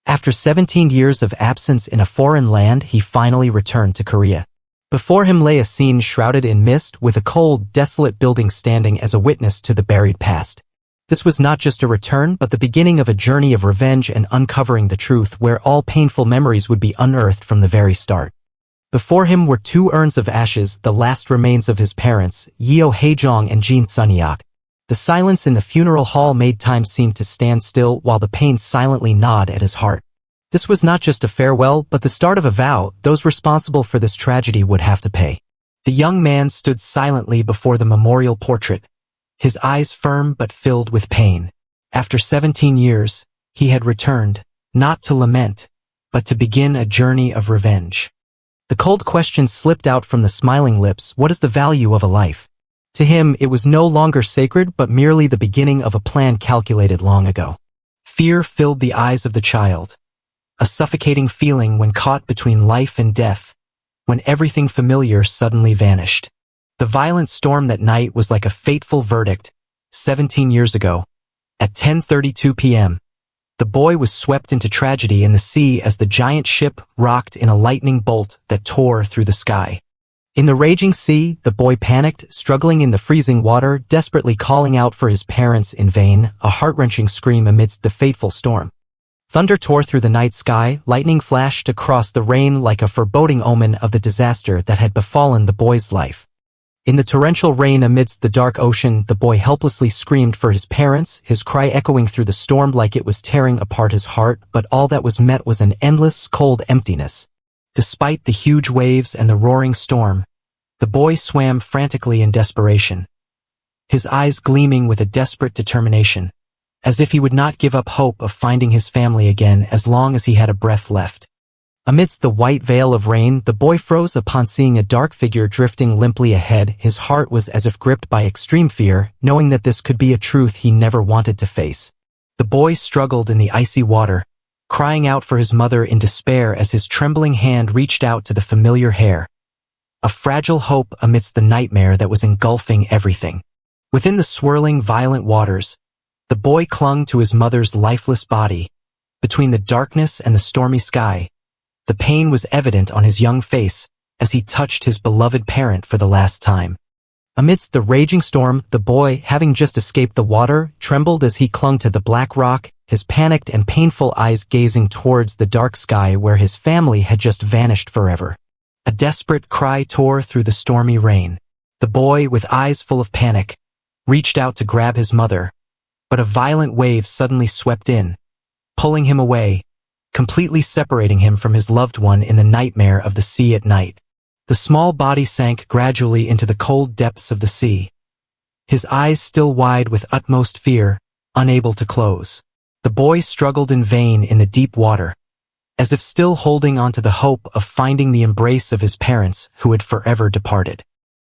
After 17 years of absence in a foreign land, he finally returned to Korea. Before him lay a scene shrouded in mist with a cold, desolate building standing as a witness to the buried past. This was not just a return, but the beginning of a journey of revenge and uncovering the truth where all painful memories would be unearthed from the very start. Before him were two urns of ashes, the last remains of his parents, Haejeong and Sunyeok. The silence in the funeral hall made time seem to stand still while the pain silently gnawed at his heart. This was not just a farewell, but the start of a vow. Those responsible for this tragedy would have to pay. The young man stood silently before the memorial portrait, his eyes firm but filled with pain. After 17 years, he had returned, not to lament, but to begin a journey of revenge. The cold question slipped out from the smiling lips: what is the value of a life? To him, it was no longer sacred, but merely the beginning of a plan calculated long ago. Fear filled the eyes of the child, a suffocating feeling when caught between life and death, when everything familiar suddenly vanished. The violent storm that night was like a fateful verdict. 17 years ago, at 10:32 p.m., the boy was swept into tragedy in the sea as the giant ship rocked in a lightning bolt that tore through the sky. In the raging sea, the boy panicked, struggling in the freezing water, desperately calling out for his parents in vain, a heart-wrenching scream amidst the fateful storm. Thunder tore through the night sky, lightning flashed across the rain like a foreboding omen of the disaster that had befallen the boy's life. In the torrential rain amidst the dark ocean, the boy helplessly screamed for his parents, his cry echoing through the storm like it was tearing apart his heart, but all that was met was an endless, cold emptiness. Despite the huge waves and the roaring storm, the boy swam frantically in desperation, his eyes gleaming with a desperate determination, as if he would not give up hope of finding his family again as long as he had a breath left. Amidst the white veil of rain, the boy froze upon seeing a dark figure drifting limply ahead. His heart was as if gripped by extreme fear, knowing that this could be a truth he never wanted to face. The boy struggled in the icy water, crying out for his mother in despair as his trembling hand reached out to the familiar hair, a fragile hope amidst the nightmare that was engulfing everything. Within the swirling, violent waters, the boy clung to his mother's lifeless body. Between the darkness and the stormy sky, the pain was evident on his young face as he touched his beloved parent for the last time. Amidst the raging storm, the boy, having just escaped the water, trembled as he clung to the black rock, his panicked and painful eyes gazing towards the dark sky where his family had just vanished forever. A desperate cry tore through the stormy rain. The boy, with eyes full of panic, reached out to grab his mother, but a violent wave suddenly swept in, pulling him away, completely separating him from his loved one in the nightmare of the sea at night. The small body sank gradually into the cold depths of the sea, his eyes still wide with utmost fear, unable to close. The boy struggled in vain in the deep water, as if still holding on to the hope of finding the embrace of his parents who had forever departed.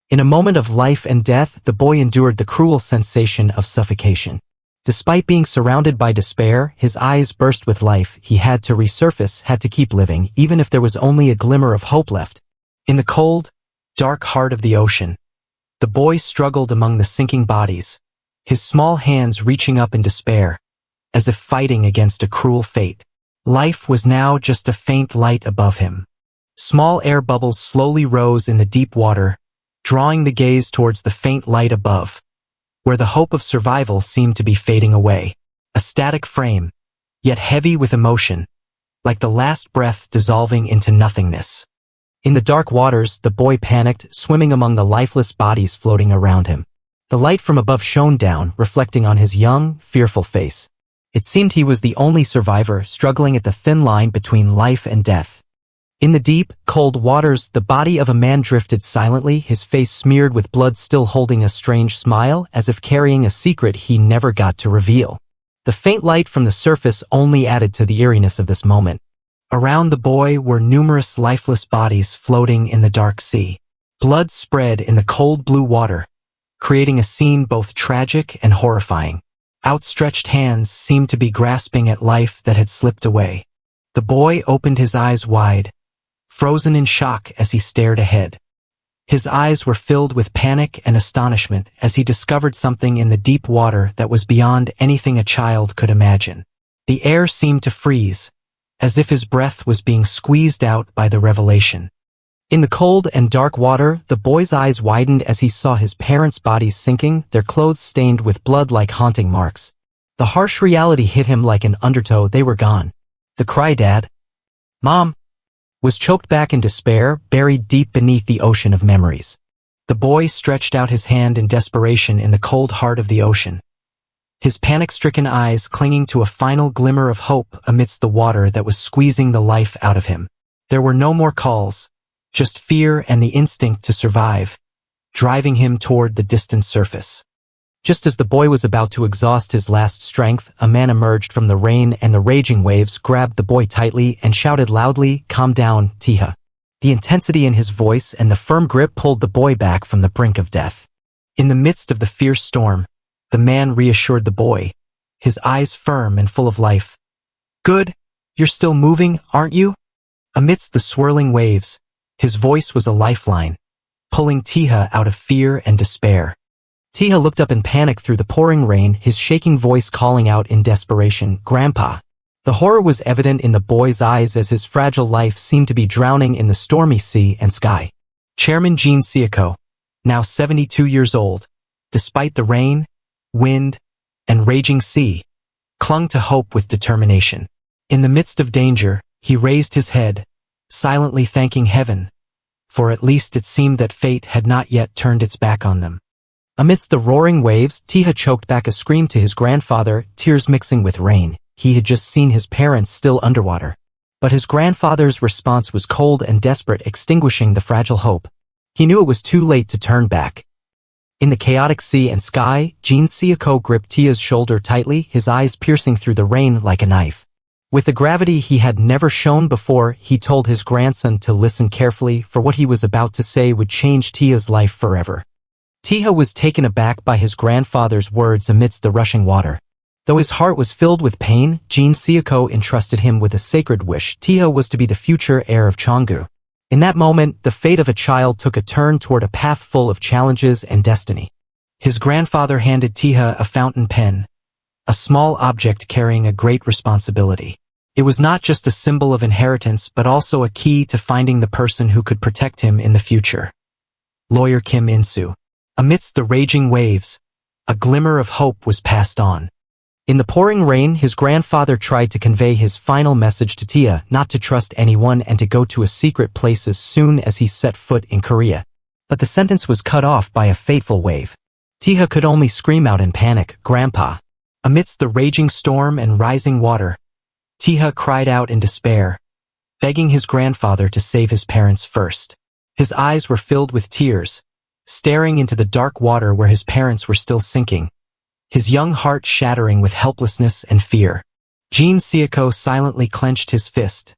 In a moment of life and death, the boy endured the cruel sensation of suffocation. Despite being surrounded by despair, his eyes burst with life. He had to resurface, had to keep living, even if there was only a glimmer of hope left. In the cold, dark heart of the ocean, the boy struggled among the sinking bodies, his small hands reaching up in despair, as if fighting against a cruel fate. Life was now just a faint light above him. Small air bubbles slowly rose in the deep water, drawing the gaze towards the faint light above, where the hope of survival seemed to be fading away. A static frame, yet heavy with emotion, like the last breath dissolving into nothingness. In the dark waters, the boy panicked, swimming among the lifeless bodies floating around him. The light from above shone down, reflecting on his young, fearful face. It seemed he was the only survivor, struggling at the thin line between life and death. In the deep, cold waters, the body of a man drifted silently, his face smeared with blood, still holding a strange smile, as if carrying a secret he never got to reveal. The faint light from the surface only added to the eeriness of this moment. Around the boy were numerous lifeless bodies floating in the dark sea. Blood spread in the cold blue water, creating a scene both tragic and horrifying. Outstretched hands seemed to be grasping at life that had slipped away. The boy opened his eyes wide, frozen in shock as he stared ahead. His eyes were filled with panic and astonishment as he discovered something in the deep water that was beyond anything a child could imagine. The air seemed to freeze, as if his breath was being squeezed out by the revelation. In the cold and dark water, the boy's eyes widened as he saw his parents' bodies sinking, their clothes stained with blood like haunting marks. The harsh reality hit him like an undertow. They were gone. The cry, "Dad! Mom!" was choked back in despair, buried deep beneath the ocean of memories. The boy stretched out his hand in desperation in the cold heart of the ocean, his panic-stricken eyes clinging to a final glimmer of hope amidst the water that was squeezing the life out of him. There were no more calls, just fear and the instinct to survive, driving him toward the distant surface. Just as the boy was about to exhaust his last strength, a man emerged from the rain and the raging waves, grabbed the boy tightly and shouted loudly, "Calm down, Taeha." The intensity in his voice and the firm grip pulled the boy back from the brink of death. In the midst of the fierce storm, the man reassured the boy, his eyes firm and full of life. "Good, you're still moving, aren't you?" Amidst the swirling waves, his voice was a lifeline, pulling Taeha out of fear and despair. Taeha looked up in panic through the pouring rain, his shaking voice calling out in desperation, "Grandpa." The horror was evident in the boy's eyes as his fragile life seemed to be drowning in the stormy sea and sky. Chairman Jin Seok, now 72 years old, despite the rain, wind, and raging sea, clung to hope with determination. In the midst of danger, he raised his head, silently thanking heaven, for at least it seemed that fate had not yet turned its back on them. Amidst the roaring waves, Taeha choked back a scream to his grandfather, tears mixing with rain. He had just seen his parents still underwater. But his grandfather's response was cold and desperate, extinguishing the fragile hope. He knew it was too late to turn back. In the chaotic sea and sky, Jin Seok gripped Taeha's shoulder tightly, his eyes piercing through the rain like a knife. With a gravity he had never shown before, he told his grandson to listen carefully, for what he was about to say would change Taeha's life forever. Taeha was taken aback by his grandfather's words amidst the rushing water. Though his heart was filled with pain, Jin Seok entrusted him with a sacred wish. Taeha was to be the future heir of Cheonggu. In that moment, the fate of a child took a turn toward a path full of challenges and destiny. His grandfather handed Taeha a fountain pen, a small object carrying a great responsibility. It was not just a symbol of inheritance, but also a key to finding the person who could protect him in the future. Lawyer Kim In-soo. Amidst the raging waves, a glimmer of hope was passed on. In the pouring rain, his grandfather tried to convey his final message to Taeha, not to trust anyone and to go to a secret place as soon as he set foot in Korea. But the sentence was cut off by a fateful wave. Taeha could only scream out in panic, "Grandpa." Amidst the raging storm and rising water, Taeha cried out in despair, begging his grandfather to save his parents first. His eyes were filled with tears, staring into the dark water where his parents were still sinking, his young heart shattering with helplessness and fear. Jin Seok silently clenched his fist,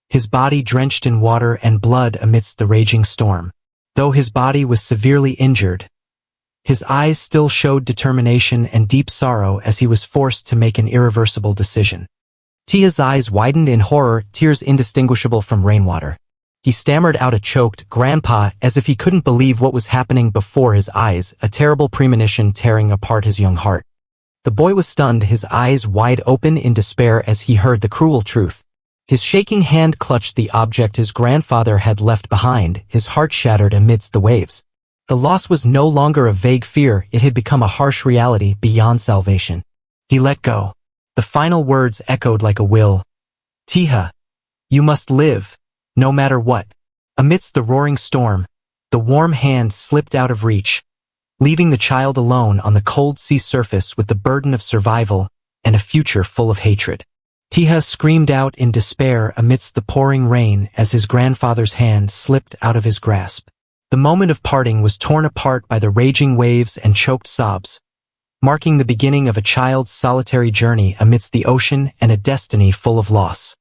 his body drenched in water and blood amidst the raging storm. Though his body was severely injured, his eyes still showed determination and deep sorrow as he was forced to make an irreversible decision. Taeha's eyes widened in horror, tears indistinguishable from rainwater. He stammered out a choked, "Grandpa," as if he couldn't believe what was happening before his eyes, a terrible premonition tearing apart his young heart. The boy was stunned, his eyes wide open in despair as he heard the cruel truth. His shaking hand clutched the object his grandfather had left behind, his heart shattered amidst the waves. The loss was no longer a vague fear, it had become a harsh reality beyond salvation. He let go. The final words echoed like a will. "Taeha, you must live, no matter what." Amidst the roaring storm, the warm hand slipped out of reach, leaving the child alone on the cold sea surface with the burden of survival and a future full of hatred. Taeha screamed out in despair amidst the pouring rain as his grandfather's hand slipped out of his grasp. The moment of parting was torn apart by the raging waves and choked sobs, marking the beginning of a child's solitary journey amidst the ocean and a destiny full of loss.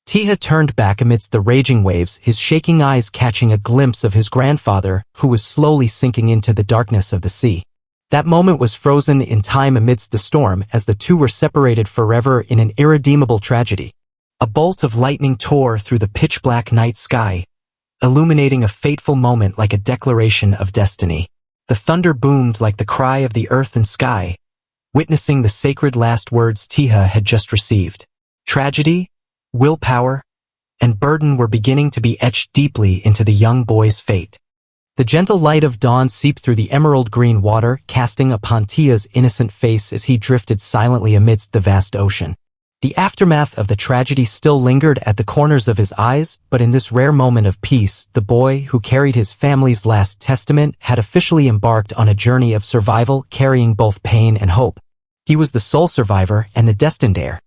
Taeha turned back amidst the raging waves, his shaking eyes catching a glimpse of his grandfather, who was slowly sinking into the darkness of the sea. That moment was frozen in time amidst the storm as the two were separated forever in an irredeemable tragedy. A bolt of lightning tore through the pitch-black night sky, illuminating a fateful moment like a declaration of destiny. The thunder boomed like the cry of the earth and sky, witnessing the sacred last words Taeha had just received. Tragedy, willpower, and burden were beginning to be etched deeply into the young boy's fate. The gentle light of dawn seeped through the emerald-green water, casting upon Taeha's innocent face as he drifted silently amidst the vast ocean. The aftermath of the tragedy still lingered at the corners of his eyes, but in this rare moment of peace, the boy who carried his family's last testament had officially embarked on a journey of survival, carrying both pain and hope. He was the sole survivor and the destined heir.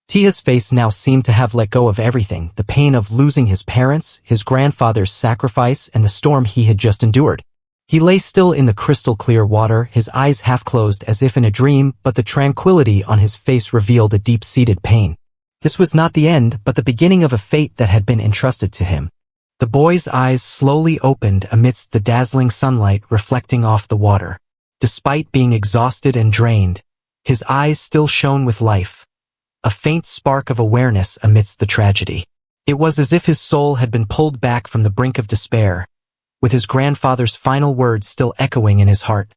Taeha's face now seemed to have let go of everything, the pain of losing his parents, his grandfather's sacrifice, and the storm he had just endured. He lay still in the crystal-clear water, his eyes half-closed as if in a dream, but the tranquility on his face revealed a deep-seated pain. This was not the end, but the beginning of a fate that had been entrusted to him. The boy's eyes slowly opened amidst the dazzling sunlight reflecting off the water. Despite being exhausted and drained, his eyes still shone with life, a faint spark of awareness amidst the tragedy. It was as if his soul had been pulled back from the brink of despair, with his grandfather's final words still echoing in his heart.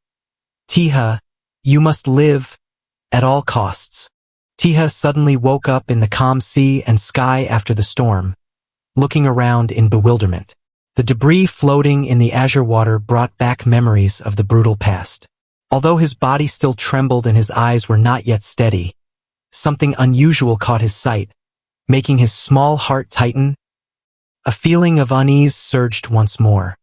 Taeha, you must live at all costs. Taeha suddenly woke up in the calm sea and sky after the storm, looking around in bewilderment. The debris floating in the azure water brought back memories of the brutal past. Although his body still trembled and his eyes were not yet steady, something unusual caught his sight, making his small heart tighten. A feeling of unease surged once more.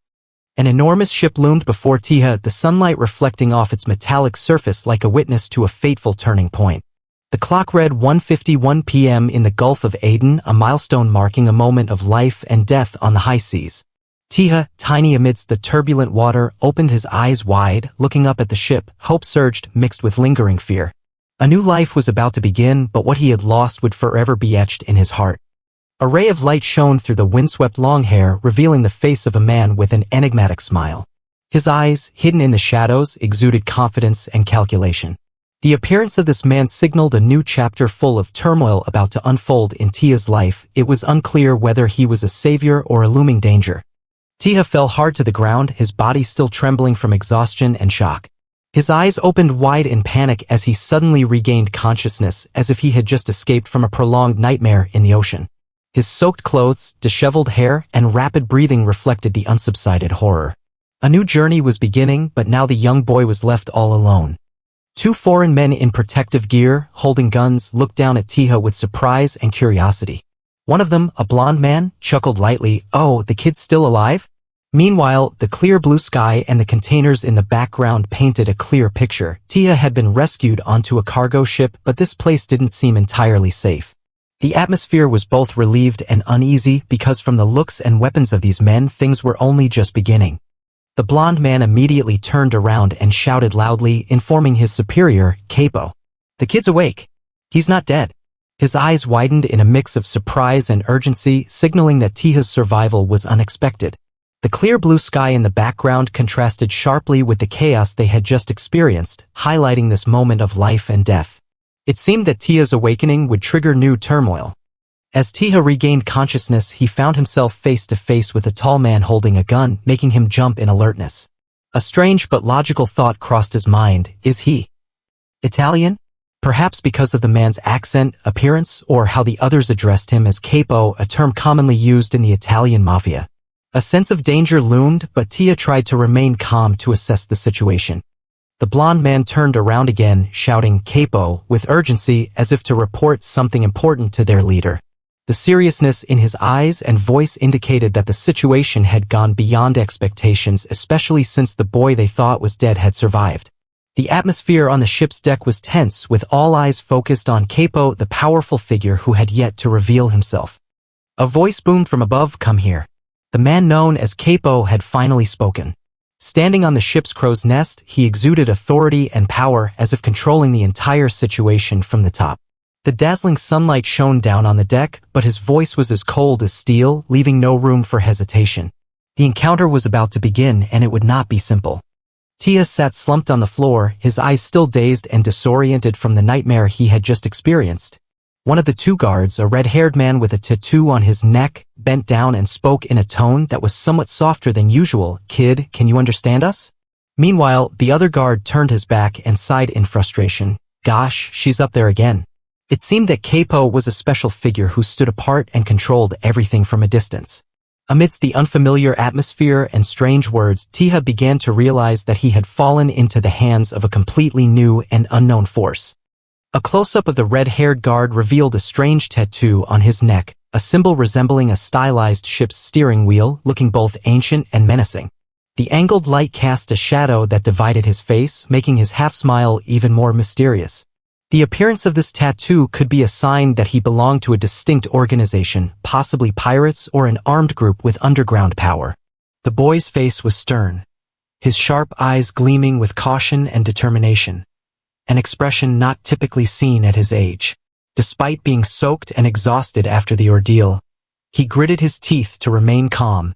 An enormous ship loomed before Taeha, the sunlight reflecting off its metallic surface like a witness to a fateful turning point. The clock read 1:51 p.m. in the Gulf of Aden, a milestone marking a moment of life and death on the high seas. Taeha, tiny amidst the turbulent water, opened his eyes wide, looking up at the ship. Hope surged, mixed with lingering fear. A new life was about to begin, but what he had lost would forever be etched in his heart. A ray of light shone through the windswept long hair, revealing the face of a man with an enigmatic smile. His eyes, hidden in the shadows, exuded confidence and calculation. The appearance of this man signaled a new chapter full of turmoil about to unfold in Taeha's life. It was unclear whether he was a savior or a looming danger. Taeha fell hard to the ground, his body still trembling from exhaustion and shock. His eyes opened wide in panic as he suddenly regained consciousness, as if he had just escaped from a prolonged nightmare in the ocean. His soaked clothes, disheveled hair, and rapid breathing reflected the unsubsided horror. A new journey was beginning, but now the young boy was left all alone. Two foreign men in protective gear, holding guns, looked down at Taeha with surprise and curiosity. One of them, a blond man, chuckled lightly, "Oh, the kid's still alive?" Meanwhile, the clear blue sky and the containers in the background painted a clear picture. Taeha had been rescued onto a cargo ship, but this place didn't seem entirely safe. The atmosphere was both relieved and uneasy because from the looks and weapons of these men, things were only just beginning. The blond man immediately turned around and shouted loudly, informing his superior, "Capo. The kid's awake. He's not dead." His eyes widened in a mix of surprise and urgency, signaling that Taeha's survival was unexpected. The clear blue sky in the background contrasted sharply with the chaos they had just experienced, highlighting this moment of life and death. It seemed that Taeha's awakening would trigger new turmoil. As Taeha regained consciousness, he found himself face to face with a tall man holding a gun, making him jump in alertness. A strange but logical thought crossed his mind. Is he Italian? Perhaps because of the man's accent, appearance, or how the others addressed him as capo, a term commonly used in the Italian mafia. A sense of danger loomed, but Taeha tried to remain calm to assess the situation. The blond man turned around again, shouting "Capo" with urgency as if to report something important to their leader. The seriousness in his eyes and voice indicated that the situation had gone beyond expectations, especially since the boy they thought was dead had survived. The atmosphere on the ship's deck was tense, with all eyes focused on Capo, the powerful figure who had yet to reveal himself. A voice boomed from above, "Come here." The man known as Capo had finally spoken. Standing on the ship's crow's nest, he exuded authority and power as if controlling the entire situation from the top. The dazzling sunlight shone down on the deck, but his voice was as cold as steel, leaving no room for hesitation. The encounter was about to begin, and it would not be simple. Taeha sat slumped on the floor, his eyes still dazed and disoriented from the nightmare he had just experienced. One of the two guards, a red-haired man with a tattoo on his neck, bent down and spoke in a tone that was somewhat softer than usual. "Kid, can you understand us?" Meanwhile, the other guard turned his back and sighed in frustration. "Gosh, she's up there again." It seemed that Keipo was a special figure who stood apart and controlled everything from a distance. Amidst the unfamiliar atmosphere and strange words, Taeha began to realize that he had fallen into the hands of a completely new and unknown force. A close-up of the red-haired guard revealed a strange tattoo on his neck, a symbol resembling a stylized ship's steering wheel, looking both ancient and menacing. The angled light cast a shadow that divided his face, making his half-smile even more mysterious. The appearance of this tattoo could be a sign that he belonged to a distinct organization, possibly pirates or an armed group with underground power. The boy's face was stern, his sharp eyes gleaming with caution and determination, an expression not typically seen at his age. Despite being soaked and exhausted after the ordeal, he gritted his teeth to remain calm,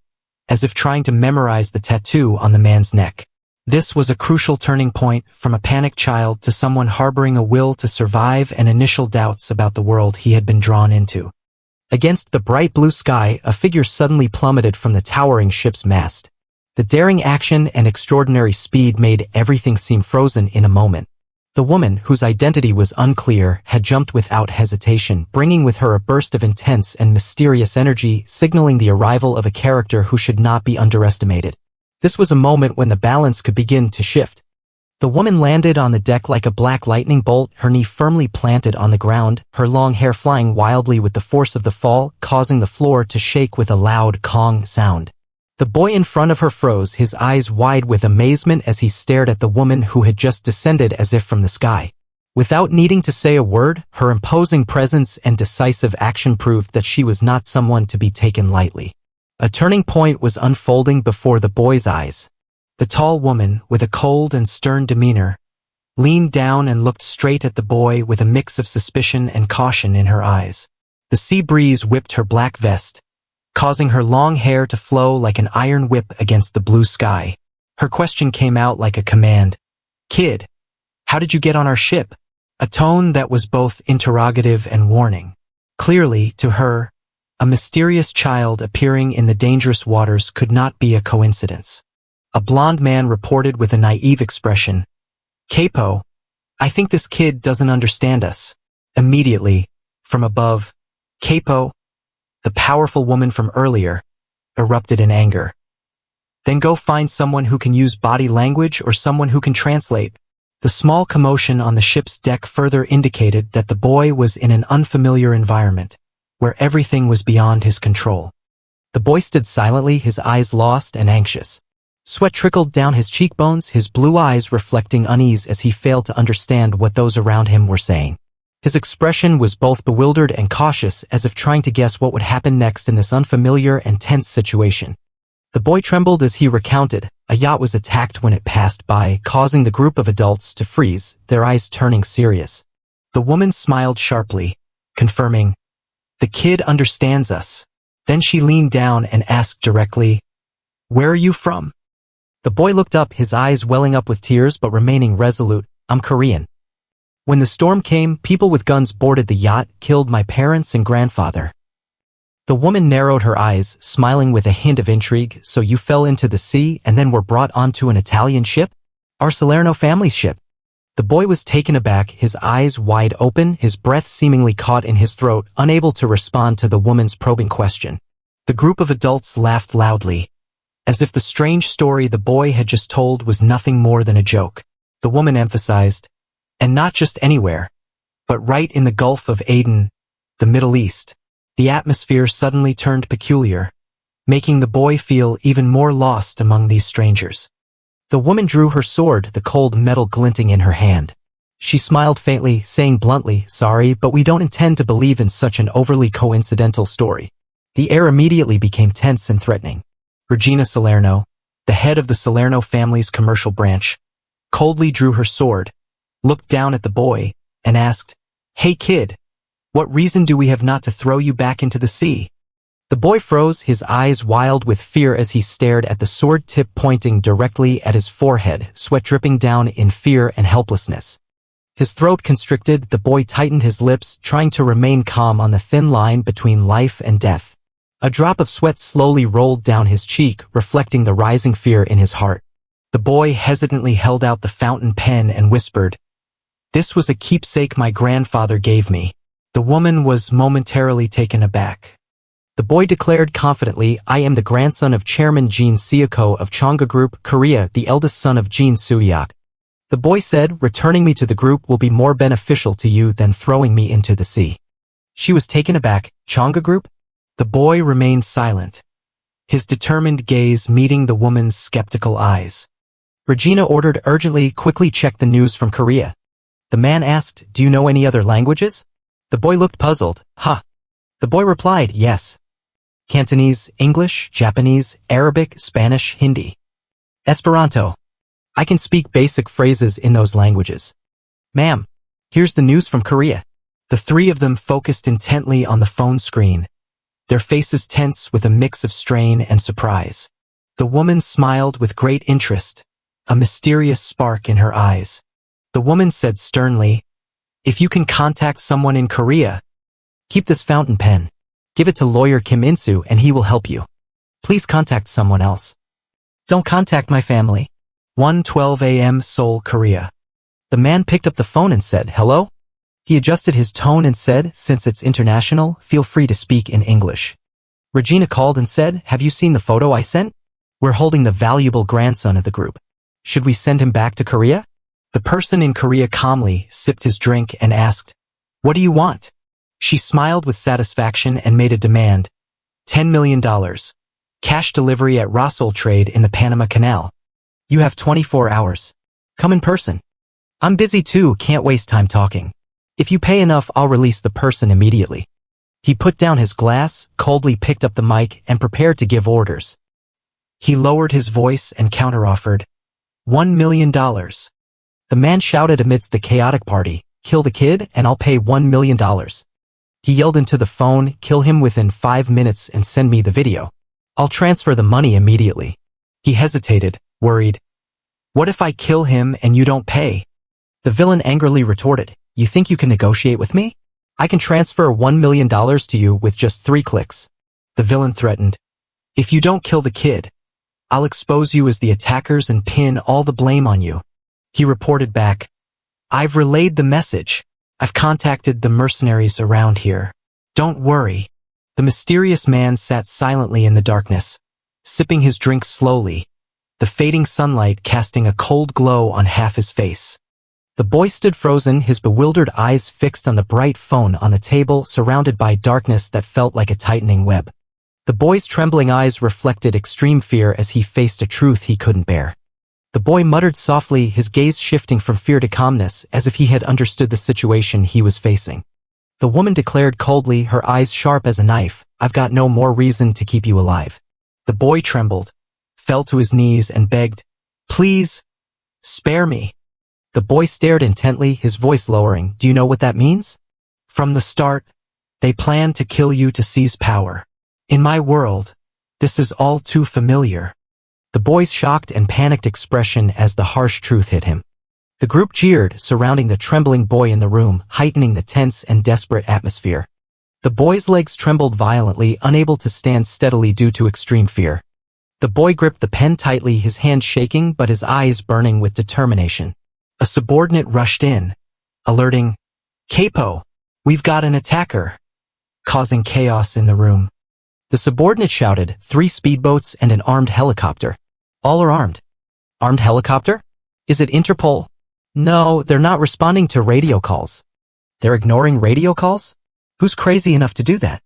as if trying to memorize the tattoo on the man's neck. This was a crucial turning point, from a panicked child to someone harboring a will to survive and initial doubts about the world he had been drawn into. Against the bright blue sky, a figure suddenly plummeted from the towering ship's mast. The daring action and extraordinary speed made everything seem frozen in a moment. The woman, whose identity was unclear, had jumped without hesitation, bringing with her a burst of intense and mysterious energy, signaling the arrival of a character who should not be underestimated. This was a moment when the balance could begin to shift. The woman landed on the deck like a black lightning bolt, her knee firmly planted on the ground, her long hair flying wildly with the force of the fall, causing the floor to shake with a loud Kong sound. The boy in front of her froze, his eyes wide with amazement as he stared at the woman who had just descended as if from the sky. Without needing to say a word, her imposing presence and decisive action proved that she was not someone to be taken lightly. A turning point was unfolding before the boy's eyes. The tall woman, with a cold and stern demeanor, leaned down and looked straight at the boy with a mix of suspicion and caution in her eyes. The sea breeze whipped her black vest, causing her long hair to flow like an iron whip against the blue sky. Her question came out like a command. "Kid, how did you get on our ship?" A tone that was both interrogative and warning. Clearly, to her, a mysterious child appearing in the dangerous waters could not be a coincidence. A blond man reported with a naive expression, "Keipo, I think this kid doesn't understand us." Immediately, from above, Keipo, the powerful woman from earlier, erupted in anger. "Then go find someone who can use body language or someone who can translate." The small commotion on the ship's deck further indicated that the boy was in an unfamiliar environment, where everything was beyond his control. The boy stood silently, his eyes lost and anxious. Sweat trickled down his cheekbones, his blue eyes reflecting unease as he failed to understand what those around him were saying. His expression was both bewildered and cautious, as if trying to guess what would happen next in this unfamiliar and tense situation. The boy trembled as he recounted, a yacht was attacked when it passed by, causing the group of adults to freeze, their eyes turning serious. The woman smiled sharply, confirming, "The kid understands us." Then she leaned down and asked directly, "Where are you from?" The boy looked up, his eyes welling up with tears but remaining resolute. "I'm Korean. When the storm came, people with guns boarded the yacht, killed my parents and grandfather." The woman narrowed her eyes, smiling with a hint of intrigue. "So you fell into the sea and then were brought onto an Italian ship? Our Salerno family's ship?" The boy was taken aback, his eyes wide open, his breath seemingly caught in his throat, unable to respond to the woman's probing question. The group of adults laughed loudly, as if the strange story the boy had just told was nothing more than a joke. The woman emphasized, "And not just anywhere, but right in the Gulf of Aden, the Middle East." The atmosphere suddenly turned peculiar, making the boy feel even more lost among these strangers. The woman drew her sword, the cold metal glinting in her hand. She smiled faintly, saying bluntly, "Sorry, but we don't intend to believe in such an overly coincidental story." The air immediately became tense and threatening. Regina Salerno, the head of the Salerno family's commercial branch, coldly drew her sword, looked down at the boy, and asked, "Hey kid, what reason do we have not to throw you back into the sea?" The boy froze, his eyes wild with fear as he stared at the sword tip pointing directly at his forehead, sweat dripping down in fear and helplessness. His throat constricted, the boy tightened his lips, trying to remain calm on the thin line between life and death. A drop of sweat slowly rolled down his cheek, reflecting the rising fear in his heart. The boy hesitantly held out the fountain pen and whispered, "This was a keepsake my grandfather gave me." The woman was momentarily taken aback. The boy declared confidently, I am the grandson of Chairman Jin Seoko of Chonga Group, Korea, the eldest son of Jin Sunyeok. The boy said, returning me to the group will be more beneficial to you than throwing me into the sea. She was taken aback. Chonga Group? The boy remained silent, his determined gaze meeting the woman's skeptical eyes. Regina ordered urgently, quickly check the news from Korea. The man asked, do you know any other languages? The boy looked puzzled. Huh. The boy replied, yes. Cantonese, English, Japanese, Arabic, Spanish, Hindi. Esperanto. I can speak basic phrases in those languages. Ma'am, here's the news from Korea. The three of them focused intently on the phone screen, their faces tense with a mix of strain and surprise. The woman smiled with great interest, a mysterious spark in her eyes. The woman said sternly, if you can contact someone in Korea, keep this fountain pen. Give it to lawyer Kim In-soo and he will help you. Please contact someone else. Don't contact my family. 1:12 a.m. Seoul, Korea. The man picked up the phone and said, hello? He adjusted his tone and said, since it's international, feel free to speak in English. Regina called and said, have you seen the photo I sent? We're holding the valuable grandson of the group. Should we send him back to Korea? The person in Korea calmly sipped his drink and asked, what do you want? She smiled with satisfaction and made a demand. $10 million. Cash delivery at Russell Trade in the Panama Canal. You have 24 hours. Come in person. I'm busy too, can't waste time talking. If you pay enough, I'll release the person immediately. He put down his glass, coldly picked up the mic, and prepared to give orders. He lowered his voice and counteroffered. $1 million. The man shouted amidst the chaotic party, kill the kid and I'll pay $1 million. He yelled into the phone, kill him within 5 minutes and send me the video. I'll transfer the money immediately. He hesitated, worried. What if I kill him and you don't pay? The villain angrily retorted, you think you can negotiate with me? I can transfer $1 million to you with just 3 clicks. The villain threatened, if you don't kill the kid, I'll expose you as the attackers and pin all the blame on you. He reported back, I've relayed the message. I've contacted the mercenaries around here. Don't worry. The mysterious man sat silently in the darkness, sipping his drink slowly, the fading sunlight casting a cold glow on half his face. The boy stood frozen, his bewildered eyes fixed on the bright phone on the table, surrounded by darkness that felt like a tightening web. The boy's trembling eyes reflected extreme fear as he faced a truth he couldn't bear. The boy muttered softly, his gaze shifting from fear to calmness, as if he had understood the situation he was facing. The woman declared coldly, her eyes sharp as a knife, I've got no more reason to keep you alive. The boy trembled, fell to his knees and begged, please, spare me. The boy stared intently, his voice lowering, do you know what that means? From the start, they planned to kill you to seize power. In my world, this is all too familiar. The boy's shocked and panicked expression as the harsh truth hit him. The group jeered, surrounding the trembling boy in the room, heightening the tense and desperate atmosphere. The boy's legs trembled violently, unable to stand steadily due to extreme fear. The boy gripped the pen tightly, his hand shaking but his eyes burning with determination. A subordinate rushed in, alerting, Capo, we've got an attacker, causing chaos in the room. The subordinate shouted, 3 speedboats and an armed helicopter. All are armed. Armed helicopter? Is it Interpol? No, they're not responding to radio calls. They're ignoring radio calls? Who's crazy enough to do that?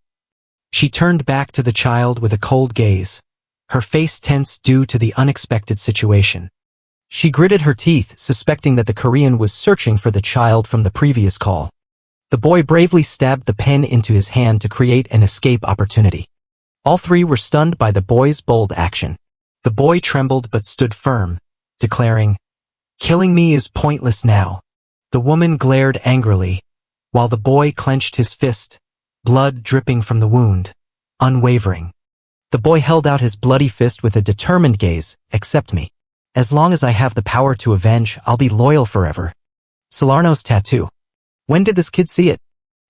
She turned back to the child with a cold gaze, her face tense due to the unexpected situation. She gritted her teeth, suspecting that the Korean was searching for the child from the previous call. The boy bravely stabbed the pen into his hand to create an escape opportunity. All 3 were stunned by the boy's bold action. The boy trembled but stood firm, declaring, killing me is pointless now. The woman glared angrily, while the boy clenched his fist, blood dripping from the wound, unwavering. The boy held out his bloody fist with a determined gaze, accept me. As long as I have the power to avenge, I'll be loyal forever. Salerno's tattoo. When did this kid see it?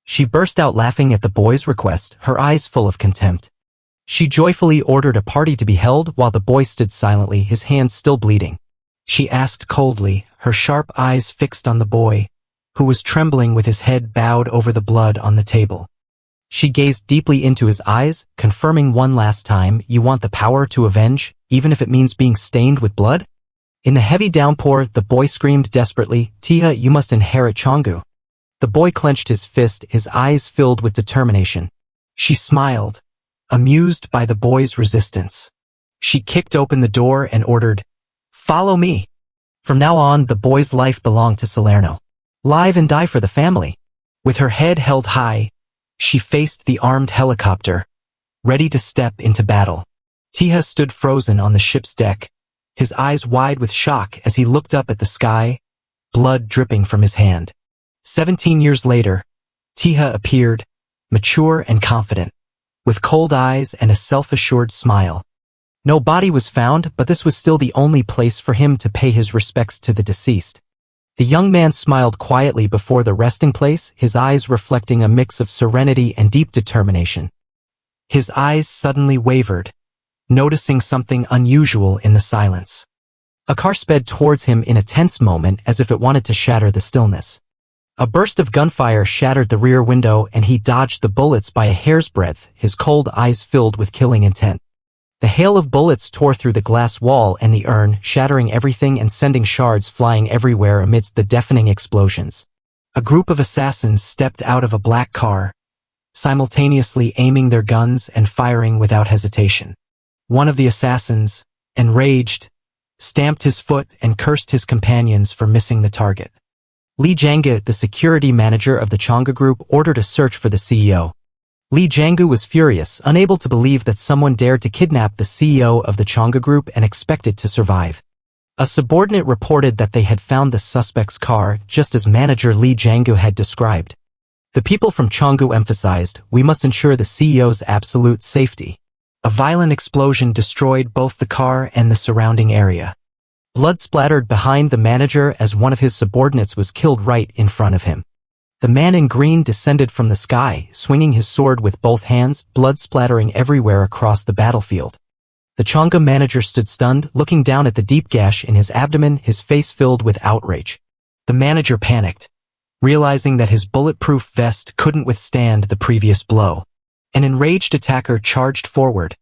She burst out laughing at the boy's request, her eyes full of contempt. She joyfully ordered a party to be held while the boy stood silently, his hands still bleeding. She asked coldly, her sharp eyes fixed on the boy, who was trembling with his head bowed over the blood on the table. She gazed deeply into his eyes, confirming one last time, "You want the power to avenge, even if it means being stained with blood?" In the heavy downpour, the boy screamed desperately, "Taeha, you must inherit Changgu." The boy clenched his fist, his eyes filled with determination. She smiled, amused by the boy's resistance. She kicked open the door and ordered, "Follow me." From now on, the boy's life belonged to Salerno. Live and die for the family. With her head held high, she faced the armed helicopter, ready to step into battle. Taeha stood frozen on the ship's deck, his eyes wide with shock as he looked up at the sky, blood dripping from his hand. 17 years later, Taeha appeared, mature and confident, with cold eyes and a self-assured smile. No body was found, but this was still the only place for him to pay his respects to the deceased. The young man smiled quietly before the resting place, his eyes reflecting a mix of serenity and deep determination. His eyes suddenly wavered, noticing something unusual in the silence. A car sped towards him in a tense moment as if it wanted to shatter the stillness. A burst of gunfire shattered the rear window and he dodged the bullets by a hair's breadth, his cold eyes filled with killing intent. The hail of bullets tore through the glass wall and the urn, shattering everything and sending shards flying everywhere amidst the deafening explosions. A group of assassins stepped out of a black car, simultaneously aiming their guns and firing without hesitation. One of the assassins, enraged, stamped his foot and cursed his companions for missing the target. Lee Jang-gu, the security manager of the Changgu Group, ordered a search for the CEO. Lee Jang-gu was furious, unable to believe that someone dared to kidnap the CEO of the Changgu Group and expected to survive. A subordinate reported that they had found the suspect's car, just as manager Lee Jang-gu had described. The people from Changgu emphasized, "We must ensure the CEO's absolute safety." A violent explosion destroyed both the car and the surrounding area. Blood splattered behind the manager as one of his subordinates was killed right in front of him. The man in green descended from the sky, swinging his sword with both hands, blood splattering everywhere across the battlefield. The Changgu manager stood stunned, looking down at the deep gash in his abdomen, his face filled with outrage. The manager panicked, realizing that his bulletproof vest couldn't withstand the previous blow. An enraged attacker charged forward,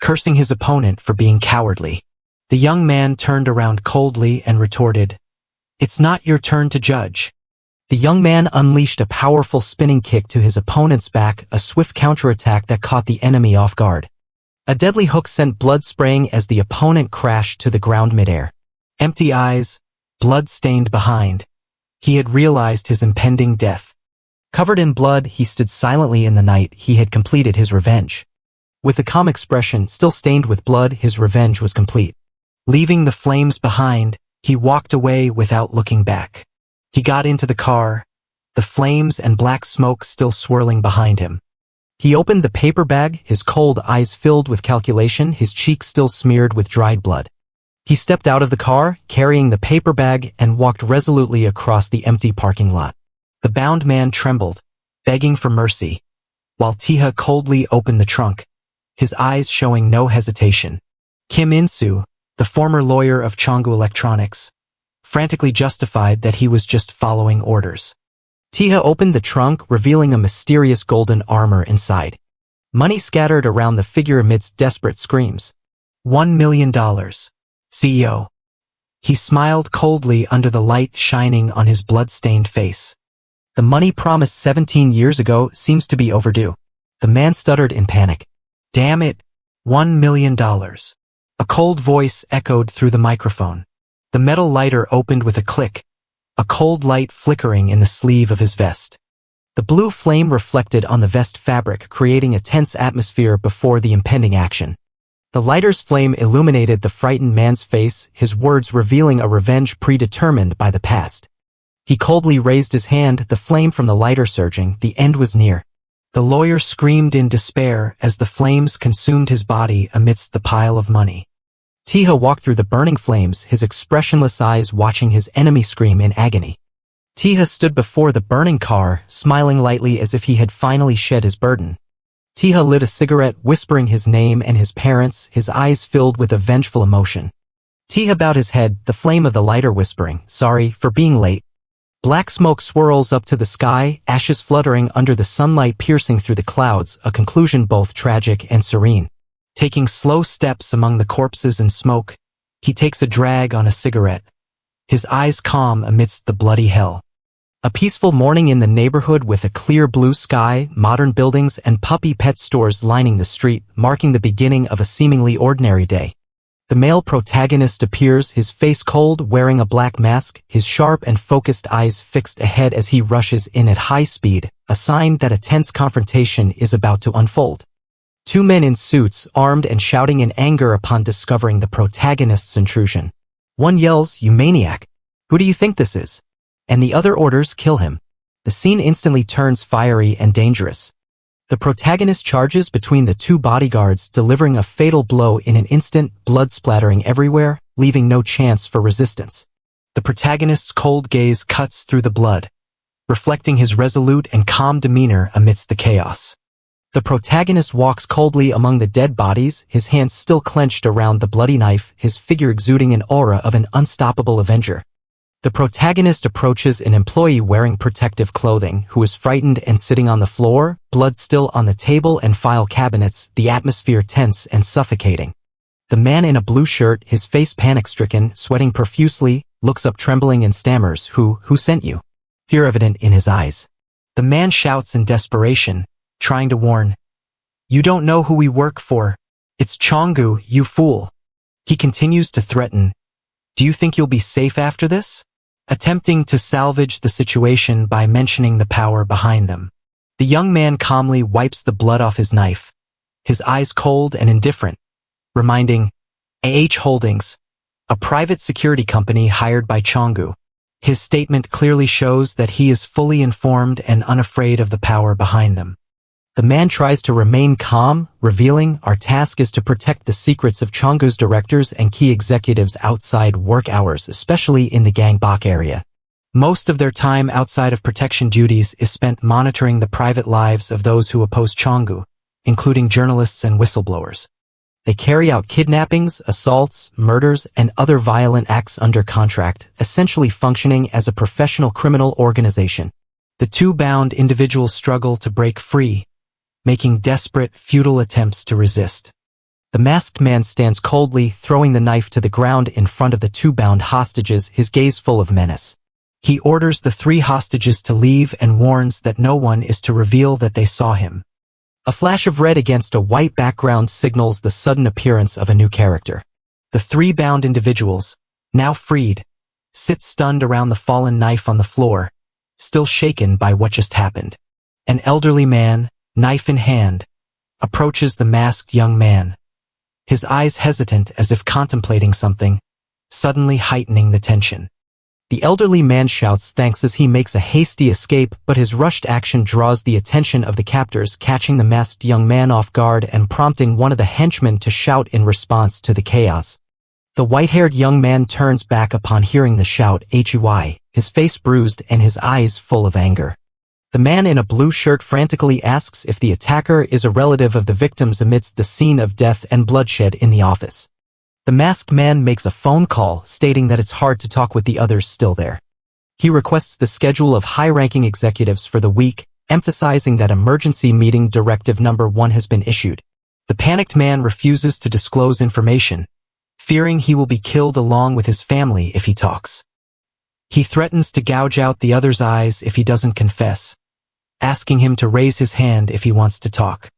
cursing his opponent for being cowardly. The young man turned around coldly and retorted, "It's not your turn to judge." The young man unleashed a powerful spinning kick to his opponent's back, a swift counterattack that caught the enemy off guard. A deadly hook sent blood spraying as the opponent crashed to the ground midair. Empty eyes, blood stained behind. He had realized his impending death. Covered in blood, he stood silently in the night. He had completed his revenge. With a calm expression still stained with blood, his revenge was complete. Leaving the flames behind, he walked away without looking back. He got into the car, the flames and black smoke still swirling behind him. He opened the paper bag, his cold eyes filled with calculation, his cheeks still smeared with dried blood. He stepped out of the car, carrying the paper bag, and walked resolutely across the empty parking lot. The bound man trembled, begging for mercy, while Taeha coldly opened the trunk, his eyes showing no hesitation. Kim In-soo, the former lawyer of Changgu Electronics, frantically justified that he was just following orders. Taeha opened the trunk, revealing a mysterious golden armor inside. Money scattered around the figure amidst desperate screams. $1 million. CEO. He smiled coldly under the light shining on his blood-stained face. The money promised 17 years ago seems to be overdue. The man stuttered in panic. Damn it, $1 million. A cold voice echoed through the microphone. The metal lighter opened with a click, a cold light flickering in the sleeve of his vest. The blue flame reflected on the vest fabric, creating a tense atmosphere before the impending action. The lighter's flame illuminated the frightened man's face, his words revealing a revenge predetermined by the past. He coldly raised his hand, the flame from the lighter surging. The end was near. The lawyer screamed in despair as the flames consumed his body amidst the pile of money. Taeha walked through the burning flames, his expressionless eyes watching his enemy scream in agony. Taeha stood before the burning car, smiling lightly as if he had finally shed his burden. Taeha lit a cigarette, whispering his name and his parents, his eyes filled with a vengeful emotion. Taeha bowed his head, the flame of the lighter whispering, "Sorry for being late." Black smoke swirls up to the sky, ashes fluttering under the sunlight piercing through the clouds, a conclusion both tragic and serene. Taking slow steps among the corpses and smoke, he takes a drag on a cigarette, his eyes calm amidst the bloody hell. A peaceful morning in the neighborhood with a clear blue sky, modern buildings and puppy pet stores lining the street, marking the beginning of a seemingly ordinary day. The male protagonist appears, his face cold, wearing a black mask, his sharp and focused eyes fixed ahead as he rushes in at high speed, a sign that a tense confrontation is about to unfold. Two men in suits, armed and shouting in anger upon discovering the protagonist's intrusion. One yells, "You maniac! Who do you think this is?" And the other orders, "Kill him." The scene instantly turns fiery and dangerous. The protagonist charges between the two bodyguards, delivering a fatal blow in an instant, blood splattering everywhere, leaving no chance for resistance. The protagonist's cold gaze cuts through the blood, reflecting his resolute and calm demeanor amidst the chaos. The protagonist walks coldly among the dead bodies, his hands still clenched around the bloody knife, his figure exuding an aura of an unstoppable avenger. The protagonist approaches an employee wearing protective clothing, who is frightened and sitting on the floor, blood still on the table and file cabinets, the atmosphere tense and suffocating. The man in a blue shirt, his face panic-stricken, sweating profusely, looks up trembling and stammers, Who sent you?" Fear evident in his eyes. The man shouts in desperation, trying to warn, "You don't know who we work for. It's Chonggu, you fool." He continues to threaten, "Do you think you'll be safe after this?" Attempting to salvage the situation by mentioning the power behind them. The young man calmly wipes the blood off his knife, his eyes cold and indifferent, reminding, "AH Holdings, a private security company hired by Chonggu." His statement clearly shows that he is fully informed and unafraid of the power behind them. The man tries to remain calm, revealing, "Our task is to protect the secrets of Chonggu's directors and key executives outside work hours, especially in the Gangbok area. Most of their time outside of protection duties is spent monitoring the private lives of those who oppose Chonggu, including journalists and whistleblowers. They carry out kidnappings, assaults, murders, and other violent acts under contract, essentially functioning as a professional criminal organization." The two bound individuals struggle to break free, making desperate, futile attempts to resist. The masked man stands coldly, throwing the knife to the ground in front of the two bound hostages, his gaze full of menace. He orders the three hostages to leave and warns that no one is to reveal that they saw him. A flash of red against a white background signals the sudden appearance of a new character. The three bound individuals, now freed, sit stunned around the fallen knife on the floor, still shaken by what just happened. An elderly man, knife in hand, approaches the masked young man, his eyes hesitant as if contemplating something, suddenly heightening the tension. The elderly man shouts thanks as he makes a hasty escape, but his rushed action draws the attention of the captors, catching the masked young man off guard and prompting one of the henchmen to shout in response to the chaos. The white-haired young man turns back upon hearing the shout, "Hui," his face bruised and his eyes full of anger. The man in a blue shirt frantically asks if the attacker is a relative of the victims amidst the scene of death and bloodshed in the office. The masked man makes a phone call, stating that it's hard to talk with the others still there. He requests the schedule of high-ranking executives for the week, emphasizing that emergency meeting directive number 1 has been issued. The panicked man refuses to disclose information, fearing he will be killed along with his family if he talks. He threatens to gouge out the other's eyes if he doesn't confess, asking him to raise his hand if he wants to talk.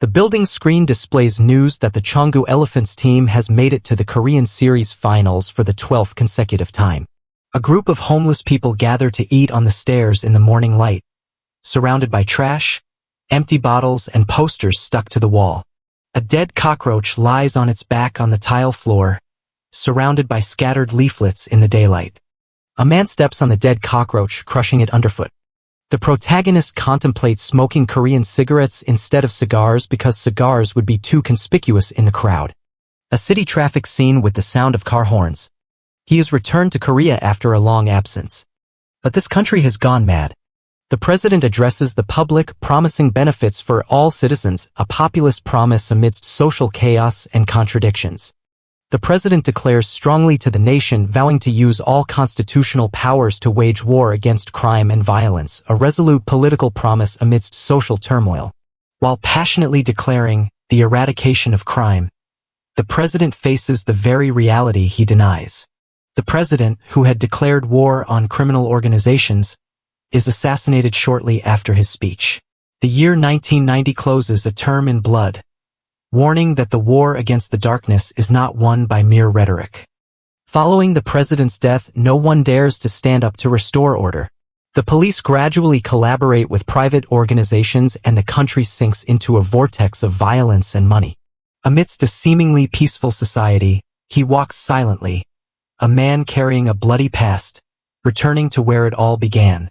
The building screen displays news that the Chonggu Elephants team has made it to the Korean series finals for the 12th consecutive time. A group of homeless people gather to eat on the stairs in the morning light, surrounded by trash, empty bottles, and posters stuck to the wall. A dead cockroach lies on its back on the tile floor, surrounded by scattered leaflets in the daylight. A man steps on the dead cockroach, crushing it underfoot. The protagonist contemplates smoking Korean cigarettes instead of cigars because cigars would be too conspicuous in the crowd. A city traffic scene with the sound of car horns. He has returned to Korea after a long absence. But this country has gone mad. The president addresses the public, promising benefits for all citizens, a populist promise amidst social chaos and contradictions. The president declares strongly to the nation, vowing to use all constitutional powers to wage war against crime and violence, a resolute political promise amidst social turmoil. While passionately declaring the eradication of crime, the president faces the very reality he denies. The president, who had declared war on criminal organizations, is assassinated shortly after his speech. The year 1990 closes a term in blood, warning that the war against the darkness is not won by mere rhetoric. Following the president's death, no one dares to stand up to restore order. The police gradually collaborate with private organizations and the country sinks into a vortex of violence and money. Amidst a seemingly peaceful society, he walks silently, a man carrying a bloody past, returning to where it all began.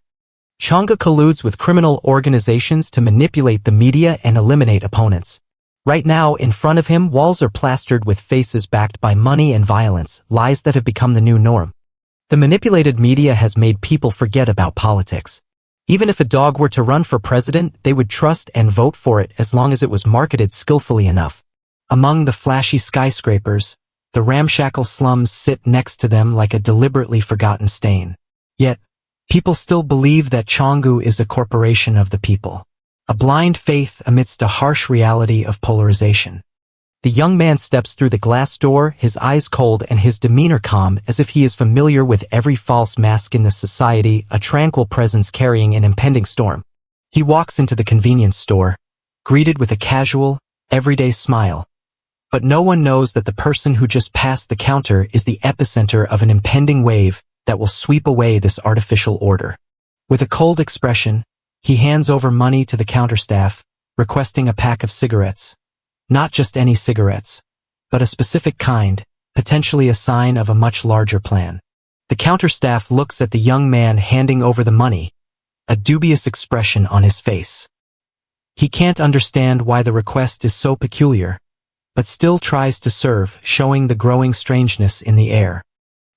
Changa colludes with criminal organizations to manipulate the media and eliminate opponents. Right now, in front of him, walls are plastered with faces backed by money and violence, lies that have become the new norm. The manipulated media has made people forget about politics. Even if a dog were to run for president, they would trust and vote for it as long as it was marketed skillfully enough. Among the flashy skyscrapers, the ramshackle slums sit next to them like a deliberately forgotten stain. Yet, people still believe that Cheonggu is a corporation of the people. A blind faith amidst a harsh reality of polarization. The young man steps through the glass door, his eyes cold and his demeanor calm, as if he is familiar with every false mask in the society, a tranquil presence carrying an impending storm. He walks into the convenience store, greeted with a casual, everyday smile. But no one knows that the person who just passed the counter is the epicenter of an impending wave that will sweep away this artificial order. With a cold expression, he hands over money to the counter staff, requesting a pack of cigarettes. Not just any cigarettes, but a specific kind, potentially a sign of a much larger plan. The counter staff looks at the young man handing over the money, a dubious expression on his face. He can't understand why the request is so peculiar, but still tries to serve, showing the growing strangeness in the air.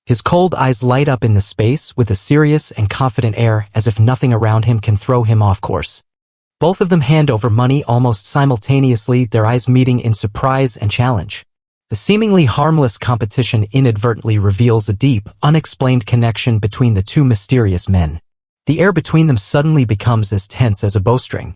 His cold eyes light up in the space with a serious and confident air, as if nothing around him can throw him off course. Both of them hand over money almost simultaneously, their eyes meeting in surprise and challenge. The seemingly harmless competition inadvertently reveals a deep, unexplained connection between the two mysterious men. The air between them suddenly becomes as tense as a bowstring.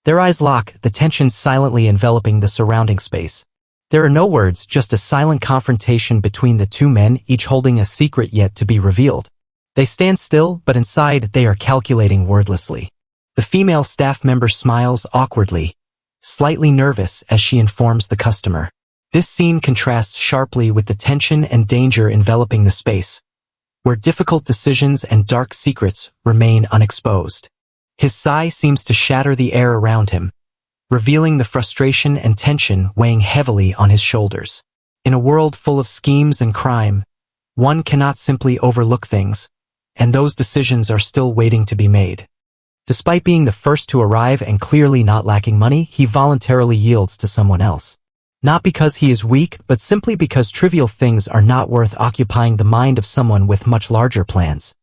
Their eyes lock, the tension silently enveloping the surrounding space. There are no words, just a silent confrontation between the two men, each holding a secret yet to be revealed. They stand still, but inside they are calculating wordlessly. The female staff member smiles awkwardly, slightly nervous as she informs the customer. This scene contrasts sharply with the tension and danger enveloping the space, where difficult decisions and dark secrets remain unexposed. His sigh seems to shatter the air around him, revealing the frustration and tension weighing heavily on his shoulders. In a world full of schemes and crime, one cannot simply overlook things, and those decisions are still waiting to be made. Despite being the first to arrive and clearly not lacking money, he voluntarily yields to someone else. Not because he is weak, but simply because trivial things are not worth occupying the mind of someone with much larger plans.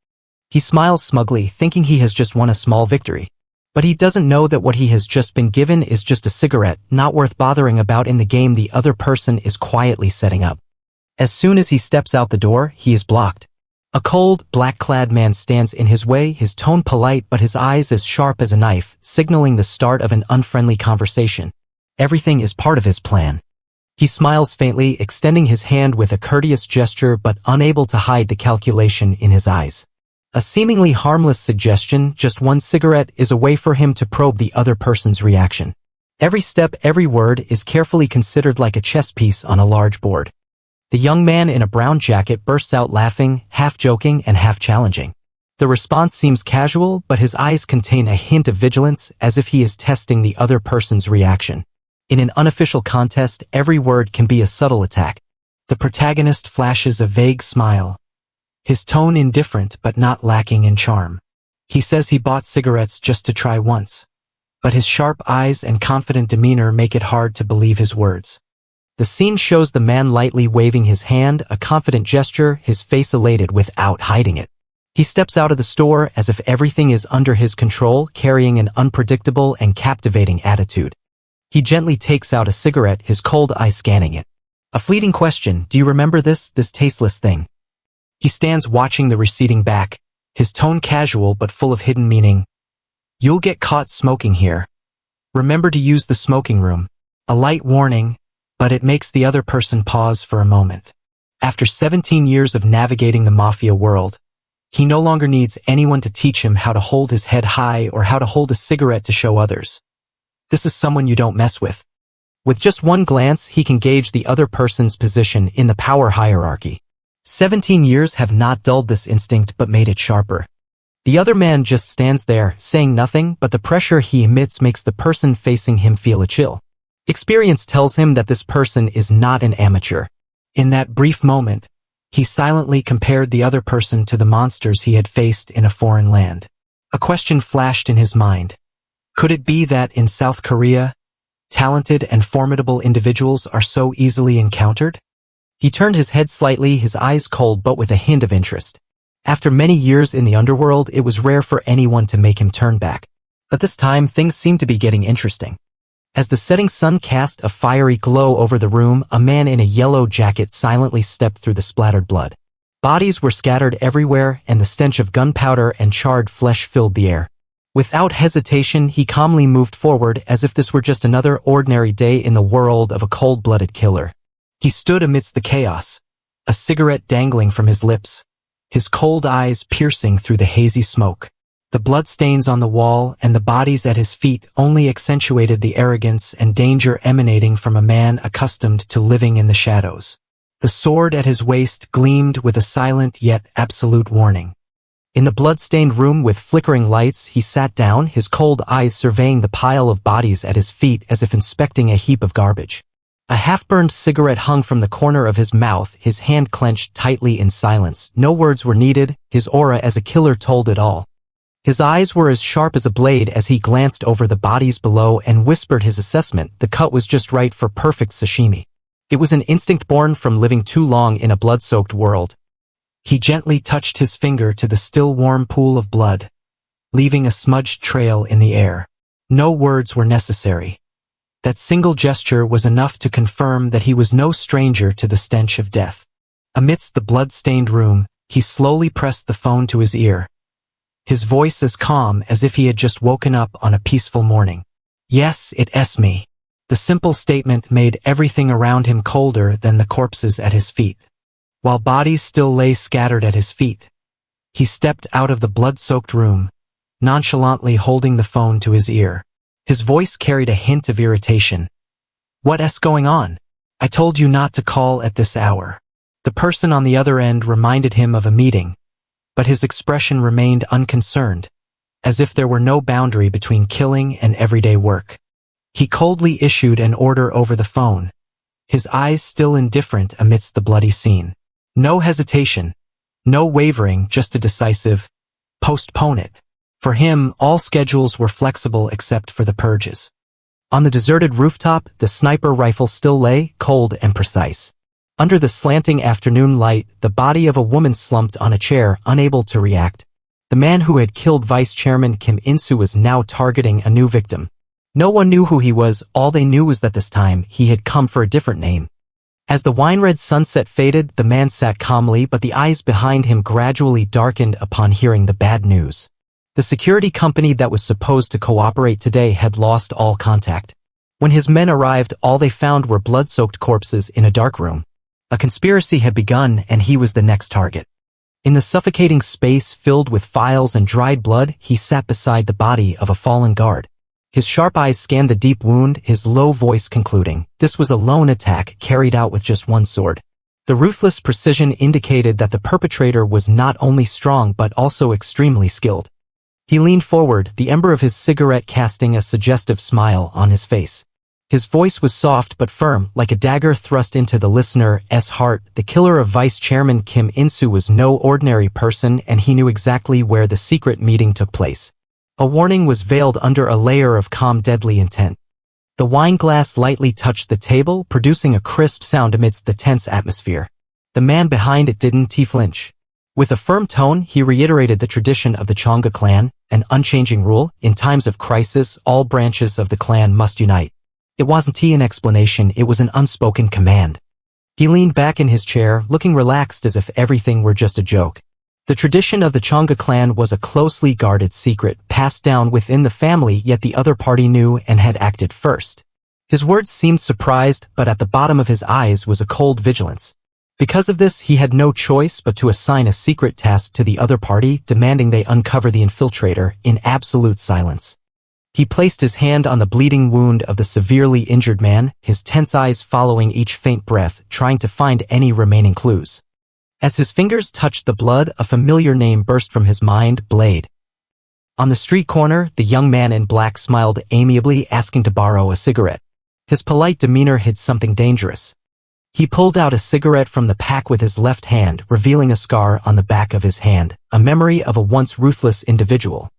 He smiles smugly, thinking he has just won a small victory. But he doesn't know that what he has just been given is just a cigarette, not worth bothering about in the game the other person is quietly setting up. As soon as he steps out the door, he is blocked. A cold, black-clad man stands in his way, his tone polite but his eyes as sharp as a knife, signaling the start of an unfriendly conversation. Everything is part of his plan. He smiles faintly, extending his hand with a courteous gesture but unable to hide the calculation in his eyes. A seemingly harmless suggestion, just one cigarette, is a way for him to probe the other person's reaction. Every step, every word is carefully considered like a chess piece on a large board. The young man in a brown jacket bursts out laughing, half joking and half challenging. The response seems casual, but his eyes contain a hint of vigilance, as if he is testing the other person's reaction. In an unofficial contest, every word can be a subtle attack. The protagonist flashes a vague smile, his tone indifferent but not lacking in charm. He says he bought cigarettes just to try once, but his sharp eyes and confident demeanor make it hard to believe his words. The scene shows the man lightly waving his hand, a confident gesture, his face elated without hiding it. He steps out of the store as if everything is under his control, carrying an unpredictable and captivating attitude. He gently takes out a cigarette, his cold eye scanning it. A fleeting question, do you remember this tasteless thing? He stands watching the receding back, his tone casual but full of hidden meaning. You'll get caught smoking here. Remember to use the smoking room. A light warning, but it makes the other person pause for a moment. After 17 years of navigating the mafia world, he no longer needs anyone to teach him how to hold his head high or how to hold a cigarette to show others. This is someone you don't mess with. With just one glance, he can gauge the other person's position in the power hierarchy. 17 years have not dulled this instinct but made it sharper. The other man just stands there, saying nothing, but the pressure he emits makes the person facing him feel a chill. Experience tells him that this person is not an amateur. In that brief moment, he silently compared the other person to the monsters he had faced in a foreign land. A question flashed in his mind. Could it be that in South Korea, talented and formidable individuals are so easily encountered? He turned his head slightly, his eyes cold but with a hint of interest. After many years in the underworld, it was rare for anyone to make him turn back. But this time, things seemed to be getting interesting. As the setting sun cast a fiery glow over the room, a man in a yellow jacket silently stepped through the splattered blood. Bodies were scattered everywhere, and the stench of gunpowder and charred flesh filled the air. Without hesitation, he calmly moved forward as if this were just another ordinary day in the world of a cold-blooded killer. He stood amidst the chaos, a cigarette dangling from his lips, his cold eyes piercing through the hazy smoke. The bloodstains on the wall and the bodies at his feet only accentuated the arrogance and danger emanating from a man accustomed to living in the shadows. The sword at his waist gleamed with a silent yet absolute warning. In the blood-stained room with flickering lights, he sat down, his cold eyes surveying the pile of bodies at his feet as if inspecting a heap of garbage. A half-burned cigarette hung from the corner of his mouth, his hand clenched tightly in silence. No words were needed, his aura as a killer told it all. His eyes were as sharp as a blade as he glanced over the bodies below and whispered his assessment. The cut was just right for perfect sashimi. It was an instinct born from living too long in a blood-soaked world. He gently touched his finger to the still warm pool of blood, leaving a smudged trail in the air. No words were necessary. That single gesture was enough to confirm that he was no stranger to the stench of death. Amidst the blood-stained room, he slowly pressed the phone to his ear, his voice as calm as if he had just woken up on a peaceful morning. Yes, it's me. The simple statement made everything around him colder than the corpses at his feet. While bodies still lay scattered at his feet, he stepped out of the blood-soaked room, nonchalantly holding the phone to his ear. His voice carried a hint of irritation. What's going on? I told you not to call at this hour. The person on the other end reminded him of a meeting, but his expression remained unconcerned, as if there were no boundary between killing and everyday work. He coldly issued an order over the phone, his eyes still indifferent amidst the bloody scene. No hesitation, no wavering, just a decisive, postpone it. For him, all schedules were flexible except for the purges. On the deserted rooftop, the sniper rifle still lay, cold and precise. Under the slanting afternoon light, the body of a woman slumped on a chair, unable to react. The man who had killed Vice Chairman Kim In-soo was now targeting a new victim. No one knew who he was, all they knew was that this time he had come for a different name. As the wine-red sunset faded, the man sat calmly, but the eyes behind him gradually darkened upon hearing the bad news. The security company that was supposed to cooperate today had lost all contact. When his men arrived, all they found were blood-soaked corpses in a dark room. A conspiracy had begun, and he was the next target. In the suffocating space filled with files and dried blood, he sat beside the body of a fallen guard. His sharp eyes scanned the deep wound, his low voice concluding, this was a lone attack carried out with just one sword. The ruthless precision indicated that the perpetrator was not only strong but also extremely skilled. He leaned forward, the ember of his cigarette casting a suggestive smile on his face. His voice was soft but firm, like a dagger thrust into the listener's heart. The killer of Vice Chairman Kim In-soo was no ordinary person, and he knew exactly where the secret meeting took place. A warning was veiled under a layer of calm, deadly intent. The wine glass lightly touched the table, producing a crisp sound amidst the tense atmosphere. The man behind it didn't flinch. With a firm tone, he reiterated the tradition of the Chonga clan, an unchanging rule: in times of crisis, all branches of the clan must unite. It wasn't an explanation, it was an unspoken command. He leaned back in his chair, looking relaxed as if everything were just a joke. The tradition of the Chonga clan was a closely guarded secret, passed down within the family, yet the other party knew and had acted first. His words seemed surprised, but at the bottom of his eyes was a cold vigilance. Because of this, he had no choice but to assign a secret task to the other party, demanding they uncover the infiltrator in absolute silence. He placed his hand on the bleeding wound of the severely injured man, his tense eyes following each faint breath, trying to find any remaining clues. As his fingers touched the blood, a familiar name burst from his mind, Blade. On the street corner, the young man in black smiled amiably, asking to borrow a cigarette. His polite demeanor hid something dangerous. He pulled out a cigarette from the pack with his left hand, revealing a scar on the back of his hand, a memory of a once ruthless individual.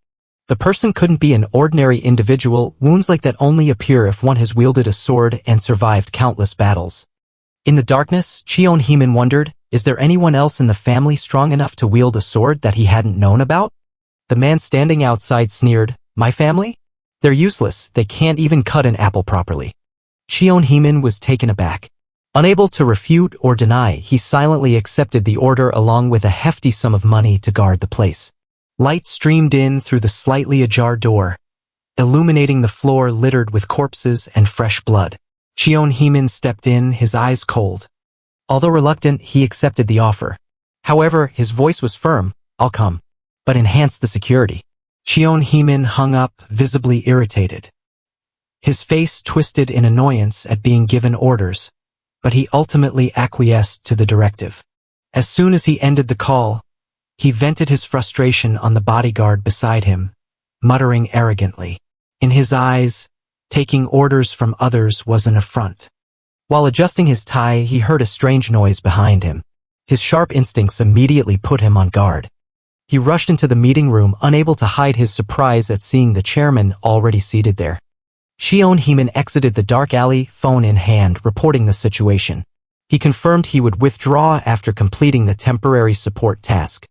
The person couldn't be an ordinary individual, wounds like that only appear if one has wielded a sword and survived countless battles. In the darkness, Cheon Heemin wondered, is there anyone else in the family strong enough to wield a sword that he hadn't known about? The man standing outside sneered, my family? They're useless, they can't even cut an apple properly. Cheon Heemin was taken aback. Unable to refute or deny, he silently accepted the order along with a hefty sum of money to guard the place. Light streamed in through the slightly ajar door, illuminating the floor littered with corpses and fresh blood. Cheon Heemin stepped in, his eyes cold. Although reluctant, he accepted the offer. However, his voice was firm, I'll come, but enhance the security. Cheon Heemin hung up, visibly irritated. His face twisted in annoyance at being given orders, but he ultimately acquiesced to the directive. As soon as he ended the call, he vented his frustration on the bodyguard beside him, muttering arrogantly. In his eyes, taking orders from others was an affront. While adjusting his tie, he heard a strange noise behind him. His sharp instincts immediately put him on guard. He rushed into the meeting room, unable to hide his surprise at seeing the chairman already seated there. Cheon Heemin exited the dark alley, phone in hand, reporting the situation. He confirmed he would withdraw after completing the temporary support task.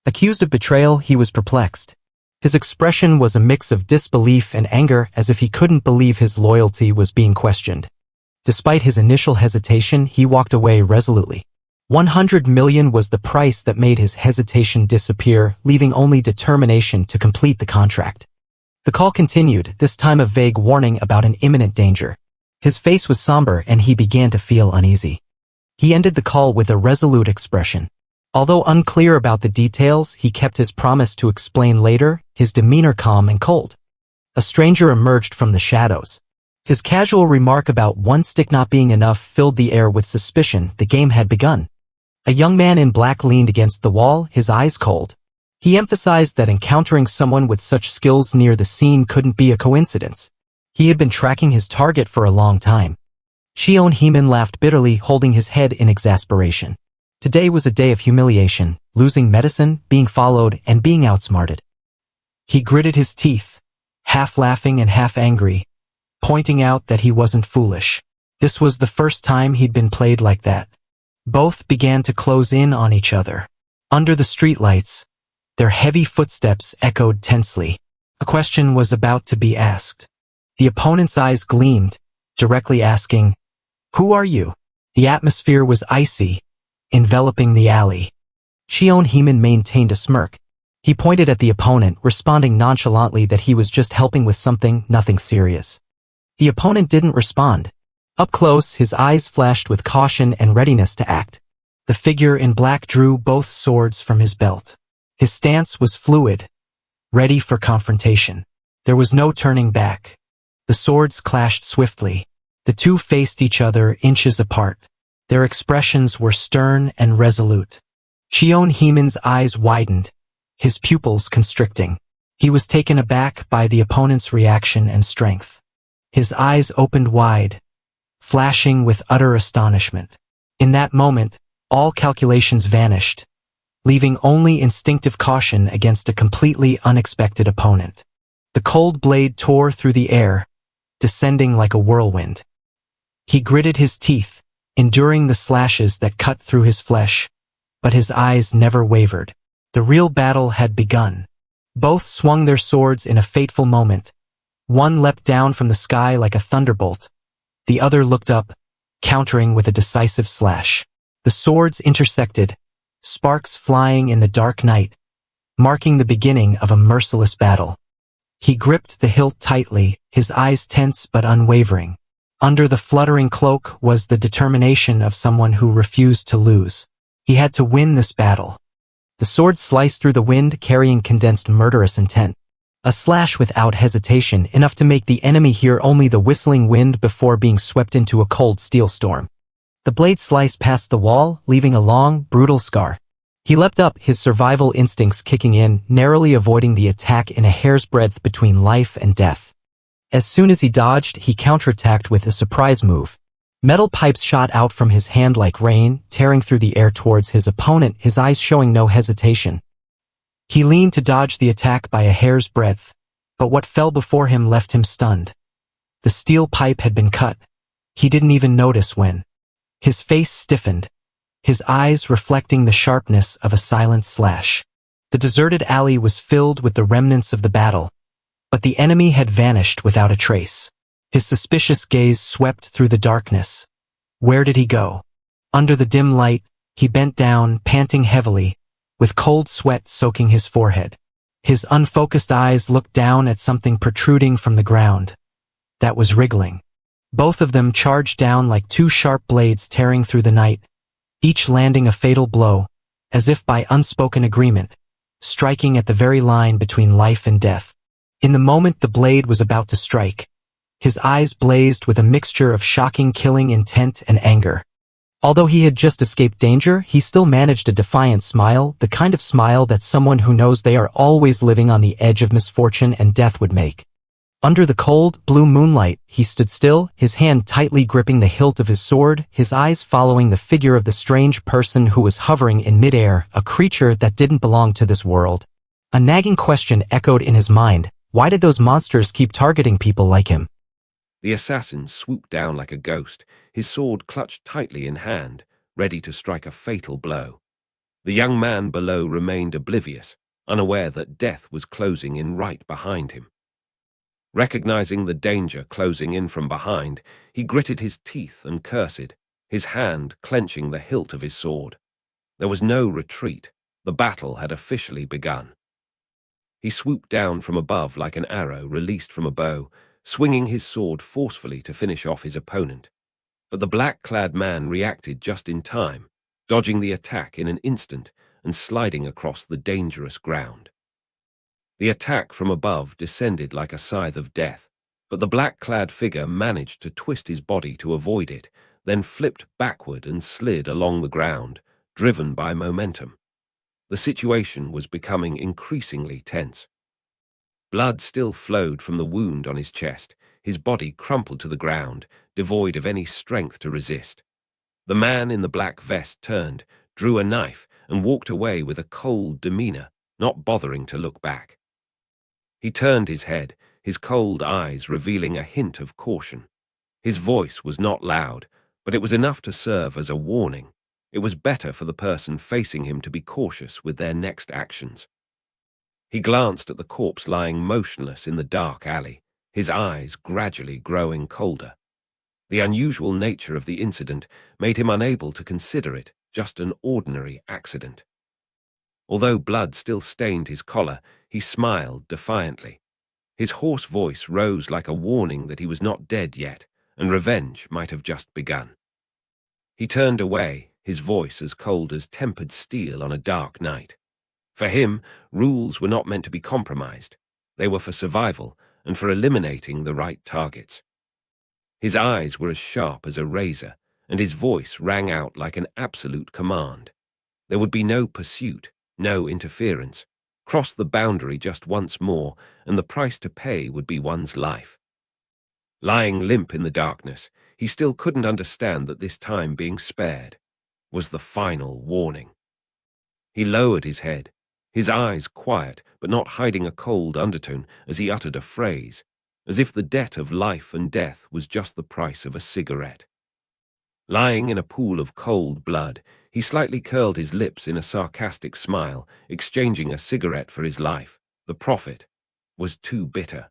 Accused of betrayal, he was perplexed. His expression was a mix of disbelief and anger, as if he couldn't believe his loyalty was being questioned. Despite his initial hesitation, he walked away resolutely. 100 million was the price that made his hesitation disappear, leaving only determination to complete the contract. The call continued, this time a vague warning about an imminent danger. His face was somber and he began to feel uneasy. He ended the call with a resolute expression. Although unclear about the details, he kept his promise to explain later, his demeanor calm and cold. A stranger emerged from the shadows. His casual remark about one stick not being enough filled the air with suspicion. The game had begun. A young man in black leaned against the wall, his eyes cold. He emphasized that encountering someone with such skills near the scene couldn't be a coincidence. He had been tracking his target for a long time. Cheon Heemin laughed bitterly, holding his head in exasperation. Today was a day of humiliation, losing medicine, being followed, and being outsmarted. He gritted his teeth, half laughing and half angry, pointing out that he wasn't foolish. This was the first time he'd been played like that. Both began to close in on each other. Under the streetlights, their heavy footsteps echoed tensely. A question was about to be asked. The opponent's eyes gleamed, directly asking, "Who are you?" The atmosphere was icy, enveloping the alley. Cheon Heemin maintained a smirk. He pointed at the opponent, responding nonchalantly that he was just helping with something, nothing serious. The opponent didn't respond. Up close, his eyes flashed with caution and readiness to act. The figure in black drew both swords from his belt. His stance was fluid, ready for confrontation. There was no turning back. The swords clashed swiftly. The two faced each other inches apart. Their expressions were stern and resolute. Cheon Heemin's eyes widened, his pupils constricting. He was taken aback by the opponent's reaction and strength. His eyes opened wide, flashing with utter astonishment. In that moment, all calculations vanished, leaving only instinctive caution against a completely unexpected opponent. The cold blade tore through the air, descending like a whirlwind. He gritted his teeth, enduring the slashes that cut through his flesh, but his eyes never wavered. The real battle had begun. Both swung their swords in a fateful moment. One leapt down from the sky like a thunderbolt. The other looked up, countering with a decisive slash. The swords intersected, sparks flying in the dark night, marking the beginning of a merciless battle. He gripped the hilt tightly, his eyes tense but unwavering. Under the fluttering cloak was the determination of someone who refused to lose. He had to win this battle. The sword sliced through the wind, carrying condensed murderous intent. A slash without hesitation, enough to make the enemy hear only the whistling wind before being swept into a cold steel storm. The blade sliced past the wall, leaving a long, brutal scar. He leapt up, his survival instincts kicking in, narrowly avoiding the attack in a hair's breadth between life and death. As soon as he dodged, he counterattacked with a surprise move. Metal pipes shot out from his hand like rain, tearing through the air towards his opponent, his eyes showing no hesitation. He leaned to dodge the attack by a hair's breadth, but what fell before him left him stunned. The steel pipe had been cut. He didn't even notice when. His face stiffened, his eyes reflecting the sharpness of a silent slash. The deserted alley was filled with the remnants of the battle, but the enemy had vanished without a trace. His suspicious gaze swept through the darkness. Where did he go? Under the dim light, he bent down, panting heavily, with cold sweat soaking his forehead. His unfocused eyes looked down at something protruding from the ground. That was wriggling. Both of them charged down like two sharp blades tearing through the night, each landing a fatal blow, as if by unspoken agreement, striking at the very line between life and death. In the moment the blade was about to strike, his eyes blazed with a mixture of shocking killing intent and anger. Although he had just escaped danger, he still managed a defiant smile, the kind of smile that someone who knows they are always living on the edge of misfortune and death would make. Under the cold, blue moonlight, he stood still, his hand tightly gripping the hilt of his sword, his eyes following the figure of the strange person who was hovering in midair, a creature that didn't belong to this world. A nagging question echoed in his mind. Why did those monsters keep targeting people like him? The assassin swooped down like a ghost, his sword clutched tightly in hand, ready to strike a fatal blow. The young man below remained oblivious, unaware that death was closing in right behind him. Recognizing the danger closing in from behind, he gritted his teeth and cursed, his hand clenching the hilt of his sword. There was no retreat. The battle had officially begun. He swooped down from above like an arrow released from a bow, swinging his sword forcefully to finish off his opponent. But the black-clad man reacted just in time, dodging the attack in an instant and sliding across the dangerous ground. The attack from above descended like a scythe of death, but the black-clad figure managed to twist his body to avoid it, then flipped backward and slid along the ground, driven by momentum. The situation was becoming increasingly tense. Blood still flowed from the wound on his chest, his body crumpled to the ground, devoid of any strength to resist. The man in the black vest turned, drew a knife, and walked away with a cold demeanor, not bothering to look back. He turned his head, his cold eyes revealing a hint of caution. His voice was not loud, but it was enough to serve as a warning. It was better for the person facing him to be cautious with their next actions. He glanced at the corpse lying motionless in the dark alley, his eyes gradually growing colder. The unusual nature of the incident made him unable to consider it just an ordinary accident. Although blood still stained his collar, he smiled defiantly. His hoarse voice rose like a warning that he was not dead yet, and revenge might have just begun. He turned away, his voice as cold as tempered steel on a dark night. For him, rules were not meant to be compromised. They were for survival and for eliminating the right targets. His eyes were as sharp as a razor, and his voice rang out like an absolute command. There would be no pursuit, no interference. Cross the boundary just once more, and the price to pay would be one's life. Lying limp in the darkness, he still couldn't understand that this time being spared was the final warning. He lowered his head, his eyes quiet but not hiding a cold undertone as he uttered a phrase, as if the debt of life and death was just the price of a cigarette. Lying in a pool of cold blood, he slightly curled his lips in a sarcastic smile, exchanging a cigarette for his life. The profit was too bitter.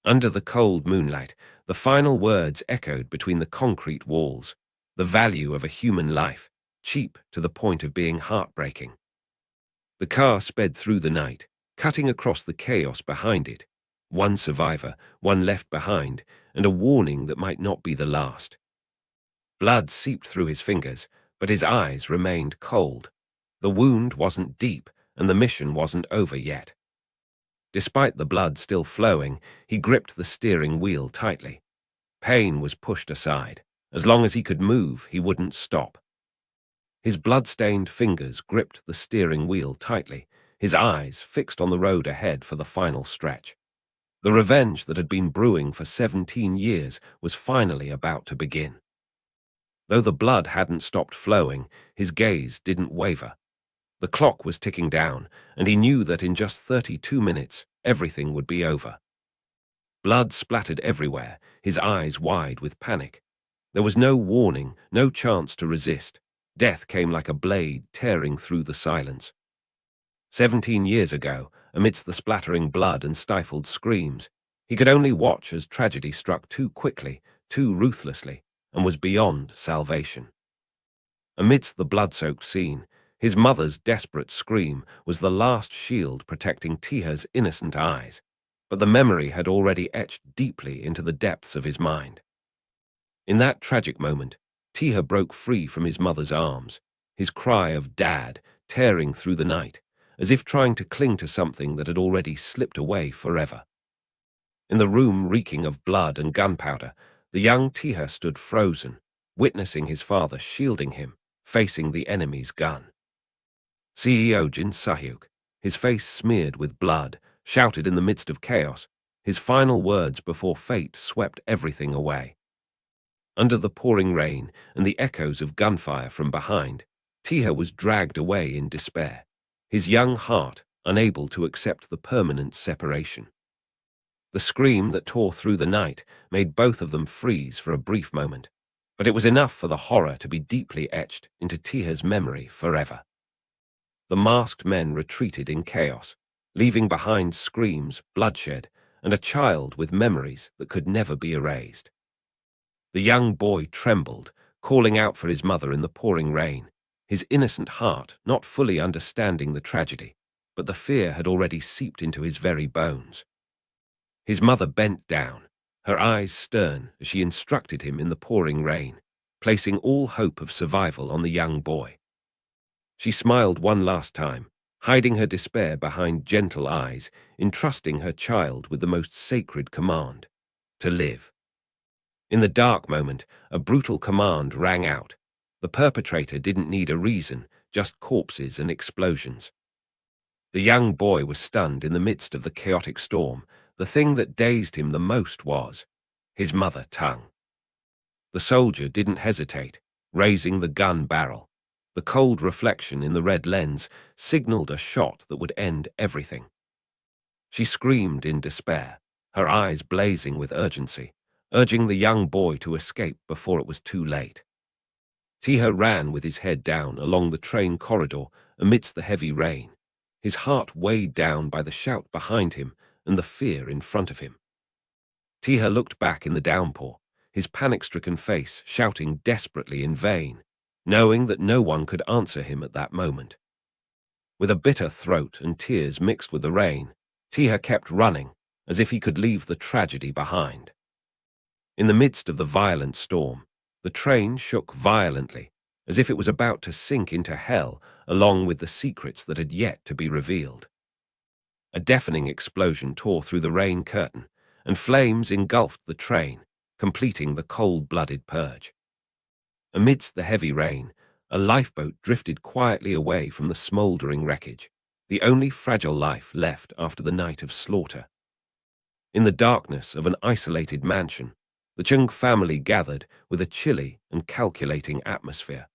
Under the cold moonlight, the final words echoed between the concrete walls. The value of a human life, cheap to the point of being heartbreaking. The car sped through the night, cutting across the chaos behind it. One survivor, one left behind, and a warning that might not be the last. Blood seeped through his fingers, but his eyes remained cold. The wound wasn't deep, and the mission wasn't over yet. Despite the blood still flowing, he gripped the steering wheel tightly. Pain was pushed aside. As long as he could move, he wouldn't stop. His blood-stained fingers gripped the steering wheel tightly, his eyes fixed on the road ahead for the final stretch. The revenge that had been brewing for 17 years was finally about to begin. Though the blood hadn't stopped flowing, his gaze didn't waver. The clock was ticking down, and he knew that in just 32 minutes, everything would be over. Blood splattered everywhere, his eyes wide with panic. There was no warning, no chance to resist. Death came like a blade tearing through the silence. 17 years ago, amidst the splattering blood and stifled screams, he could only watch as tragedy struck too quickly, too ruthlessly, and was beyond salvation. Amidst the blood-soaked scene, his mother's desperate scream was the last shield protecting Taeha's innocent eyes, but the memory had already etched deeply into the depths of his mind. In that tragic moment, Taeha broke free from his mother's arms, his cry of "Dad" tearing through the night, as if trying to cling to something that had already slipped away forever. In the room reeking of blood and gunpowder, the young Taeha stood frozen, witnessing his father shielding him, facing the enemy's gun. CEO Jin Sunyeok, his face smeared with blood, shouted in the midst of chaos, his final words before fate swept everything away. Under the pouring rain and the echoes of gunfire from behind, Taeha was dragged away in despair, his young heart unable to accept the permanent separation. The scream that tore through the night made both of them freeze for a brief moment, but it was enough for the horror to be deeply etched into Taeha's memory forever. The masked men retreated in chaos, leaving behind screams, bloodshed, and a child with memories that could never be erased. The young boy trembled, calling out for his mother in the pouring rain, his innocent heart not fully understanding the tragedy, but the fear had already seeped into his very bones. His mother bent down, her eyes stern as she instructed him in the pouring rain, placing all hope of survival on the young boy. She smiled one last time, hiding her despair behind gentle eyes, entrusting her child with the most sacred command: to live. In the dark moment, a brutal command rang out. The perpetrator didn't need a reason, just corpses and explosions. The young boy was stunned in the midst of the chaotic storm. The thing that dazed him the most was his mother tongue. The soldier didn't hesitate, raising the gun barrel. The cold reflection in the red lens signaled a shot that would end everything. She screamed in despair, her eyes blazing with urgency, urging the young boy to escape before it was too late. Taeha ran with his head down along the train corridor amidst the heavy rain, his heart weighed down by the shout behind him and the fear in front of him. Taeha looked back in the downpour, his panic-stricken face shouting desperately in vain, knowing that no one could answer him at that moment. With a bitter throat and tears mixed with the rain, Taeha kept running, as if he could leave the tragedy behind. In the midst of the violent storm, the train shook violently, as if it was about to sink into hell along with the secrets that had yet to be revealed. A deafening explosion tore through the rain curtain, and flames engulfed the train, completing the cold-blooded purge. Amidst the heavy rain, a lifeboat drifted quietly away from the smoldering wreckage, the only fragile life left after the night of slaughter. In the darkness of an isolated mansion, the Chung family gathered with a chilly and calculating atmosphere.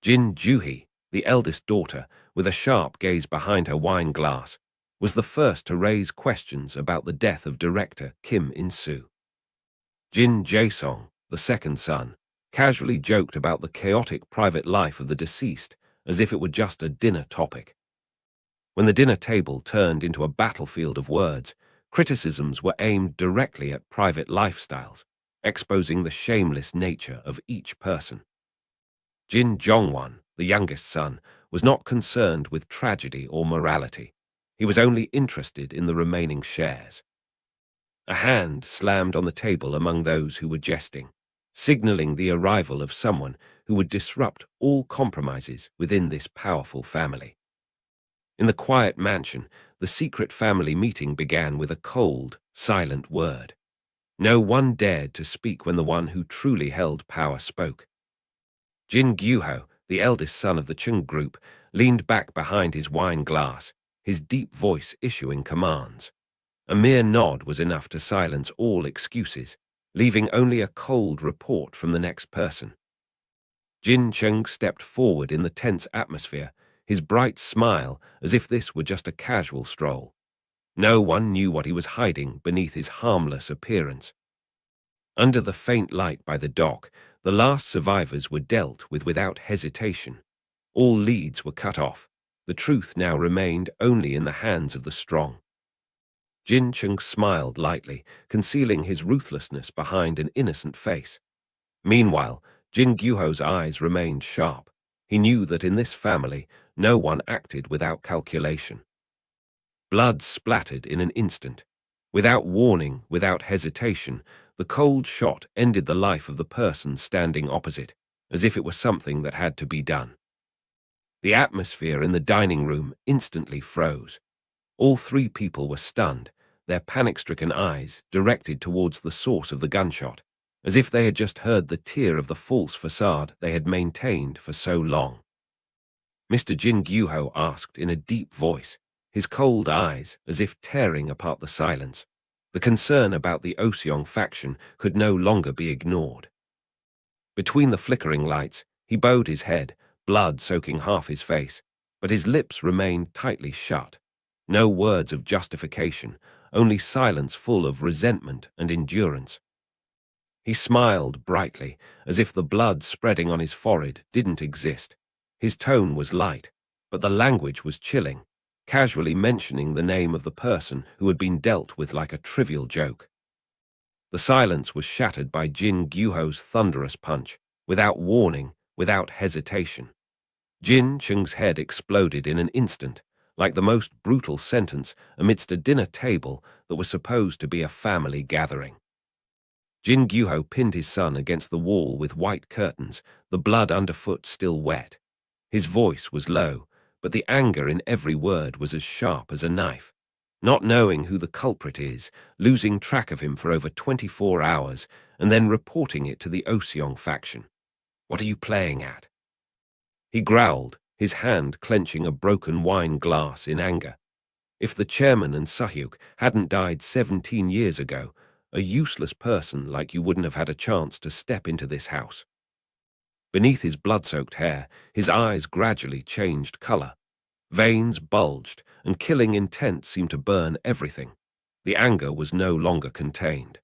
Jin Juhi, the eldest daughter, with a sharp gaze behind her wine glass, was the first to raise questions about the death of director Kim In-soo. Jin Jae-song, the second son, casually joked about the chaotic private life of the deceased as if it were just a dinner topic. When the dinner table turned into a battlefield of words, Criticisms were aimed directly at private lifestyles, exposing the shameless nature of each person. Jin Jongwon, the youngest son, was not concerned with tragedy or morality. He was only interested in the remaining shares. A hand slammed on the table among those who were jesting, signaling the arrival of someone who would disrupt all compromises within this powerful family. In the quiet mansion, the secret family meeting began with a cold, silent word. No one dared to speak when the one who truly held power spoke. Jin Gyuho, the eldest son of the Chung group, leaned back behind his wine glass, his deep voice issuing commands. A mere nod was enough to silence all excuses, leaving only a cold report from the next person. Jin Chung stepped forward in the tense atmosphere, his bright smile as if this were just a casual stroll. No one knew what he was hiding beneath his harmless appearance. Under the faint light by the dock, the last survivors were dealt with without hesitation. All leads were cut off. The truth now remained only in the hands of the strong. Jin Chung smiled lightly, concealing his ruthlessness behind an innocent face. Meanwhile, Jin Gyuho's eyes remained sharp. He knew that in this family, no one acted without calculation. Blood splattered in an instant. Without warning, without hesitation, the cold shot ended the life of the person standing opposite, as if it were something that had to be done. The atmosphere in the dining room instantly froze. All three people were stunned, their panic-stricken eyes directed towards the source of the gunshot, as if they had just heard the tear of the false facade they had maintained for so long. Mr. Jin Gyuho asked in a deep voice, his cold eyes as if tearing apart the silence. The concern about the Haejeong faction could no longer be ignored. Between the flickering lights, he bowed his head, blood soaking half his face, but his lips remained tightly shut. No words of justification, only silence full of resentment and endurance. He smiled brightly, as if the blood spreading on his forehead didn't exist. His tone was light, but the language was chilling, casually mentioning the name of the person who had been dealt with like a trivial joke. The silence was shattered by Jin Gyuho's thunderous punch, without warning, without hesitation. Jin Chung's head exploded in an instant, like the most brutal sentence amidst a dinner table that was supposed to be a family gathering. Jin Gyuho pinned his son against the wall with white curtains, the blood underfoot still wet. His voice was low, but the anger in every word was as sharp as a knife. Not knowing who the culprit is, losing track of him for over 24 hours, and then reporting it to the Haejeong faction. What are you playing at? He growled, his hand clenching a broken wine glass in anger. If the chairman and Sunyeok hadn't died 17 years ago, a useless person like you wouldn't have had a chance to step into this house. Beneath his blood-soaked hair, his eyes gradually changed color. Veins bulged, and killing intent seemed to burn everything. The anger was no longer contained.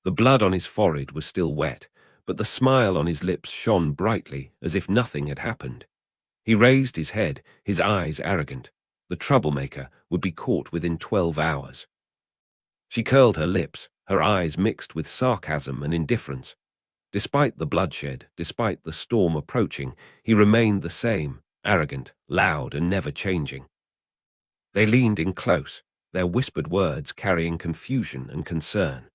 The blood on his forehead was still wet, but the smile on his lips shone brightly as if nothing had happened. He raised his head, his eyes arrogant. The troublemaker would be caught within 12 hours. She curled her lips, her eyes mixed with sarcasm and indifference. Despite the bloodshed, despite the storm approaching, he remained the same, arrogant, loud, and never changing. They leaned in close, their whispered words carrying confusion and concern.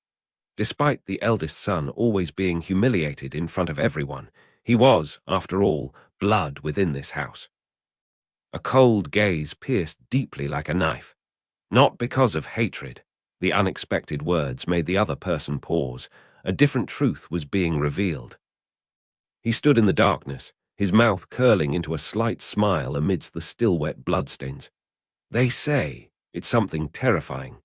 Despite the eldest son always being humiliated in front of everyone, he was, after all, blood within this house. A cold gaze pierced deeply like a knife. Not because of hatred. The unexpected words made the other person pause. A different truth was being revealed. He stood in the darkness, his mouth curling into a slight smile amidst the still-wet bloodstains. They say it's something terrifying.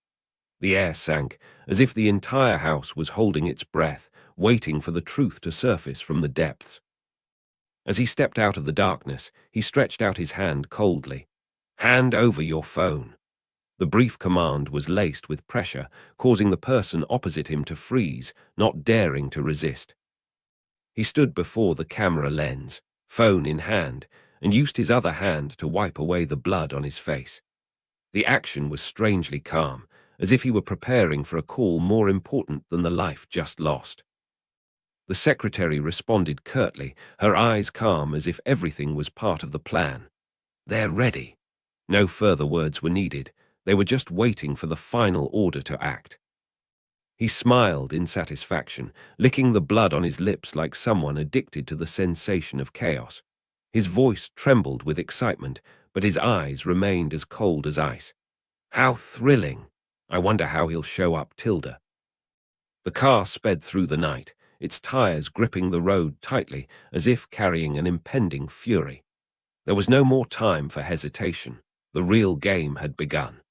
The air sank, as if the entire house was holding its breath, waiting for the truth to surface from the depths. As he stepped out of the darkness, he stretched out his hand coldly. "Hand over your phone." The brief command was laced with pressure, causing the person opposite him to freeze, not daring to resist. He stood before the camera lens, phone in hand, and used his other hand to wipe away the blood on his face. The action was strangely calm, as if he were preparing for a call more important than the life just lost. The secretary responded curtly, her eyes calm as if everything was part of the plan. "They're ready." No further words were needed. They were just waiting for the final order to act. He smiled in satisfaction, licking the blood on his lips like someone addicted to the sensation of chaos. His voice trembled with excitement, but his eyes remained as cold as ice. "How thrilling! I wonder how he'll show up, Tilda." The car sped through the night, its tires gripping the road tightly as if carrying an impending fury. There was no more time for hesitation. The real game had begun.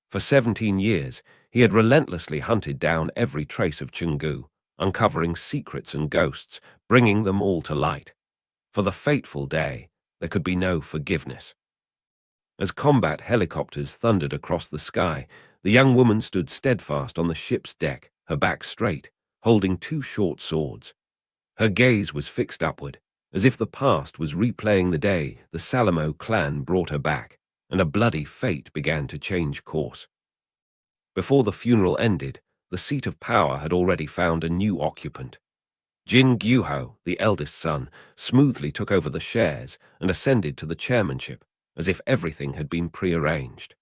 For 17 years, he had relentlessly hunted down every trace of Chungu, uncovering secrets and ghosts, bringing them all to light. For the fateful day, there could be no forgiveness. As combat helicopters thundered across the sky, the young woman stood steadfast on the ship's deck, her back straight, holding two short swords. Her gaze was fixed upward, as if the past was replaying the day the Salamo clan brought her back, and a bloody fate began to change course. Before the funeral ended, the seat of power had already found a new occupant. Jin Gyuho, the eldest son, smoothly took over the shares and ascended to the chairmanship, as if everything had been prearranged.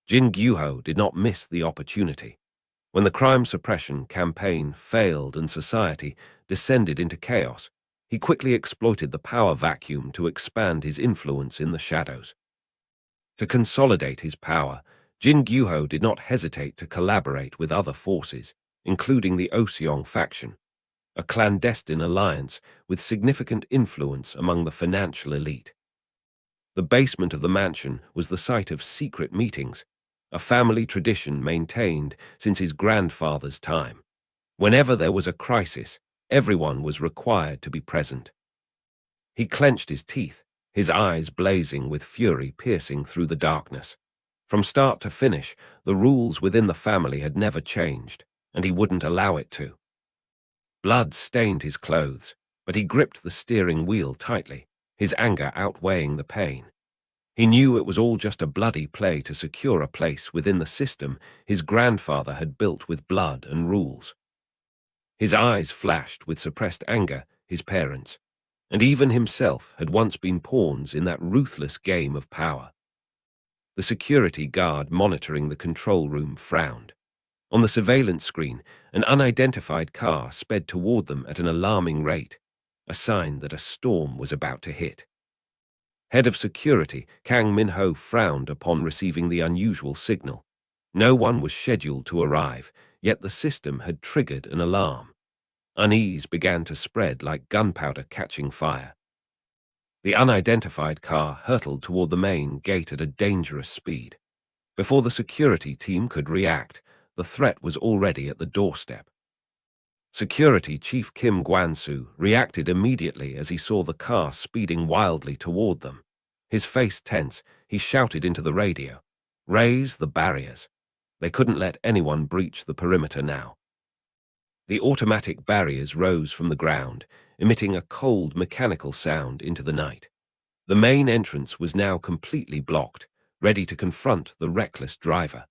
Jin Gyuho did not miss the opportunity. When the crime suppression campaign failed and society descended into chaos, he quickly exploited the power vacuum to expand his influence in the shadows. To consolidate his power, Jin Gyuho did not hesitate to collaborate with other forces, including the Haejeong faction, a clandestine alliance with significant influence among the financial elite. The basement of the mansion was the site of secret meetings, a family tradition maintained since his grandfather's time. Whenever there was a crisis, everyone was required to be present. He clenched his teeth, his eyes blazing with fury piercing through the darkness. From start to finish, the rules within the family had never changed, and he wouldn't allow it to. Blood stained his clothes, but he gripped the steering wheel tightly, his anger outweighing the pain. He knew it was all just a bloody play to secure a place within the system his grandfather had built with blood and rules. His eyes flashed with suppressed anger, his parents, and even himself had once been pawns in that ruthless game of power. The security guard monitoring the control room frowned. On the surveillance screen, an unidentified car sped toward them at an alarming rate, a sign that a storm was about to hit. Head of security, Kang Min-ho frowned upon receiving the unusual signal. No one was scheduled to arrive, yet the system had triggered an alarm. Unease began to spread like gunpowder catching fire. The unidentified car hurtled toward the main gate at a dangerous speed. Before the security team could react, the threat was already at the doorstep. Security Chief Kim Gwan-soo reacted immediately as he saw the car speeding wildly toward them. His face tense, he shouted into the radio, "Raise the barriers." They couldn't let anyone breach the perimeter now. The automatic barriers rose from the ground, emitting a cold mechanical sound into the night. The main entrance was now completely blocked, ready to confront the reckless driver.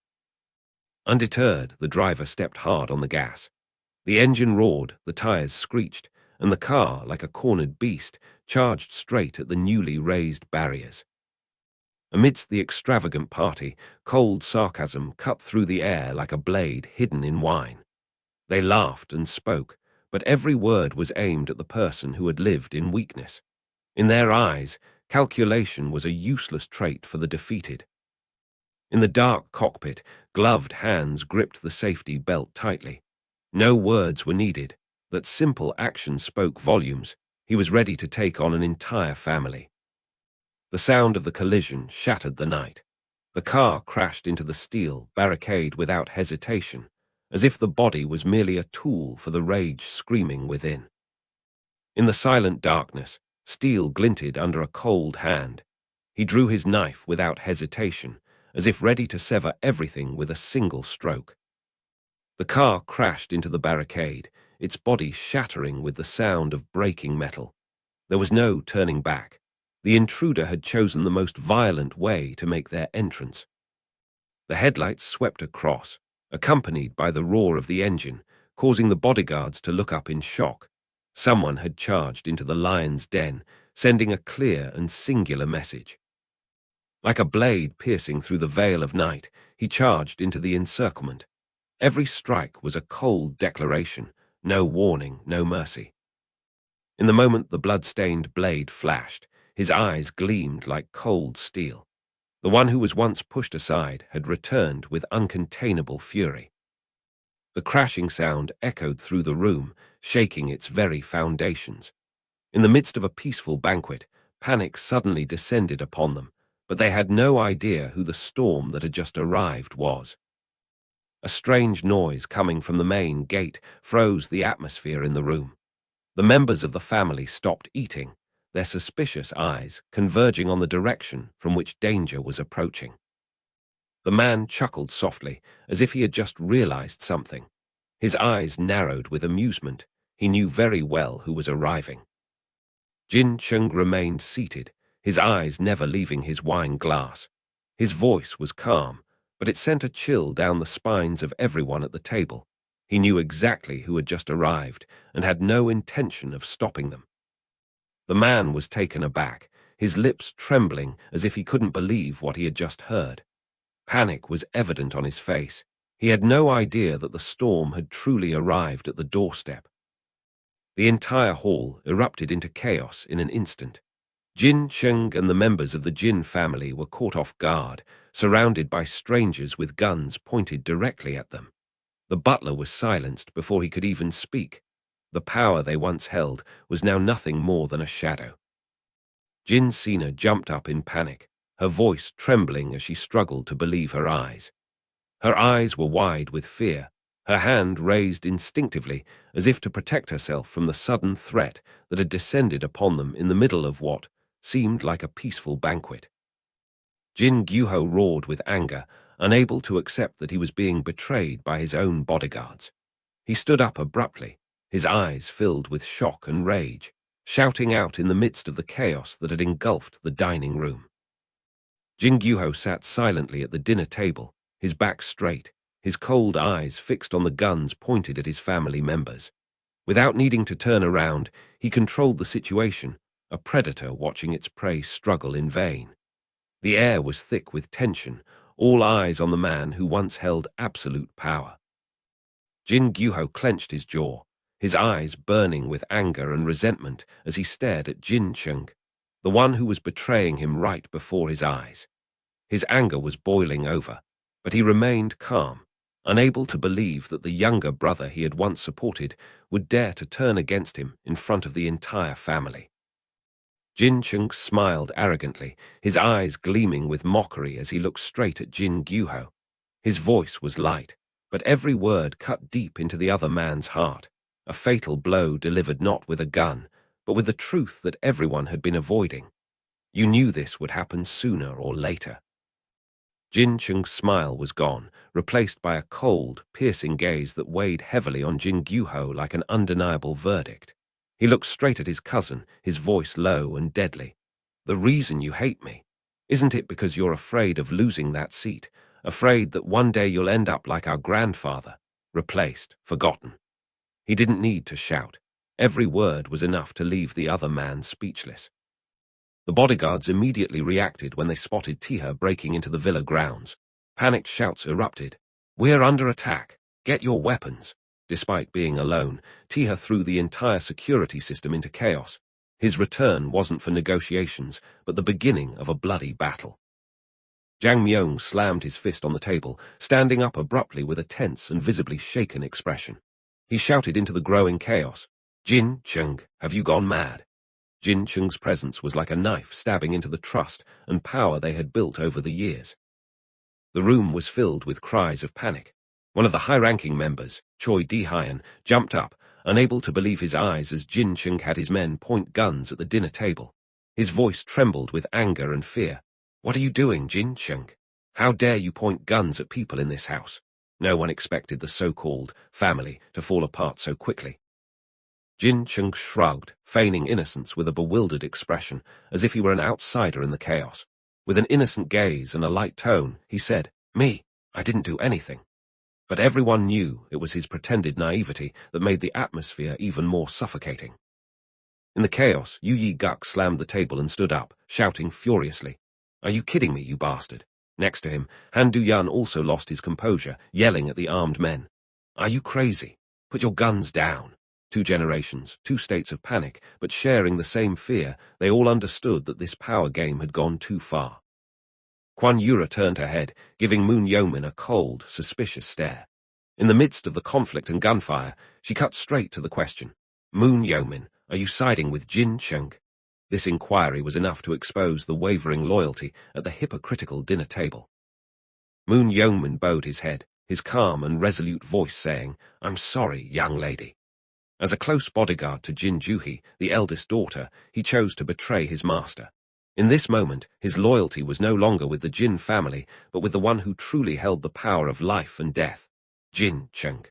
Undeterred, the driver stepped hard on the gas. The engine roared, the tires screeched, and the car, like a cornered beast, charged straight at the newly raised barriers. Amidst the extravagant party, cold sarcasm cut through the air like a blade hidden in wine. They laughed and spoke, but every word was aimed at the person who had lived in weakness. In their eyes, calculation was a useless trait for the defeated. In the dark cockpit, gloved hands gripped the safety belt tightly. No words were needed. That simple action spoke volumes. He was ready to take on an entire family. The sound of the collision shattered the night. The car crashed into the steel barricade without hesitation, as if the body was merely a tool for the rage screaming within. In the silent darkness, steel glinted under a cold hand. He drew his knife without hesitation, as if ready to sever everything with a single stroke. The car crashed into the barricade, its body shattering with the sound of breaking metal. There was no turning back. The intruder had chosen the most violent way to make their entrance. The headlights swept across, accompanied by the roar of the engine, causing the bodyguards to look up in shock. Someone had charged into the lion's den, sending a clear and singular message. Like a blade piercing through the veil of night, he charged into the encirclement. Every strike was a cold declaration, no warning, no mercy. In the moment the blood-stained blade flashed, his eyes gleamed like cold steel. The one who was once pushed aside had returned with uncontainable fury. The crashing sound echoed through the room, shaking its very foundations. In the midst of a peaceful banquet, panic suddenly descended upon them, but they had no idea who the storm that had just arrived was. A strange noise coming from the main gate froze the atmosphere in the room. The members of the family stopped eating, their suspicious eyes converging on the direction from which danger was approaching. The man chuckled softly, as if he had just realized something. His eyes narrowed with amusement. He knew very well who was arriving. Jin Chung remained seated, his eyes never leaving his wine glass. His voice was calm, but it sent a chill down the spines of everyone at the table. He knew exactly who had just arrived and had no intention of stopping them. The man was taken aback, his lips trembling as if he couldn't believe what he had just heard. Panic was evident on his face. He had no idea that the storm had truly arrived at the doorstep. The entire hall erupted into chaos in an instant. Jin Chung and the members of the Jin family were caught off guard, surrounded by strangers with guns pointed directly at them. The butler was silenced before he could even speak. The power they once held was now nothing more than a shadow. Jin Sina jumped up in panic, her voice trembling as she struggled to believe her eyes. Her eyes were wide with fear, her hand raised instinctively as if to protect herself from the sudden threat that had descended upon them in the middle of what seemed like a peaceful banquet. Jin Gyuho roared with anger, unable to accept that he was being betrayed by his own bodyguards. He stood up abruptly, his eyes filled with shock and rage, shouting out in the midst of the chaos that had engulfed the dining room. Jin Gyuho sat silently at the dinner table, his back straight, his cold eyes fixed on the guns pointed at his family members. Without needing to turn around, he controlled the situation, a predator watching its prey struggle in vain. The air was thick with tension, all eyes on the man who once held absolute power. Jin Gyuho clenched his jaw, his eyes burning with anger and resentment as he stared at Jin Chung, the one who was betraying him right before his eyes. His anger was boiling over, but he remained calm, unable to believe that the younger brother he had once supported would dare to turn against him in front of the entire family. Jin Chung smiled arrogantly, his eyes gleaming with mockery as he looked straight at Jin Gyuho. His voice was light, but every word cut deep into the other man's heart, a fatal blow delivered not with a gun, but with the truth that everyone had been avoiding. You knew this would happen sooner or later. Jin Chung's smile was gone, replaced by a cold, piercing gaze that weighed heavily on Jin Gyuho like an undeniable verdict. He looked straight at his cousin, his voice low and deadly. The reason you hate me, isn't it because you're afraid of losing that seat, afraid that one day you'll end up like our grandfather, replaced, forgotten? He didn't need to shout. Every word was enough to leave the other man speechless. The bodyguards immediately reacted when they spotted Taeha breaking into the villa grounds. Panicked shouts erupted. "We're under attack. Get your weapons." Despite being alone, Taeha threw the entire security system into chaos. His return wasn't for negotiations, but the beginning of a bloody battle. Jang Myung slammed his fist on the table, standing up abruptly with a tense and visibly shaken expression. He shouted into the growing chaos, "Jin Chung, have you gone mad?" Jin Chung's presence was like a knife stabbing into the trust and power they had built over the years. The room was filled with cries of panic. One of the high-ranking members, Choi Di-hyun, jumped up, unable to believe his eyes as Jin Chung had his men point guns at the dinner table. His voice trembled with anger and fear. "What are you doing, Jin Chung? How dare you point guns at people in this house?" No one expected the so-called family to fall apart so quickly. Jin Chung shrugged, feigning innocence with a bewildered expression, as if he were an outsider in the chaos. With an innocent gaze and a light tone, he said, "Me. I didn't do anything. But everyone knew it was his pretended naivety that made the atmosphere even more suffocating. In the chaos, Yu Yi-guk slammed the table and stood up, shouting furiously, "Are you kidding me, you bastard?" Next to him, Han Du-yan also lost his composure, yelling at the armed men, "Are you crazy? Put your guns down." 2 generations, 2 states of panic, but sharing the same fear, they all understood that this power game had gone too far. Kwan Yura turned her head, giving Moon Yeomin a cold, suspicious stare. In the midst of the conflict and gunfire, she cut straight to the question. "Moon Yeomin, are you siding with Jin Chung?" This inquiry was enough to expose the wavering loyalty at the hypocritical dinner table. Moon Yeomin bowed his head, his calm and resolute voice saying, "I'm sorry, young lady." As a close bodyguard to Jin Juhi, the eldest daughter, he chose to betray his master. In this moment, his loyalty was no longer with the Jin family, but with the one who truly held the power of life and death, Jin Chung.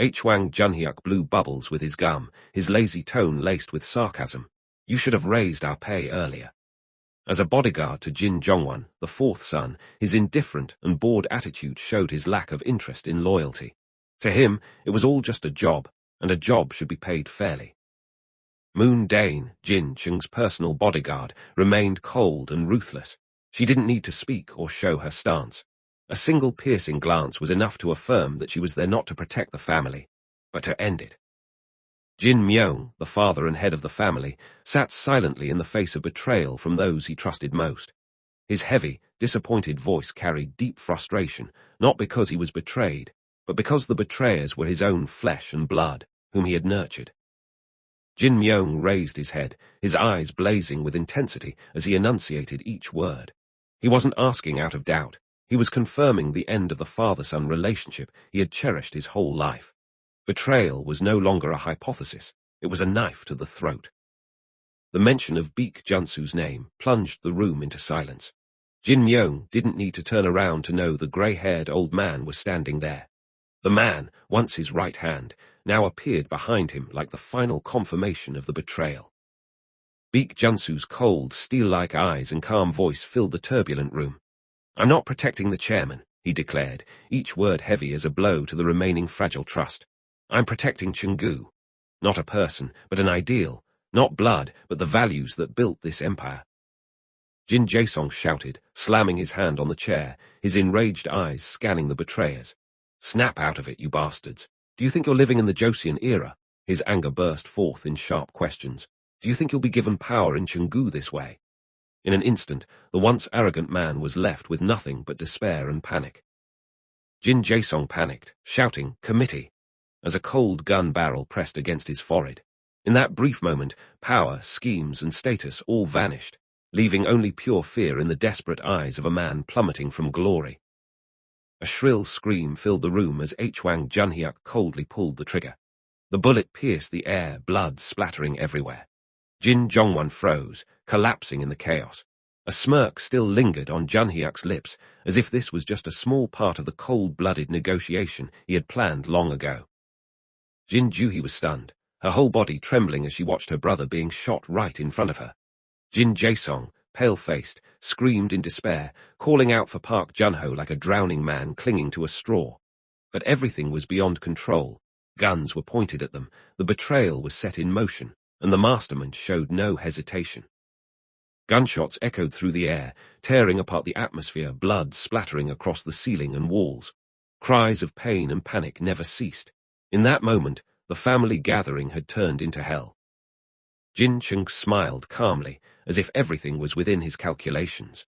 Haejeong Junhyuk blew bubbles with his gum, his lazy tone laced with sarcasm. "You should have raised our pay earlier." As a bodyguard to Jin Jongwon, the 4th son, his indifferent and bored attitude showed his lack of interest in loyalty. To him, it was all just a job, and a job should be paid fairly. Moon Dane, Jin Chung's personal bodyguard, remained cold and ruthless. She didn't need to speak or show her stance. A single piercing glance was enough to affirm that she was there not to protect the family, but to end it. Jin Myung, the father and head of the family, sat silently in the face of betrayal from those he trusted most. His heavy, disappointed voice carried deep frustration, not because he was betrayed, but because the betrayers were his own flesh and blood, whom he had nurtured. Jin Myung raised his head, his eyes blazing with intensity as he enunciated each word. He wasn't asking out of doubt. He was confirming the end of the father-son relationship he had cherished his whole life. Betrayal was no longer a hypothesis, it was a knife to the throat. The mention of Baek Junsu's name plunged the room into silence. Jin Myung didn't need to turn around to know the grey-haired old man was standing there. The man, once his right hand, now appeared behind him like the final confirmation of the betrayal. Baek Junsu's cold, steel-like eyes and calm voice filled the turbulent room. "I'm not protecting the chairman," he declared, each word heavy as a blow to the remaining fragile trust. "I'm protecting Chungu. Not a person, but an ideal. Not blood, but the values that built this empire." Jin Jae-song shouted, slamming his hand on the chair, his enraged eyes scanning the betrayers. "Snap out of it, you bastards. Do you think you're living in the Joseon era?" His anger burst forth in sharp questions. "Do you think you'll be given power in Chungu this way?" In an instant, the once arrogant man was left with nothing but despair and panic. Jin Jae-song panicked, shouting, "Committee," as a cold gun barrel pressed against his forehead. In that brief moment, power, schemes, and status all vanished, leaving only pure fear in the desperate eyes of a man plummeting from glory. A shrill scream filled the room as Haejeong Junhyuk coldly pulled the trigger. The bullet pierced the air, blood splattering everywhere. Jin Jongwon froze, collapsing in the chaos. A smirk still lingered on Junhyuk's lips, as if this was just a small part of the cold-blooded negotiation he had planned long ago. Jin Juhi was stunned, her whole body trembling as she watched her brother being shot right in front of her. Jin Jae-song, pale-faced, screamed in despair, calling out for Park Jun-ho like a drowning man clinging to a straw. But everything was beyond control. Guns were pointed at them, the betrayal was set in motion, and the mastermind showed no hesitation. Gunshots echoed through the air, tearing apart the atmosphere, blood splattering across the ceiling and walls. Cries of pain and panic never ceased. In that moment, the family gathering had turned into hell. Jin Chung smiled calmly, as if everything was within his calculations.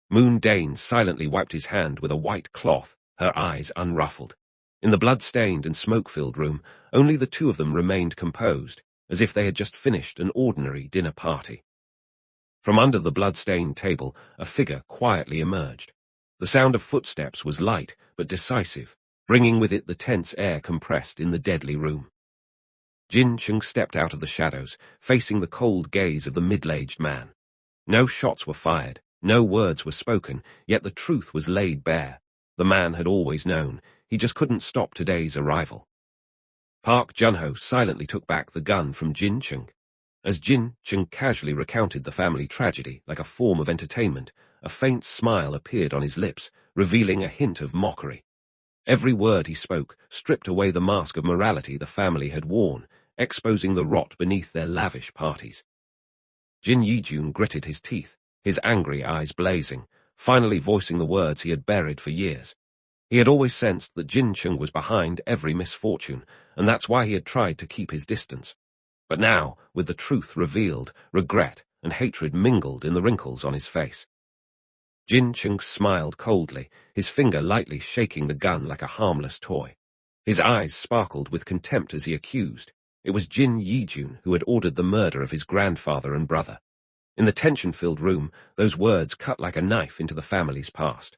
Moon Dane silently wiped his hand with a white cloth, her eyes unruffled. In the blood-stained and smoke-filled room, only the two of them remained composed, as if they had just finished an ordinary dinner party. From under the blood-stained table, a figure quietly emerged. The sound of footsteps was light but decisive, bringing with it the tense air compressed in the deadly room. Jin Chung stepped out of the shadows, facing the cold gaze of the middle-aged man. No shots were fired, no words were spoken, yet the truth was laid bare. The man had always known, he just couldn't stop today's arrival. Park Jun-ho silently took back the gun from Jin Chung. As Jin Chung casually recounted the family tragedy like a form of entertainment, a faint smile appeared on his lips, revealing a hint of mockery. Every word he spoke stripped away the mask of morality the family had worn, exposing the rot beneath their lavish parties. Jin Yijun gritted his teeth, his angry eyes blazing, finally voicing the words he had buried for years. He had always sensed that Jin Chung was behind every misfortune, and that's why he had tried to keep his distance. But now, with the truth revealed, regret and hatred mingled in the wrinkles on his face. Jin Chung smiled coldly, his finger lightly shaking the gun like a harmless toy. His eyes sparkled with contempt as he accused. It was Jin Yijun who had ordered the murder of his grandfather and brother. In the tension-filled room, those words cut like a knife into the family's past.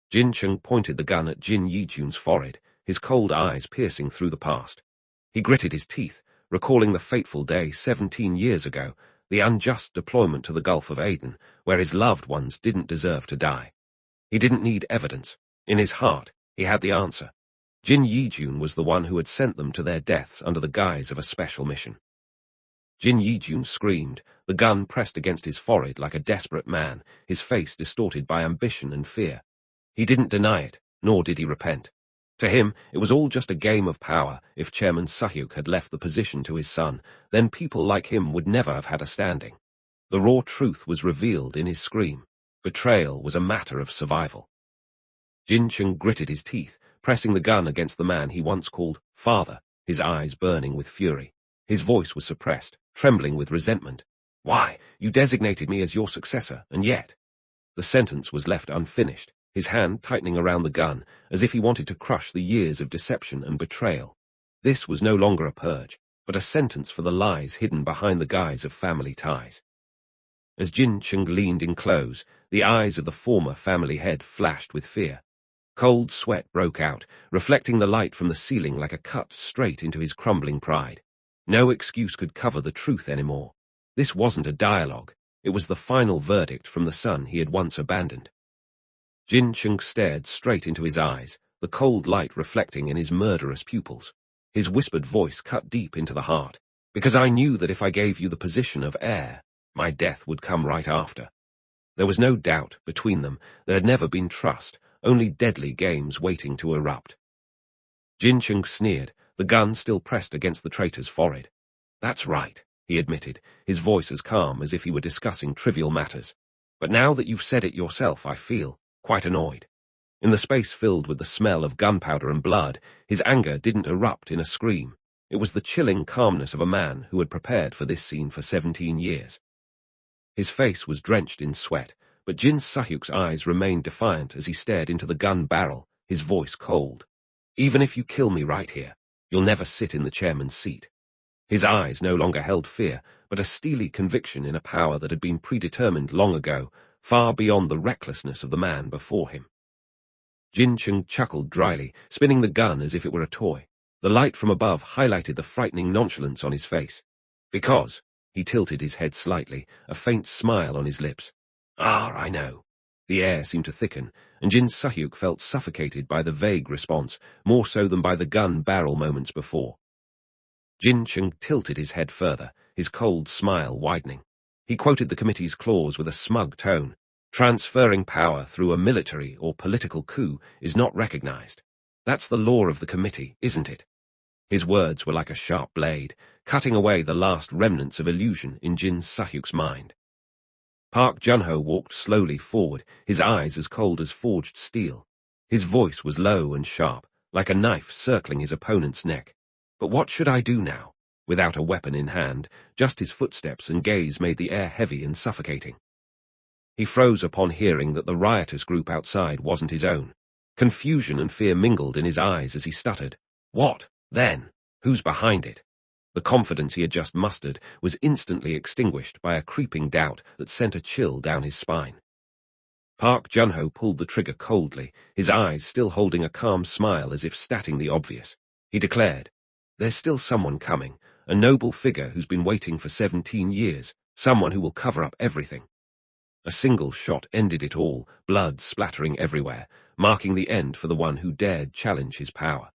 Jin Chung pointed the gun at Jin Yijun's forehead, his cold eyes piercing through the past. He gritted his teeth, recalling the fateful day 17 years ago, the unjust deployment to the Gulf of Aden, where his loved ones didn't deserve to die. He didn't need evidence. In his heart, he had the answer. Jin Yijun was the one who had sent them to their deaths under the guise of a special mission. Jin Yijun screamed, the gun pressed against his forehead like a desperate man, his face distorted by ambition and fear. He didn't deny it, nor did he repent. To him, it was all just a game of power. If Chairman Sunyeok had left the position to his son, then people like him would never have had a standing. The raw truth was revealed in his scream. Betrayal was a matter of survival. Jin Chung gritted his teeth, pressing the gun against the man he once called father, his eyes burning with fury. His voice was suppressed, trembling with resentment. "Why, you designated me as your successor, and yet—" The sentence was left unfinished, his hand tightening around the gun, as if he wanted to crush the years of deception and betrayal. This was no longer a purge, but a sentence for the lies hidden behind the guise of family ties. As Jin Chung leaned in close, the eyes of the former family head flashed with fear. Cold sweat broke out, reflecting the light from the ceiling like a cut straight into his crumbling pride. No excuse could cover the truth anymore. This wasn't a dialogue. It was the final verdict from the son he had once abandoned. Jin Chung stared straight into his eyes, the cold light reflecting in his murderous pupils. His whispered voice cut deep into the heart. "Because I knew that if I gave you the position of heir, my death would come right after." There was no doubt between them. There had never been trust, only deadly games waiting to erupt. Jin Chung sneered, the gun still pressed against the traitor's forehead. "That's right," he admitted, his voice as calm as if he were discussing trivial matters. "But now that you've said it yourself, I feel quite annoyed." In the space filled with the smell of gunpowder and blood, his anger didn't erupt in a scream. It was the chilling calmness of a man who had prepared for this scene for 17 years. His face was drenched in sweat, but Jin Sunyeok's eyes remained defiant as he stared into the gun barrel, his voice cold. "Even if you kill me right here, you'll never sit in the chairman's seat." His eyes no longer held fear, but a steely conviction in a power that had been predetermined long ago, far beyond the recklessness of the man before him. Jin Chung chuckled dryly, spinning the gun as if it were a toy. The light from above highlighted the frightening nonchalance on his face. "Because," he tilted his head slightly, a faint smile on his lips. "Ah, I know." The air seemed to thicken, and Jin Sunyeok felt suffocated by the vague response, more so than by the gun barrel moments before. Jin Chung tilted his head further, his cold smile widening. He quoted the committee's clause with a smug tone. "Transferring power through a military or political coup is not recognized. That's the law of the committee, isn't it?" His words were like a sharp blade, cutting away the last remnants of illusion in Jin Sunyeok's mind. Park Junho walked slowly forward, his eyes as cold as forged steel. His voice was low and sharp, like a knife circling his opponent's neck. "But what should I do now?" Without a weapon in hand, just his footsteps and gaze made the air heavy and suffocating. He froze upon hearing that the riotous group outside wasn't his own. Confusion and fear mingled in his eyes as he stuttered. "What, then? Who's behind it?" The confidence he had just mustered was instantly extinguished by a creeping doubt that sent a chill down his spine. Park Junho pulled the trigger coldly, his eyes still holding a calm smile as if stating the obvious. He declared, "There's still someone coming, a noble figure who's been waiting for 17 years, someone who will cover up everything." A single shot ended it all, blood splattering everywhere, marking the end for the one who dared challenge his power.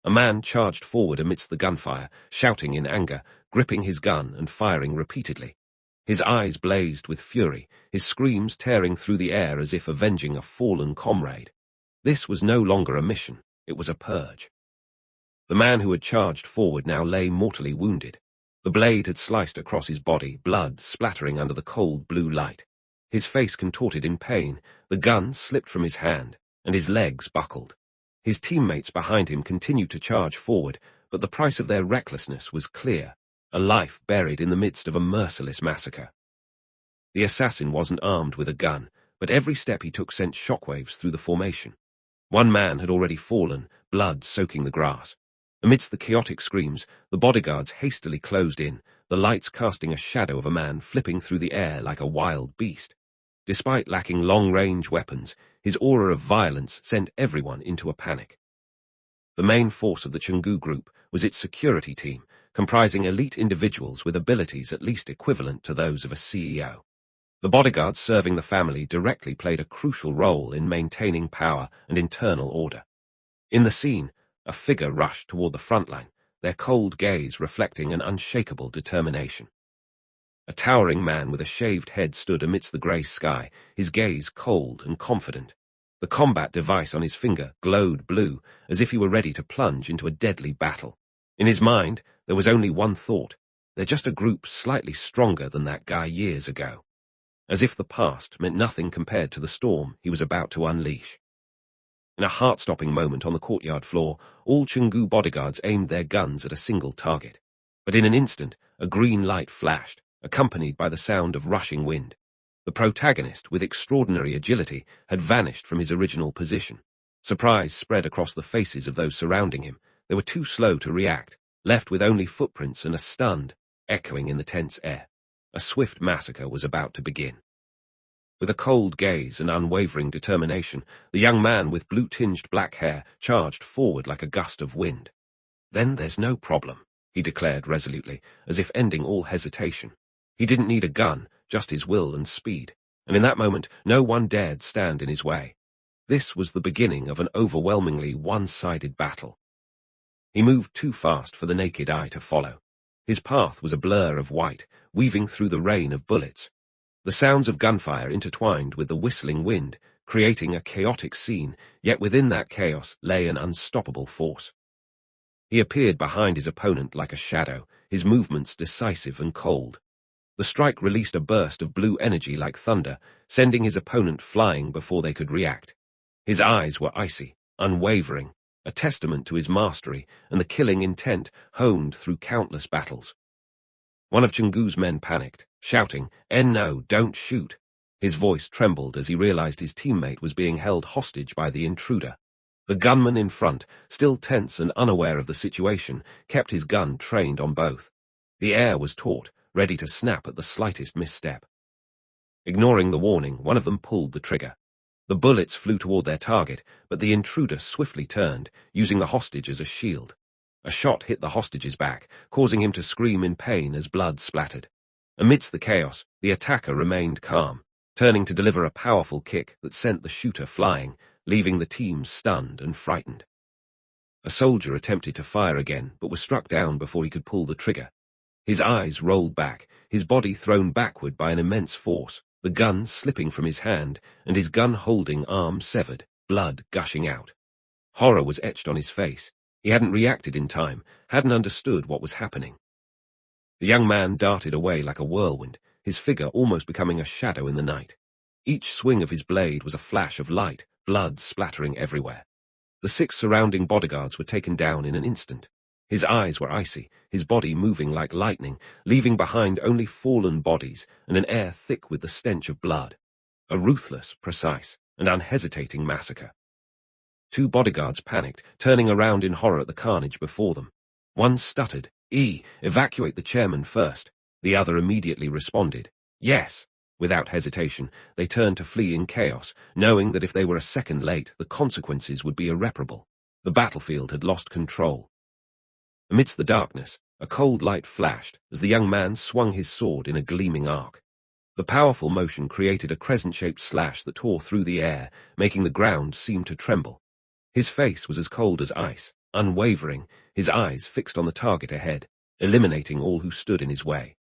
A man charged forward amidst the gunfire, shouting in anger, gripping his gun and firing repeatedly. His eyes blazed with fury, his screams tearing through the air as if avenging a fallen comrade. This was no longer a mission, it was a purge. The man who had charged forward now lay mortally wounded. The blade had sliced across his body, blood splattering under the cold blue light. His face contorted in pain, the gun slipped from his hand, and his legs buckled. His teammates behind him continued to charge forward, but the price of their recklessness was clear, a life buried in the midst of a merciless massacre. The assassin wasn't armed with a gun, but every step he took sent shockwaves through the formation. One man had already fallen, blood soaking the grass. Amidst the chaotic screams, the bodyguards hastily closed in, the lights casting a shadow of a man flipping through the air like a wild beast. Despite lacking long-range weapons, his aura of violence sent everyone into a panic. The main force of the Chungu group was its security team, comprising elite individuals with abilities at least equivalent to those of a CEO. The bodyguards serving the family directly played a crucial role in maintaining power and internal order. In the scene, a figure rushed toward the front line, their cold gaze reflecting an unshakable determination. A towering man with a shaved head stood amidst the grey sky, his gaze cold and confident. The combat device on his finger glowed blue, as if he were ready to plunge into a deadly battle. In his mind, there was only one thought: they're just a group slightly stronger than that guy years ago. As if the past meant nothing compared to the storm he was about to unleash. In a heart-stopping moment on the courtyard floor, all Chungu bodyguards aimed their guns at a single target. But in an instant, a green light flashed, accompanied by the sound of rushing wind. The protagonist, with extraordinary agility, had vanished from his original position. Surprise spread across the faces of those surrounding him. They were too slow to react, left with only footprints and a stunned, echoing in the tense air. A swift massacre was about to begin. With a cold gaze and unwavering determination, the young man with blue-tinged black hair charged forward like a gust of wind. "Then there's no problem," he declared resolutely, as if ending all hesitation. He didn't need a gun, just his will and speed, and in that moment no one dared stand in his way. This was the beginning of an overwhelmingly one-sided battle. He moved too fast for the naked eye to follow. His path was a blur of white, weaving through the rain of bullets. The sounds of gunfire intertwined with the whistling wind, creating a chaotic scene, yet within that chaos lay an unstoppable force. He appeared behind his opponent like a shadow, his movements decisive and cold. The strike released a burst of blue energy like thunder, sending his opponent flying before they could react. His eyes were icy, unwavering, a testament to his mastery and the killing intent honed through countless battles. One of Chungu's men panicked, shouting, "No, don't shoot!" His voice trembled as he realized his teammate was being held hostage by the intruder. The gunman in front, still tense and unaware of the situation, kept his gun trained on both. The air was taut, ready to snap at the slightest misstep. Ignoring the warning, one of them pulled the trigger. The bullets flew toward their target, but the intruder swiftly turned, using the hostage as a shield. A shot hit the hostage's back, causing him to scream in pain as blood splattered. Amidst the chaos, the attacker remained calm, turning to deliver a powerful kick that sent the shooter flying, leaving the team stunned and frightened. A soldier attempted to fire again, but was struck down before he could pull the trigger. His eyes rolled back, his body thrown backward by an immense force, the gun slipping from his hand, and his gun-holding arm severed, blood gushing out. Horror was etched on his face. He hadn't reacted in time, hadn't understood what was happening. The young man darted away like a whirlwind, his figure almost becoming a shadow in the night. Each swing of his blade was a flash of light, blood splattering everywhere. The 6 surrounding bodyguards were taken down in an instant. His eyes were icy, his body moving like lightning, leaving behind only fallen bodies and an air thick with the stench of blood. A ruthless, precise, and unhesitating massacre. 2 bodyguards panicked, turning around in horror at the carnage before them. One stuttered, "Evacuate the chairman first." The other immediately responded, "Yes." Without hesitation, they turned to flee in chaos, knowing that if they were a second late, the consequences would be irreparable. The battlefield had lost control. Amidst the darkness, a cold light flashed as the young man swung his sword in a gleaming arc. The powerful motion created a crescent-shaped slash that tore through the air, making the ground seem to tremble. His face was as cold as ice, unwavering, his eyes fixed on the target ahead. eliminating all who stood in his way.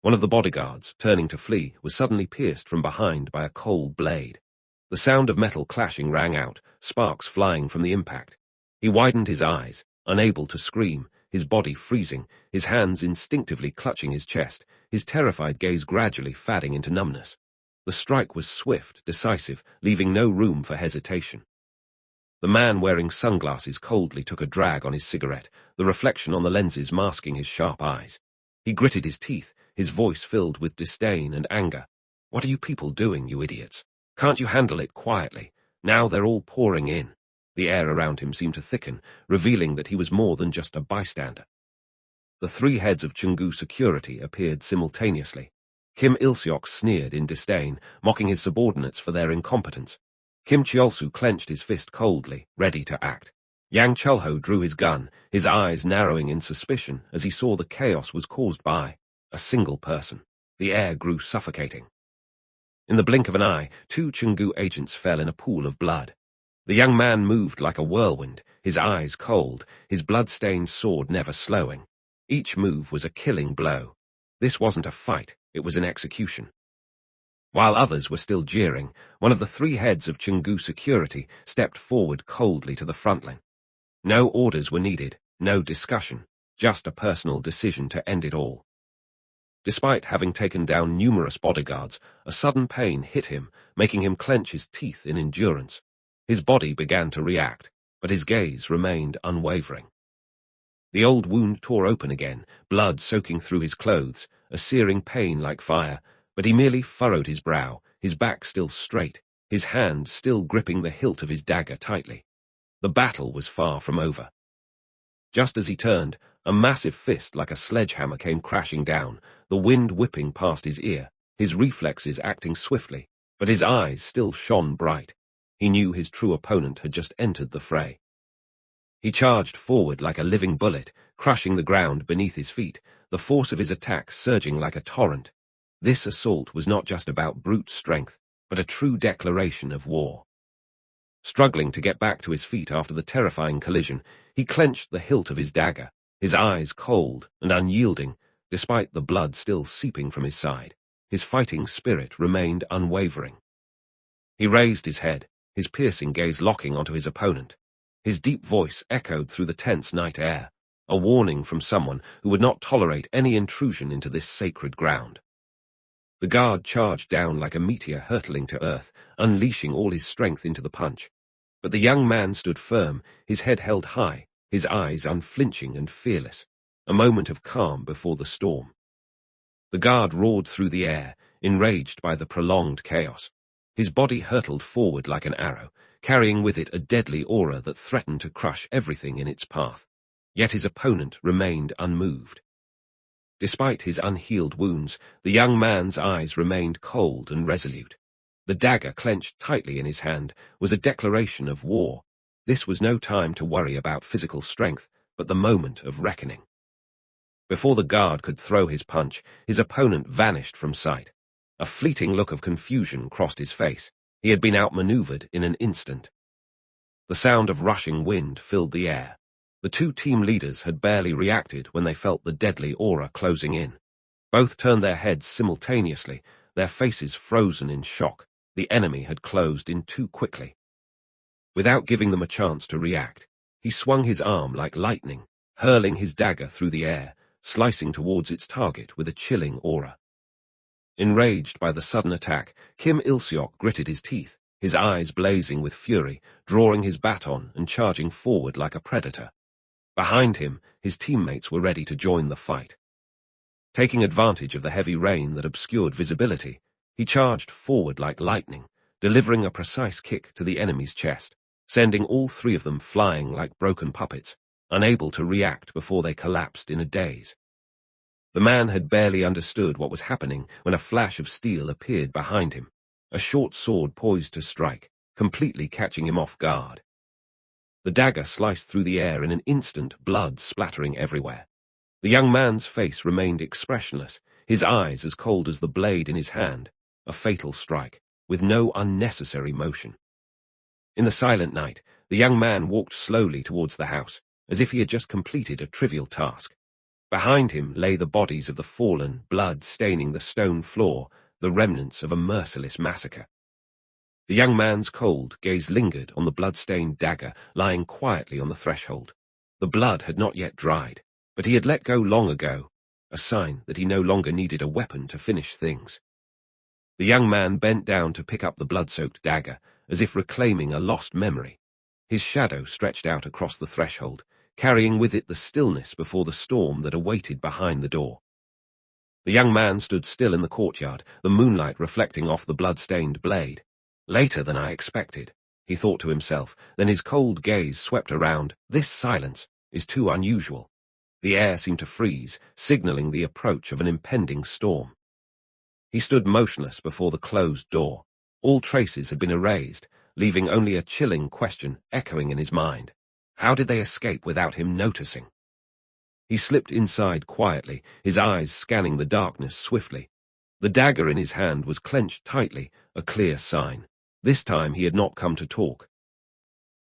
One of the bodyguards, turning to flee, was suddenly pierced from behind by a cold blade. The sound of metal clashing rang out, sparks flying from the impact. He widened his eyes, unable to scream, his body freezing, his hands instinctively clutching his chest, his terrified gaze gradually fading into numbness. The strike was swift, decisive, leaving no room for hesitation. The man wearing sunglasses coldly took a drag on his cigarette, the reflection on the lenses masking his sharp eyes. He gritted his teeth, his voice filled with disdain and anger. "What are you people doing, you idiots? Can't you handle it quietly? Now they're all pouring in." The air around him seemed to thicken, revealing that he was more than just a bystander. The three heads of Chunggu security appeared simultaneously. Kim Il-seok sneered in disdain, mocking his subordinates for their incompetence. Kim Cheolsu clenched his fist coldly, ready to act. Yang Chulho drew his gun, his eyes narrowing in suspicion as he saw the chaos was caused by a single person. The air grew suffocating. In the blink of an eye, 2 Chunggu agents fell in a pool of blood. The young man moved like a whirlwind, his eyes cold, his blood-stained sword never slowing. Each move was a killing blow. This wasn't a fight, it was an execution. While others were still jeering, one of the 3 heads of Chunggu security stepped forward coldly to the front line. No orders were needed, no discussion, just a personal decision to end it all. Despite having taken down numerous bodyguards, a sudden pain hit him, making him clench his teeth in endurance. His body began to react, but his gaze remained unwavering. The old wound tore open again, blood soaking through his clothes, a searing pain like fire, but he merely furrowed his brow, his back still straight, his hand still gripping the hilt of his dagger tightly. The battle was far from over. Just as he turned, a massive fist like a sledgehammer came crashing down, the wind whipping past his ear, his reflexes acting swiftly, but his eyes still shone bright. He knew his true opponent had just entered the fray. He charged forward like a living bullet, crushing the ground beneath his feet, the force of his attack surging like a torrent. This assault was not just about brute strength, but a true declaration of war. Struggling to get back to his feet after the terrifying collision, he clenched the hilt of his dagger, his eyes cold and unyielding, despite the blood still seeping from his side. His fighting spirit remained unwavering. He raised his head, his piercing gaze locking onto his opponent. His deep voice echoed through the tense night air, a warning from someone who would not tolerate any intrusion into this sacred ground. The guard charged down like a meteor hurtling to earth, unleashing all his strength into the punch. But the young man stood firm, his head held high, his eyes unflinching and fearless, a moment of calm before the storm. The guard roared through the air, enraged by the prolonged chaos. His body hurtled forward like an arrow, carrying with it a deadly aura that threatened to crush everything in its path. Yet his opponent remained unmoved. Despite his unhealed wounds, the young man's eyes remained cold and resolute. The dagger clenched tightly in his hand was a declaration of war. This was no time to worry about physical strength, but the moment of reckoning. Before the guard could throw his punch, his opponent vanished from sight. A fleeting look of confusion crossed his face. He had been outmaneuvered in an instant. The sound of rushing wind filled the air. The 2 team leaders had barely reacted when they felt the deadly aura closing in. Both turned their heads simultaneously, their faces frozen in shock. The enemy had closed in too quickly. Without giving them a chance to react, he swung his arm like lightning, hurling his dagger through the air, slicing towards its target with a chilling aura. Enraged by the sudden attack, Kim Il-seok gritted his teeth, his eyes blazing with fury, drawing his baton and charging forward like a predator. Behind him, his teammates were ready to join the fight. Taking advantage of the heavy rain that obscured visibility, he charged forward like lightning, delivering a precise kick to the enemy's chest, sending all 3 of them flying like broken puppets, unable to react before they collapsed in a daze. The man had barely understood what was happening when a flash of steel appeared behind him, a short sword poised to strike, completely catching him off guard. The dagger sliced through the air in an instant, blood splattering everywhere. The young man's face remained expressionless, his eyes as cold as the blade in his hand, a fatal strike, with no unnecessary motion. In the silent night, the young man walked slowly towards the house, as if he had just completed a trivial task. Behind him lay the bodies of the fallen, blood staining the stone floor, the remnants of a merciless massacre. The young man's cold gaze lingered on the blood-stained dagger lying quietly on the threshold. The blood had not yet dried, but he had let go long ago, a sign that he no longer needed a weapon to finish things. The young man bent down to pick up the blood-soaked dagger, as if reclaiming a lost memory. His shadow stretched out across the threshold, carrying with it the stillness before the storm that awaited behind the door. The young man stood still in the courtyard, the moonlight reflecting off the blood-stained blade. Later than I expected, he thought to himself, then his cold gaze swept around. This silence is too unusual. The air seemed to freeze, signaling the approach of an impending storm. He stood motionless before the closed door. All traces had been erased, leaving only a chilling question echoing in his mind. How did they escape without him noticing? He slipped inside quietly, his eyes scanning the darkness swiftly. The dagger in his hand was clenched tightly, a clear sign. This time he had not come to talk.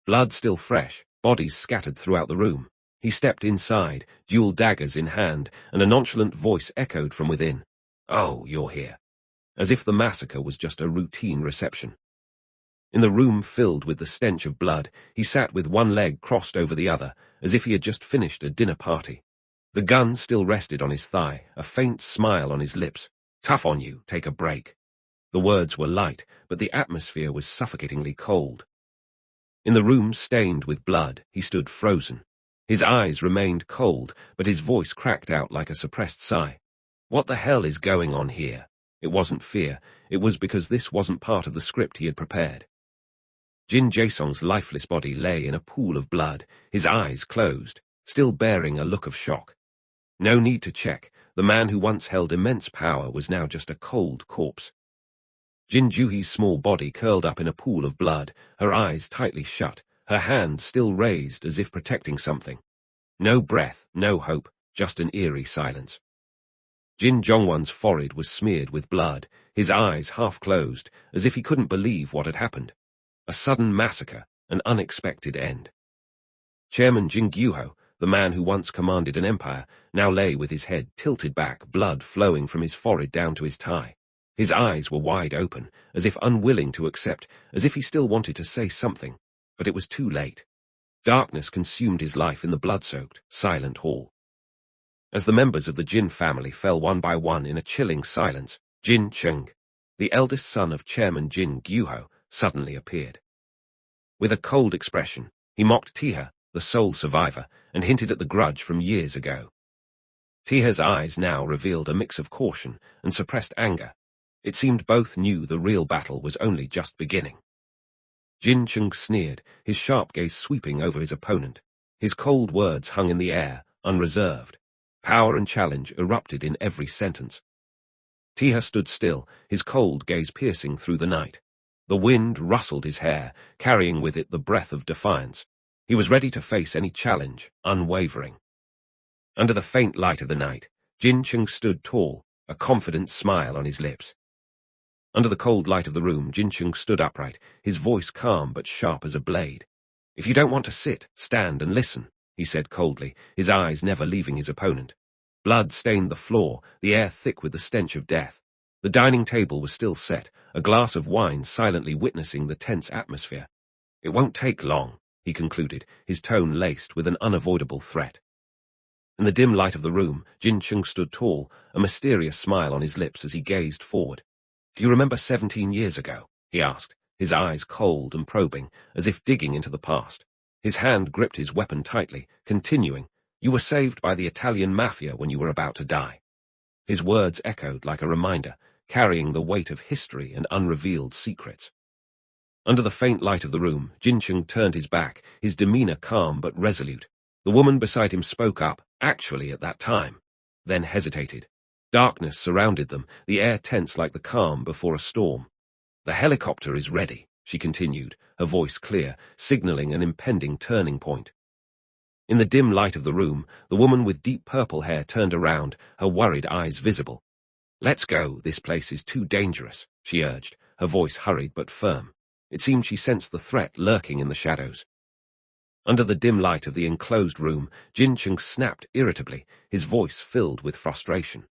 Blood still fresh, bodies scattered throughout the room. He stepped inside, dual daggers in hand, and a nonchalant voice echoed from within. "Oh, you're here." As if the massacre was just a routine reception. In the room filled with the stench of blood, he sat with one leg crossed over the other, as if he had just finished a dinner party. The gun still rested on his thigh, a faint smile on his lips. "Tough on you, take a break." The words were light, but the atmosphere was suffocatingly cold. In the room stained with blood, he stood frozen. His eyes remained cold, but his voice cracked out like a suppressed sigh. What the hell is going on here? It wasn't fear, it was because this wasn't part of the script he had prepared. Jin Jae-sung's lifeless body lay in a pool of blood, his eyes closed, still bearing a look of shock. No need to check, the man who once held immense power was now just a cold corpse. Jin Juhi's small body curled up in a pool of blood, her eyes tightly shut, her hand still raised as if protecting something. No breath, no hope, just an eerie silence. Jin Jongwon's forehead was smeared with blood, his eyes half closed, as if he couldn't believe what had happened. A sudden massacre, an unexpected end. Chairman Jin Gyuho, the man who once commanded an empire, now lay with his head tilted back, blood flowing from his forehead down to his tie. His eyes were wide open, as if unwilling to accept, as if he still wanted to say something, but it was too late. Darkness consumed his life in the blood-soaked, silent hall. As the members of the Jin family fell one by one in a chilling silence, Jin Chung, the eldest son of Chairman Jin Gyuho, suddenly appeared. With a cold expression, he mocked Taeha, the sole survivor, and hinted at the grudge from years ago. Taeha's eyes now revealed a mix of caution and suppressed anger. It seemed both knew the real battle was only just beginning. Jin Chung sneered, his sharp gaze sweeping over his opponent. His cold words hung in the air, unreserved. Power and challenge erupted in every sentence. Taeha stood still, his cold gaze piercing through the night. The wind rustled his hair, carrying with it the breath of defiance. He was ready to face any challenge, unwavering. Under the faint light of the night, Jin Chung stood tall, a confident smile on his lips. Under the cold light of the room, Jin Chung stood upright, his voice calm but sharp as a blade. "If you don't want to sit, stand and listen," he said coldly, his eyes never leaving his opponent. Blood stained the floor, the air thick with the stench of death. The dining table was still set, a glass of wine silently witnessing the tense atmosphere. "It won't take long," he concluded, his tone laced with an unavoidable threat. In the dim light of the room, Jin Chung stood tall, a mysterious smile on his lips as he gazed forward. "Do you remember 17 years ago?" he asked, his eyes cold and probing, as if digging into the past. His hand gripped his weapon tightly, continuing, "You were saved by the Italian mafia when you were about to die." His words echoed like a reminder, carrying the weight of history and unrevealed secrets. Under the faint light of the room, Jin Chung turned his back, his demeanor calm but resolute. The woman beside him spoke up, actually at that time, then hesitated. Darkness surrounded them, the air tense like the calm before a storm. "The helicopter is ready," she continued, her voice clear, signaling an impending turning point. In the dim light of the room, the woman with deep purple hair turned around, her worried eyes visible. "Let's go, this place is too dangerous," she urged, her voice hurried but firm. It seemed she sensed the threat lurking in the shadows. Under the dim light of the enclosed room, Jin Chung snapped irritably, his voice filled with frustration.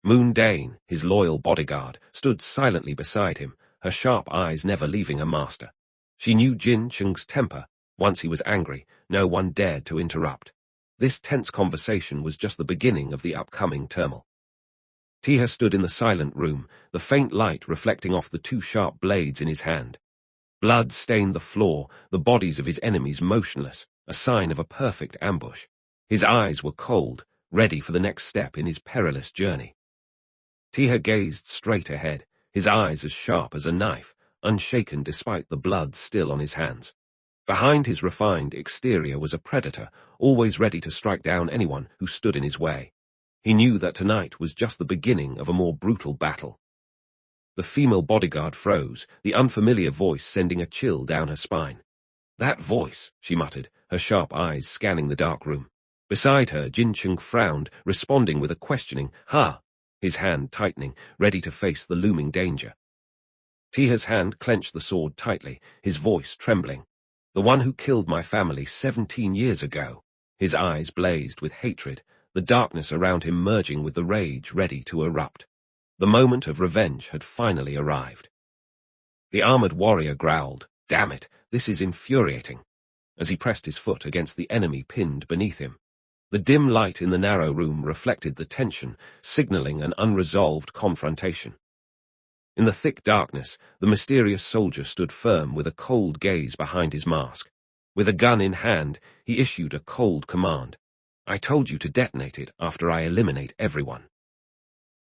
Moon Dane, his loyal bodyguard, stood silently beside him, her sharp eyes never leaving her master. She knew Jin Chung's temper. Once he was angry, no one dared to interrupt. This tense conversation was just the beginning of the upcoming turmoil. Taeha stood in the silent room, the faint light reflecting off the two sharp blades in his hand. Blood stained the floor, the bodies of his enemies motionless, a sign of a perfect ambush. His eyes were cold, ready for the next step in his perilous journey. Taeha gazed straight ahead, his eyes as sharp as a knife, unshaken despite the blood still on his hands. Behind his refined exterior was a predator, always ready to strike down anyone who stood in his way. He knew that tonight was just the beginning of a more brutal battle. The female bodyguard froze, the unfamiliar voice sending a chill down her spine. "That voice," she muttered, her sharp eyes scanning the dark room. Beside her, Jin Chung frowned, responding with a questioning, "Ha!" his hand tightening, ready to face the looming danger. Taeha's hand clenched the sword tightly, his voice trembling. "The one who killed my family 17 years ago." His eyes blazed with hatred, the darkness around him merging with the rage ready to erupt. The moment of revenge had finally arrived. The armored warrior growled, "Damn it, this is infuriating," as he pressed his foot against the enemy pinned beneath him. The dim light in the narrow room reflected the tension, signaling an unresolved confrontation. In the thick darkness, the mysterious soldier stood firm with a cold gaze behind his mask. With a gun in hand, he issued a cold command. "I told you to detonate it after I eliminate everyone."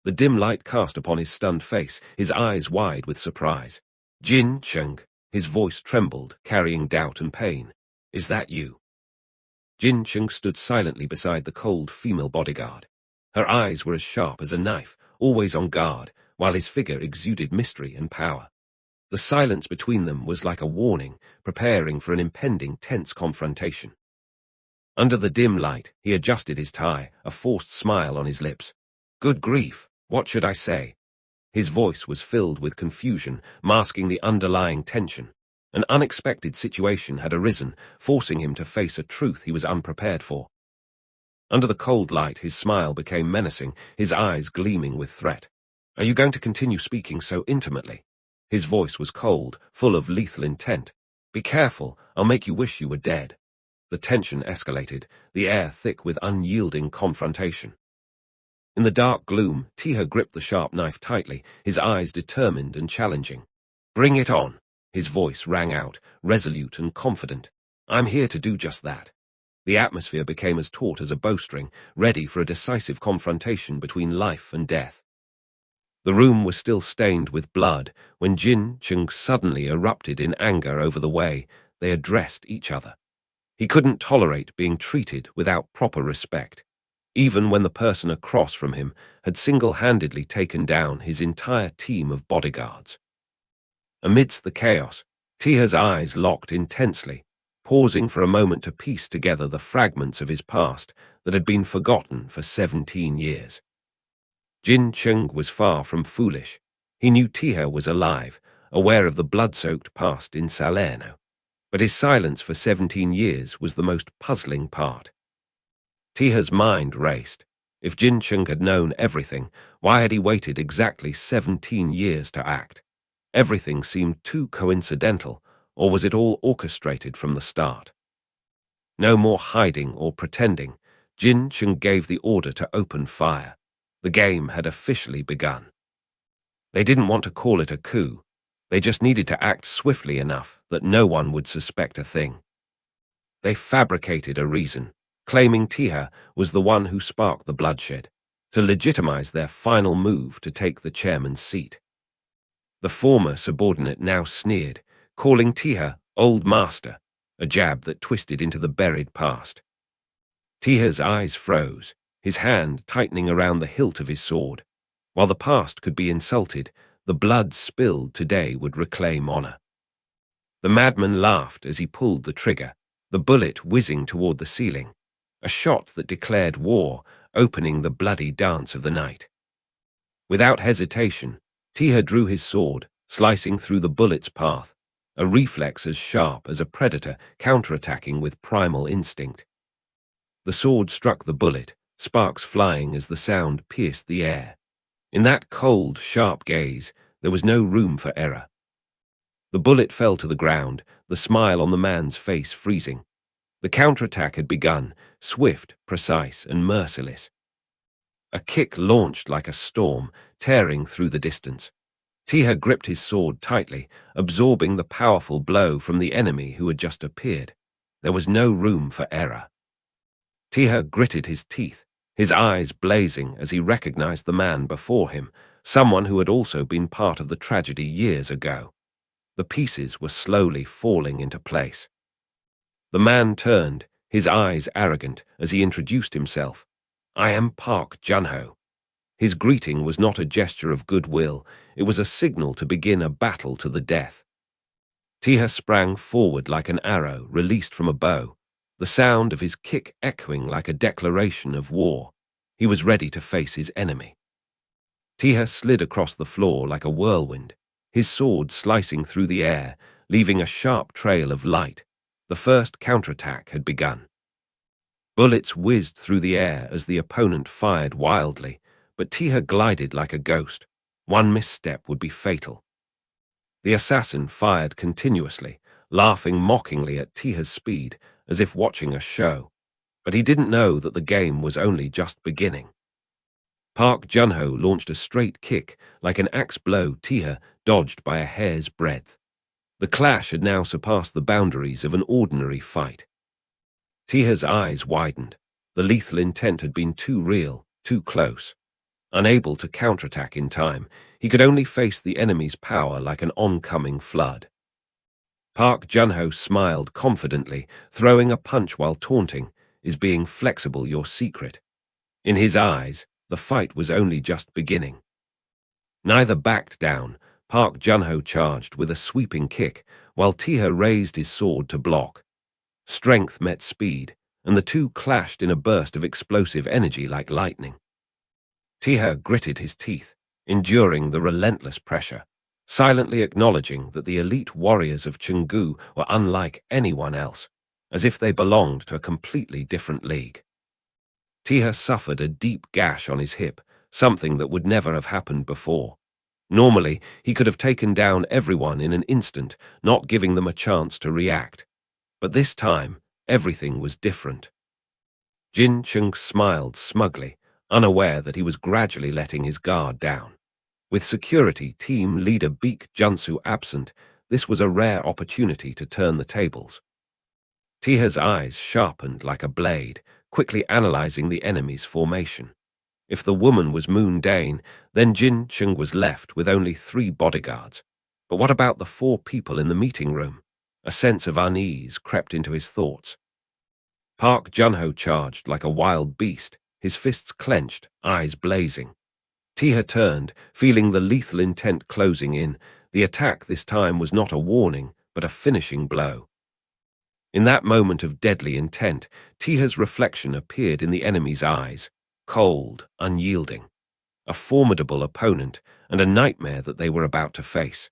The dim light cast upon his stunned face, his eyes wide with surprise. "Jin Chung," his voice trembled, carrying doubt and pain. "Is that you?" Jin Chung stood silently beside the cold female bodyguard. Her eyes were as sharp as a knife, always on guard, while his figure exuded mystery and power. The silence between them was like a warning, preparing for an impending tense confrontation. Under the dim light, he adjusted his tie, a forced smile on his lips. "Good grief, what should I say?" His voice was filled with confusion, masking the underlying tension. An unexpected situation had arisen, forcing him to face a truth he was unprepared for. Under the cold light, his smile became menacing, his eyes gleaming with threat. "Are you going to continue speaking so intimately?" His voice was cold, full of lethal intent. "Be careful, I'll make you wish you were dead." The tension escalated, the air thick with unyielding confrontation. In the dark gloom, Taeha gripped the sharp knife tightly, his eyes determined and challenging. "Bring it on," his voice rang out, resolute and confident. "I'm here to do just that." The atmosphere became as taut as a bowstring, ready for a decisive confrontation between life and death. The room was still stained with blood when Jin Chung suddenly erupted in anger over the way they addressed each other. He couldn't tolerate being treated without proper respect, even when the person across from him had single-handedly taken down his entire team of bodyguards. Amidst the chaos, Taeha's eyes locked intensely, pausing for a moment to piece together the fragments of his past that had been forgotten for 17 years. Jin Chung was far from foolish. He knew Taeha was alive, aware of the blood-soaked past in Salerno. But his silence for 17 years was the most puzzling part. Taeha's mind raced. If Jin Chung had known everything, why had he waited exactly 17 years to act? Everything seemed too coincidental, or was it all orchestrated from the start? No more hiding or pretending. Jin Chung gave the order to open fire. The game had officially begun. They didn't want to call it a coup. They just needed to act swiftly enough that no one would suspect a thing. They fabricated a reason, claiming Taeha was the one who sparked the bloodshed, to legitimize their final move to take the chairman's seat. The former subordinate now sneered, calling Taeha Old Master, a jab that twisted into the buried past. Taeha's eyes froze, his hand tightening around the hilt of his sword. While the past could be insulted, the blood spilled today would reclaim honor. The madman laughed as he pulled the trigger, the bullet whizzing toward the ceiling, a shot that declared war, opening the bloody dance of the night. Without hesitation, Taeha drew his sword, slicing through the bullet's path. a reflex as sharp as a predator counterattacking with primal instinct. The sword struck the bullet, sparks flying as the sound pierced the air. In that cold, sharp gaze, there was no room for error. The bullet fell to the ground, the smile on the man's face freezing. The counterattack had begun, swift, precise, and merciless. A kick launched like a storm, tearing through the distance. Taeha gripped his sword tightly, absorbing the powerful blow from the enemy who had just appeared. There was no room for error. Taeha gritted his teeth, his eyes blazing as he recognized the man before him, someone who had also been part of the tragedy years ago. The pieces were slowly falling into place. The man turned, his eyes arrogant, as he introduced himself. "I am Park Junho." His greeting was not a gesture of goodwill, it was a signal to begin a battle to the death. Taeha sprang forward like an arrow released from a bow, the sound of his kick echoing like a declaration of war. He was ready to face his enemy. Taeha slid across the floor like a whirlwind, his sword slicing through the air, leaving a sharp trail of light. The first counterattack had begun. Bullets whizzed through the air as the opponent fired wildly, but Taeha glided like a ghost. One misstep would be fatal. The assassin fired continuously, laughing mockingly at Taeha's speed, as if watching a show. But he didn't know that the game was only just beginning. Park Junho launched a straight kick, like an axe blow Taeha dodged by a hair's breadth. The clash had now surpassed the boundaries of an ordinary fight. Taeha's eyes widened. The lethal intent had been too real, too close. Unable to counterattack in time, he could only face the enemy's power like an oncoming flood. Park Junho smiled confidently, throwing a punch while taunting. "Is being flexible your secret?" In his eyes, the fight was only just beginning. Neither backed down. Park Junho charged with a sweeping kick, while Taeha raised his sword to block. Strength met speed, and the two clashed in a burst of explosive energy like lightning. Taeha gritted his teeth, enduring the relentless pressure, silently acknowledging that the elite warriors of Chenggu were unlike anyone else, as if they belonged to a completely different league. Taeha suffered a deep gash on his hip, something that would never have happened before. Normally, he could have taken down everyone in an instant, not giving them a chance to react. But this time, everything was different. Jin Chung smiled smugly, unaware that he was gradually letting his guard down. With security team leader Baek Junsu absent, this was a rare opportunity to turn the tables. Taeha's eyes sharpened like a blade, quickly analyzing the enemy's formation. If the woman was Moon Dane, then Jin Chung was left with only 3 bodyguards. But what about the 4 people in the meeting room? A sense of unease crept into his thoughts. Park Junho charged like a wild beast, his fists clenched, eyes blazing. Taeha turned, feeling the lethal intent closing in. The attack this time was not a warning, but a finishing blow. In that moment of deadly intent, Taeha's reflection appeared in the enemy's eyes, cold, unyielding. A formidable opponent, and a nightmare that they were about to face.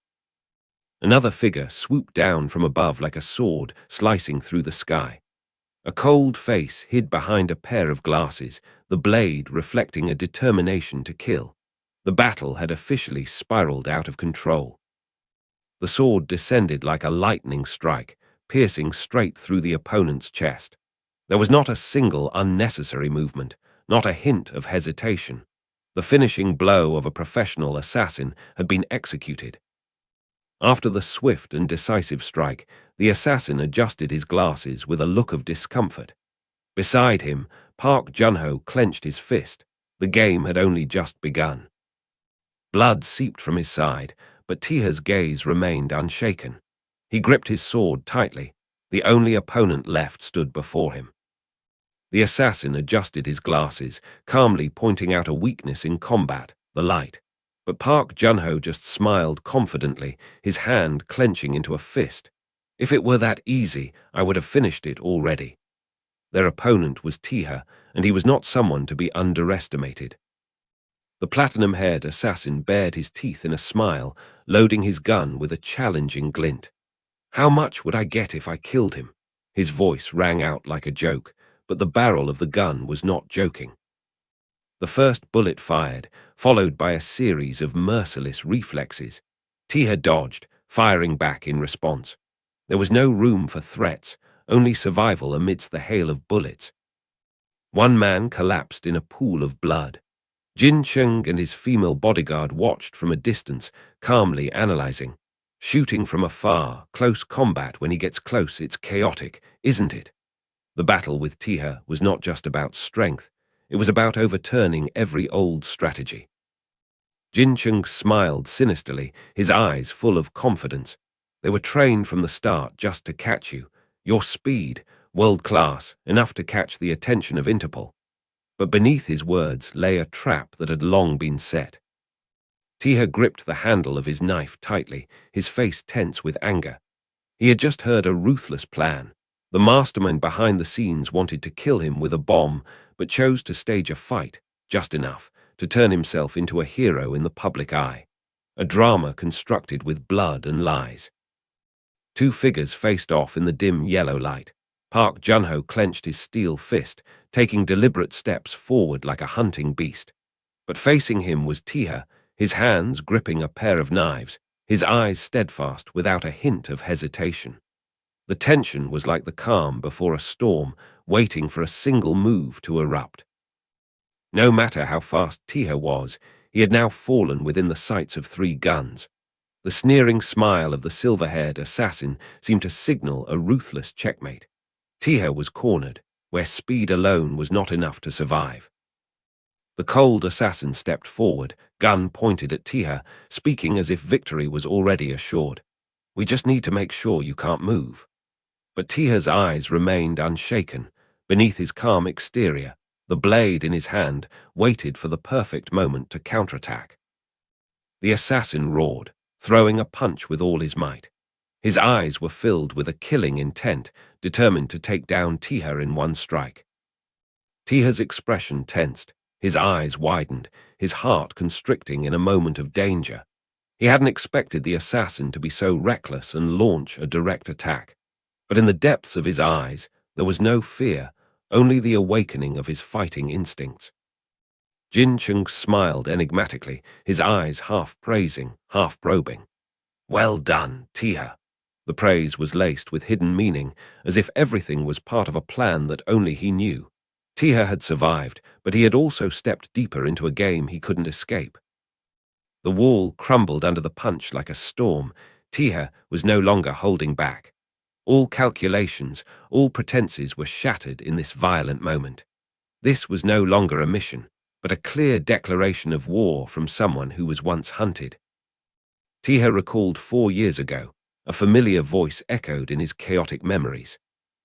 Another figure swooped down from above like a sword slicing through the sky. A cold face hid behind a pair of glasses, the blade reflecting a determination to kill. The battle had officially spiraled out of control. The sword descended like a lightning strike, piercing straight through the opponent's chest. There was not a single unnecessary movement, not a hint of hesitation. The finishing blow of a professional assassin had been executed. After the swift and decisive strike, the assassin adjusted his glasses with a look of discomfort. Beside him, Park Junho clenched his fist. The game had only just begun. Blood seeped from his side, but Taeha's gaze remained unshaken. He gripped his sword tightly. The only opponent left stood before him. The assassin adjusted his glasses, calmly pointing out a weakness in combat, the light. But Park Junho just smiled confidently, his hand clenching into a fist. If it were that easy, I would have finished it already. Their opponent was Taeha, and he was not someone to be underestimated. The platinum-haired assassin bared his teeth in a smile, loading his gun with a challenging glint. How much would I get if I killed him? His voice rang out like a joke, but the barrel of the gun was not joking. The first bullet fired, followed by a series of merciless reflexes. Taeha dodged, firing back in response. There was no room for threats, only survival amidst the hail of bullets. One man collapsed in a pool of blood. Jin Chung and his female bodyguard watched from a distance, calmly analyzing. Shooting from afar, close combat when he gets close, it's chaotic, isn't it? The battle with Taeha was not just about strength, it was about overturning every old strategy. Jin Chung smiled sinisterly, his eyes full of confidence. They were trained from the start just to catch you. Your speed, world-class, enough to catch the attention of Interpol. But beneath his words lay a trap that had long been set. Taeha gripped the handle of his knife tightly, his face tense with anger. He had just heard a ruthless plan. The mastermind behind the scenes wanted to kill him with a bomb, but chose to stage a fight, just enough, to turn himself into a hero in the public eye. A drama constructed with blood and lies. Two figures faced off in the dim yellow light. Park Junho clenched his steel fist, taking deliberate steps forward like a hunting beast. But facing him was Taeha, his hands gripping a pair of knives, his eyes steadfast without a hint of hesitation. The tension was like the calm before a storm, waiting for a single move to erupt. No matter how fast Taeha was, he had now fallen within the sights of three guns. The sneering smile of the silver-haired assassin seemed to signal a ruthless checkmate. Taeha was cornered, where speed alone was not enough to survive. The cold assassin stepped forward, gun pointed at Taeha, speaking as if victory was already assured. "We just need to make sure you can't move." But Taeha's eyes remained unshaken. Beneath his calm exterior, the blade in his hand waited for the perfect moment to counterattack. The assassin roared, throwing a punch with all his might. His eyes were filled with a killing intent, determined to take down Taeha in one strike. Taeha's expression tensed, his eyes widened, his heart constricting in a moment of danger. He hadn't expected the assassin to be so reckless and launch a direct attack. But in the depths of his eyes, there was no fear, only the awakening of his fighting instincts. Jin Chung smiled enigmatically, his eyes half praising, half probing. "Well done, Taeha." The praise was laced with hidden meaning, as if everything was part of a plan that only he knew. Taeha had survived, but he had also stepped deeper into a game he couldn't escape. The wall crumbled under the punch like a storm. Taeha was no longer holding back. All calculations, all pretenses were shattered in this violent moment. This was no longer a mission, but a clear declaration of war from someone who was once hunted. Taeha recalled 4 years ago. A familiar voice echoed in his chaotic memories.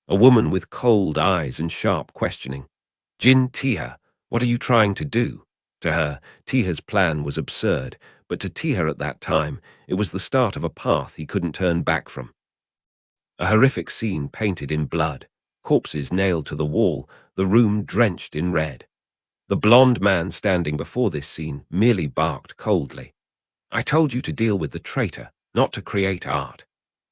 A woman with cold eyes and sharp questioning. "Jin Taeha, what are you trying to do?" To her, Taeha's plan was absurd, but to Taeha at that time, it was the start of a path he couldn't turn back from. A horrific scene painted in blood, corpses nailed to the wall, the room drenched in red. The blonde man standing before this scene merely barked coldly. "I told you to deal with the traitor, not to create art."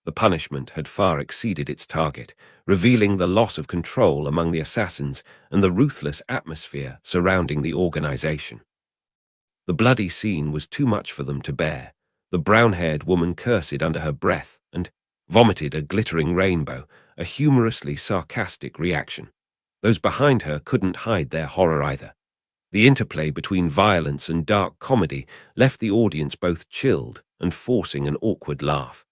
The punishment had far exceeded its target, revealing the loss of control among the assassins and the ruthless atmosphere surrounding the organization. The bloody scene was too much for them to bear. The brown-haired woman cursed under her breath and vomited a glittering rainbow, a humorously sarcastic reaction. Those behind her couldn't hide their horror either. The interplay between violence and dark comedy left the audience both chilled and forcing an awkward laugh.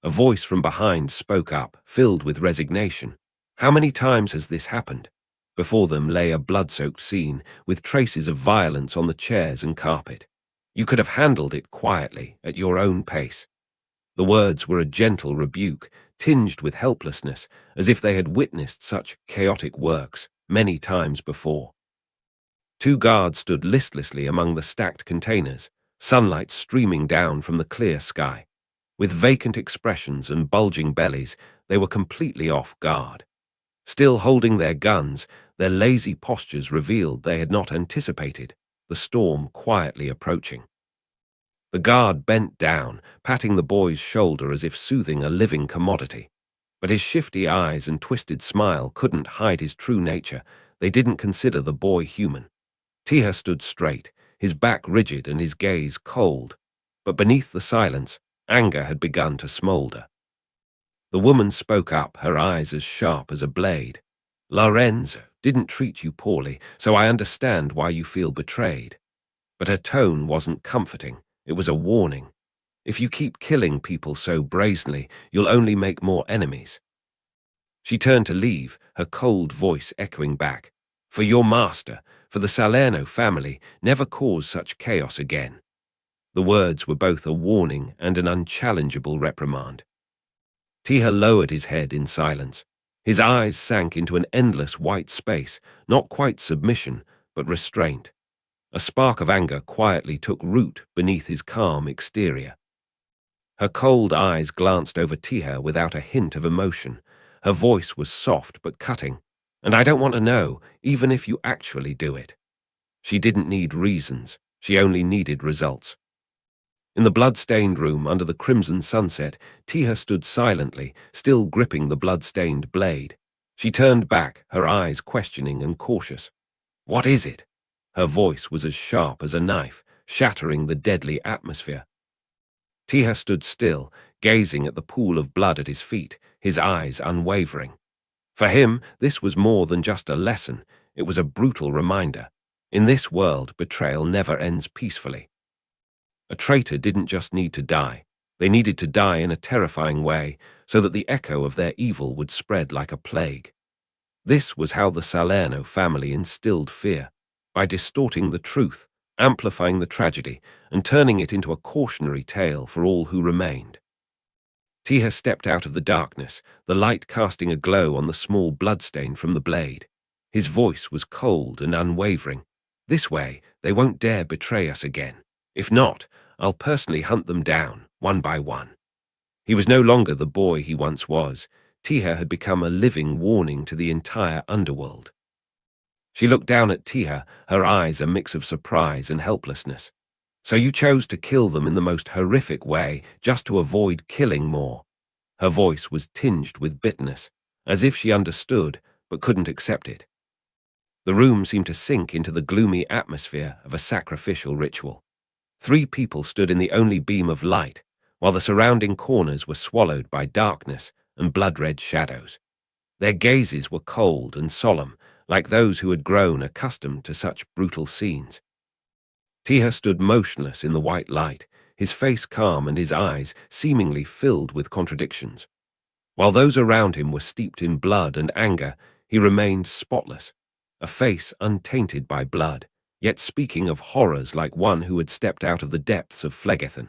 A voice from behind spoke up, filled with resignation. "How many times has this happened?" Before them lay a blood-soaked scene, with traces of violence on the chairs and carpet. "You could have handled it quietly, at your own pace." The words were a gentle rebuke, tinged with helplessness, as if they had witnessed such chaotic works many times before. Two guards stood listlessly among the stacked containers, sunlight streaming down from the clear sky. With vacant expressions and bulging bellies, they were completely off guard. Still holding their guns, their lazy postures revealed they had not anticipated the storm quietly approaching. The guard bent down, patting the boy's shoulder as if soothing a living commodity. But his shifty eyes and twisted smile couldn't hide his true nature. They didn't consider the boy human. Taeha stood straight, his back rigid and his gaze cold. But beneath the silence, anger had begun to smolder. The woman spoke up, her eyes as sharp as a blade. Lorenzo didn't treat you poorly, so I understand why you feel betrayed. But her tone wasn't comforting. It was a warning. If you keep killing people so brazenly, you'll only make more enemies. She turned to leave, her cold voice echoing back. For your master, for the Salerno family, never cause such chaos again. The words were both a warning and an unchallengeable reprimand. Taeha lowered his head in silence. His eyes sank into an endless white space, not quite submission, but restraint. A spark of anger quietly took root beneath his calm exterior. Her cold eyes glanced over Taeha without a hint of emotion. Her voice was soft but cutting. And I don't want to know, even if you actually do it. She didn't need reasons. She only needed results. In the blood-stained room under the crimson sunset, Taeha stood silently, still gripping the blood-stained blade. She turned back, her eyes questioning and cautious. What is it? Her voice was as sharp as a knife, shattering the deadly atmosphere. Taeha stood still, gazing at the pool of blood at his feet, his eyes unwavering. For him, this was more than just a lesson. It was a brutal reminder. In this world, betrayal never ends peacefully. A traitor didn't just need to die. They needed to die in a terrifying way, so that the echo of their evil would spread like a plague. This was how the Salerno family instilled fear, by distorting the truth, amplifying the tragedy, and turning it into a cautionary tale for all who remained. Taeha stepped out of the darkness, the light casting a glow on the small bloodstain from the blade. His voice was cold and unwavering. This way, they won't dare betray us again. If not, I'll personally hunt them down, one by one. He was no longer the boy he once was. Taeha had become a living warning to the entire underworld. She looked down at Taeha, her eyes a mix of surprise and helplessness. So you chose to kill them in the most horrific way, just to avoid killing more. Her voice was tinged with bitterness, as if she understood, but couldn't accept it. The room seemed to sink into the gloomy atmosphere of a sacrificial ritual. 3 people stood in the only beam of light, while the surrounding corners were swallowed by darkness and blood-red shadows. Their gazes were cold and solemn, like those who had grown accustomed to such brutal scenes. Taeha stood motionless in the white light, his face calm and his eyes seemingly filled with contradictions. While those around him were steeped in blood and anger, he remained spotless, a face untainted by blood, yet speaking of horrors like one who had stepped out of the depths of Phlegethon.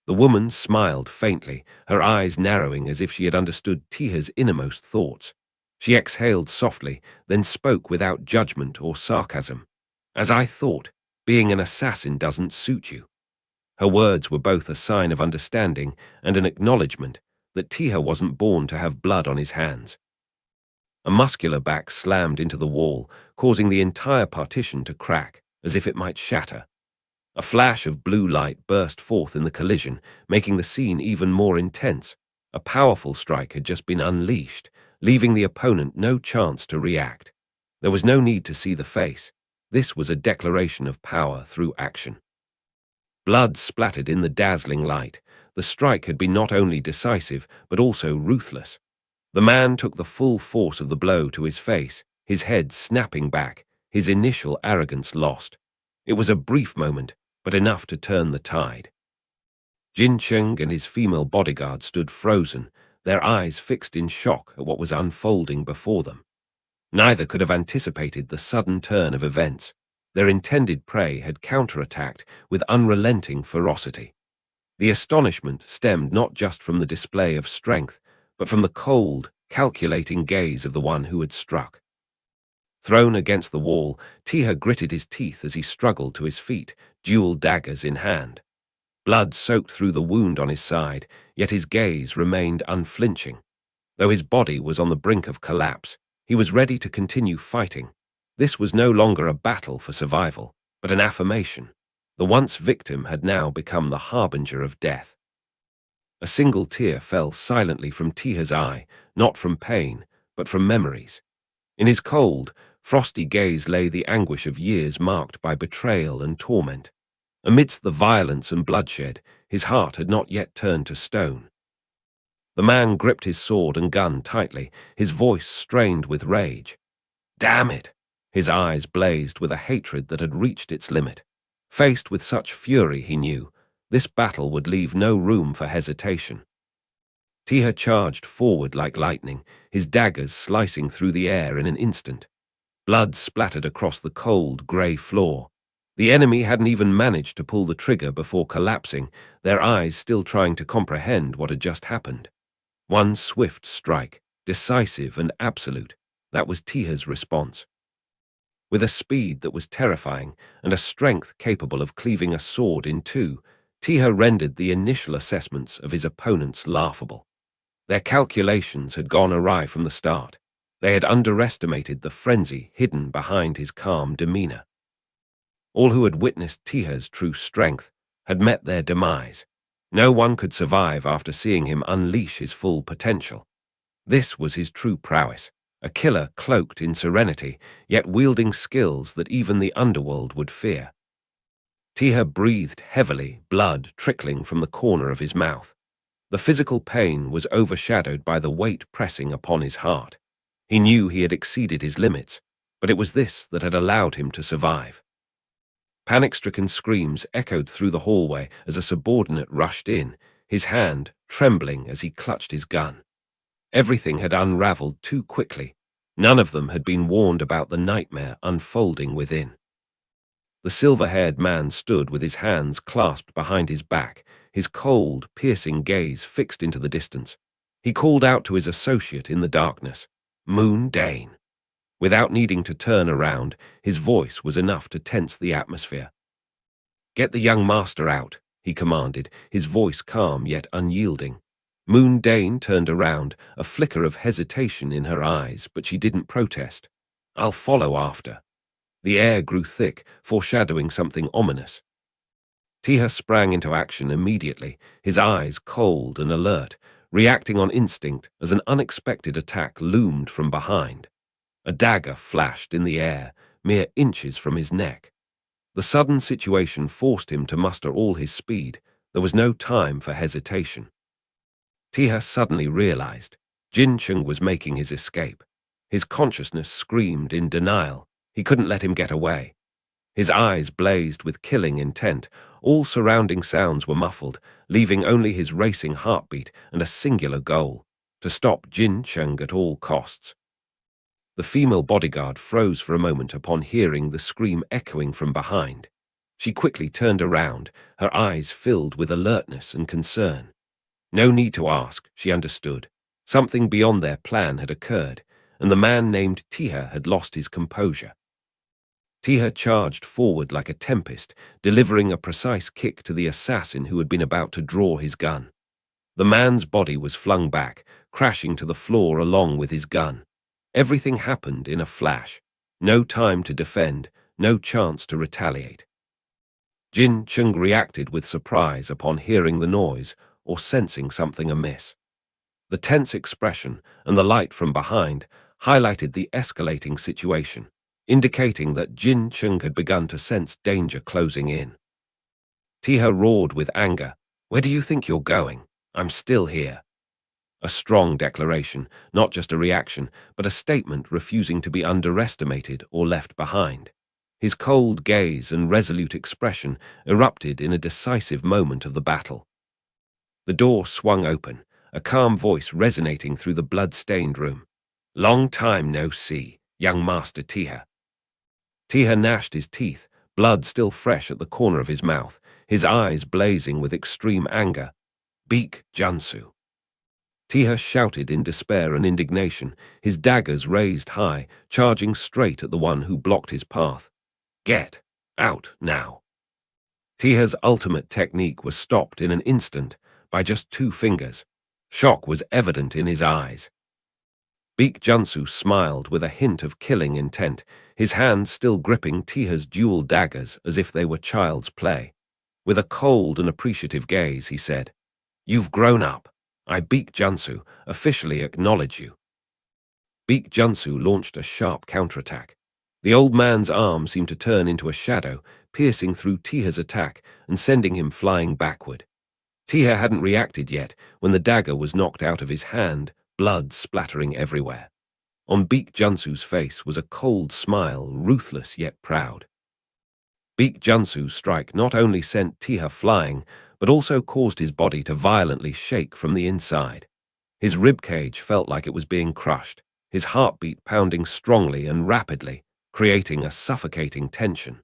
The woman smiled faintly, her eyes narrowing as if she had understood Taeha's innermost thoughts. She exhaled softly, then spoke without judgment or sarcasm. As I thought, being an assassin doesn't suit you. Her words were both a sign of understanding and an acknowledgement that Taeha wasn't born to have blood on his hands. A muscular back slammed into the wall, causing the entire partition to crack, as if it might shatter. A flash of blue light burst forth in the collision, making the scene even more intense. A powerful strike had just been unleashed, leaving the opponent no chance to react. There was no need to see the face. This was a declaration of power through action. Blood splattered in the dazzling light. The strike had been not only decisive, but also ruthless. The man took the full force of the blow to his face, his head snapping back, his initial arrogance lost. It was a brief moment, but enough to turn the tide. Jin Cheng and his female bodyguard stood frozen, their eyes fixed in shock at what was unfolding before them. Neither could have anticipated the sudden turn of events. Their intended prey had counterattacked with unrelenting ferocity. The astonishment stemmed not just from the display of strength, but from the cold, calculating gaze of the one who had struck. Thrown against the wall, Taeha gritted his teeth as he struggled to his feet, dual daggers in hand. Blood soaked through the wound on his side, yet his gaze remained unflinching. Though his body was on the brink of collapse, he was ready to continue fighting. This was no longer a battle for survival, but an affirmation. The once victim had now become the harbinger of death. A single tear fell silently from Taeha's eye, not from pain, but from memories. In his cold, frosty gaze lay the anguish of years marked by betrayal and torment. Amidst the violence and bloodshed, his heart had not yet turned to stone. The man gripped his sword and gun tightly, his voice strained with rage. Damn it! His eyes blazed with a hatred that had reached its limit. Faced with such fury, he knew, this battle would leave no room for hesitation. Taeha charged forward like lightning, his daggers slicing through the air in an instant. Blood splattered across the cold, grey floor. The enemy hadn't even managed to pull the trigger before collapsing, their eyes still trying to comprehend what had just happened. One swift strike, decisive and absolute, that was Taeha's response. With a speed that was terrifying and a strength capable of cleaving a sword in two, Taeha rendered the initial assessments of his opponents laughable. Their calculations had gone awry from the start. They had underestimated the frenzy hidden behind his calm demeanor. All who had witnessed Taeha's true strength had met their demise. No one could survive after seeing him unleash his full potential. This was his true prowess, a killer cloaked in serenity, yet wielding skills that even the underworld would fear. Taeha breathed heavily, blood trickling from the corner of his mouth. The physical pain was overshadowed by the weight pressing upon his heart. He knew he had exceeded his limits, but it was this that had allowed him to survive. Panic-stricken screams echoed through the hallway as a subordinate rushed in, his hand trembling as he clutched his gun. Everything had unraveled too quickly. None of them had been warned about the nightmare unfolding within. The silver-haired man stood with his hands clasped behind his back, his cold, piercing gaze fixed into the distance. He called out to his associate in the darkness, "Moon Dane." Without needing to turn around, his voice was enough to tense the atmosphere. "Get the young master out," he commanded, his voice calm yet unyielding. Moon Dane turned around, a flicker of hesitation in her eyes, but she didn't protest. "I'll follow after." The air grew thick, foreshadowing something ominous. Taeha sprang into action immediately, his eyes cold and alert, reacting on instinct as an unexpected attack loomed from behind. A dagger flashed in the air, mere inches from his neck. The sudden situation forced him to muster all his speed. There was no time for hesitation. Taeha suddenly realized Jin Chung was making his escape. His consciousness screamed in denial. He couldn't let him get away. His eyes blazed with killing intent. All surrounding sounds were muffled, leaving only his racing heartbeat and a singular goal: to stop Jin Chung at all costs. The female bodyguard froze for a moment upon hearing the scream echoing from behind. She quickly turned around, her eyes filled with alertness and concern. No need to ask, she understood. Something beyond their plan had occurred, and the man named Taeha had lost his composure. Taeha charged forward like a tempest, delivering a precise kick to the assassin who had been about to draw his gun. The man's body was flung back, crashing to the floor along with his gun. Everything happened in a flash. No time to defend, no chance to retaliate. Jin Chung reacted with surprise upon hearing the noise or sensing something amiss. The tense expression and the light from behind highlighted the escalating situation, indicating that Jin Chung had begun to sense danger closing in. Taeha roared with anger, "Where do you think you're going? I'm still here." A strong declaration, not just a reaction, but a statement refusing to be underestimated or left behind. His cold gaze and resolute expression erupted in a decisive moment of the battle. The door swung open, a calm voice resonating through the blood-stained room. "Long time no see, young Master Taeha." Taeha gnashed his teeth, blood still fresh at the corner of his mouth, his eyes blazing with extreme anger. "Beak Junsu." Taeha shouted in despair and indignation, his daggers raised high, charging straight at the one who blocked his path. "Get out now." Taeha's ultimate technique was stopped in an instant by just 2 fingers. Shock was evident in his eyes. Baek Junsu smiled with a hint of killing intent, his hand still gripping Taeha's dual daggers as if they were child's play. With a cold and appreciative gaze, he said, "You've grown up. I, Baek Junsu, officially acknowledge you." Baek Junsu launched a sharp counterattack. The old man's arm seemed to turn into a shadow, piercing through Taeha's attack and sending him flying backward. Taeha hadn't reacted yet when the dagger was knocked out of his hand, blood splattering everywhere. On Baek Junsu's face was a cold smile, ruthless yet proud. Baek Junsu's strike not only sent Taeha flying, but also caused his body to violently shake from the inside. His ribcage felt like it was being crushed, his heartbeat pounding strongly and rapidly, creating a suffocating tension.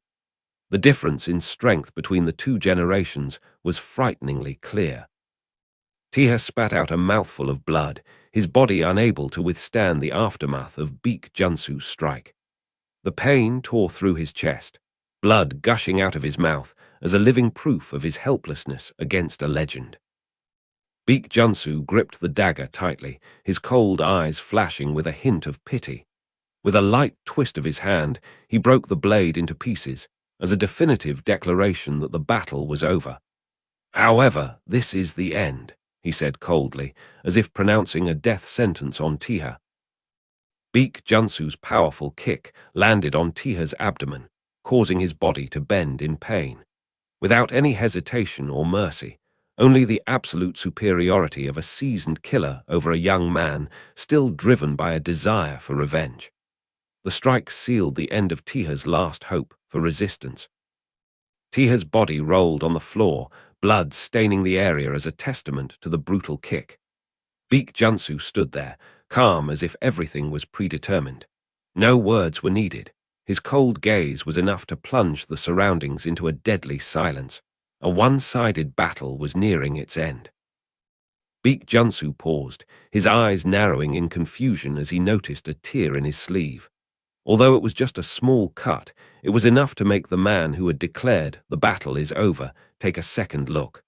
The difference in strength between the two generations was frighteningly clear. Taeha spat out a mouthful of blood, his body unable to withstand the aftermath of Baek Junsu's strike. The pain tore through his chest, blood gushing out of his mouth as a living proof of his helplessness against a legend. Baek Junsu gripped the dagger tightly, his cold eyes flashing with a hint of pity. With a light twist of his hand, he broke the blade into pieces, as a definitive declaration that the battle was over. "However, this is the end," he said coldly, as if pronouncing a death sentence on Taeha. Baek Junsu's powerful kick landed on Taeha's abdomen, causing his body to bend in pain. Without any hesitation or mercy, only the absolute superiority of a seasoned killer over a young man still driven by a desire for revenge. The strike sealed the end of Taeha's last hope for resistance. Taeha's body rolled on the floor, blood staining the area as a testament to the brutal kick. Baek Junsu stood there, calm as if everything was predetermined. No words were needed. His cold gaze was enough to plunge the surroundings into a deadly silence. A one-sided battle was nearing its end. Baek Junsu paused, his eyes narrowing in confusion as he noticed a tear in his sleeve. Although it was just a small cut, it was enough to make the man who had declared the battle is over take a second look.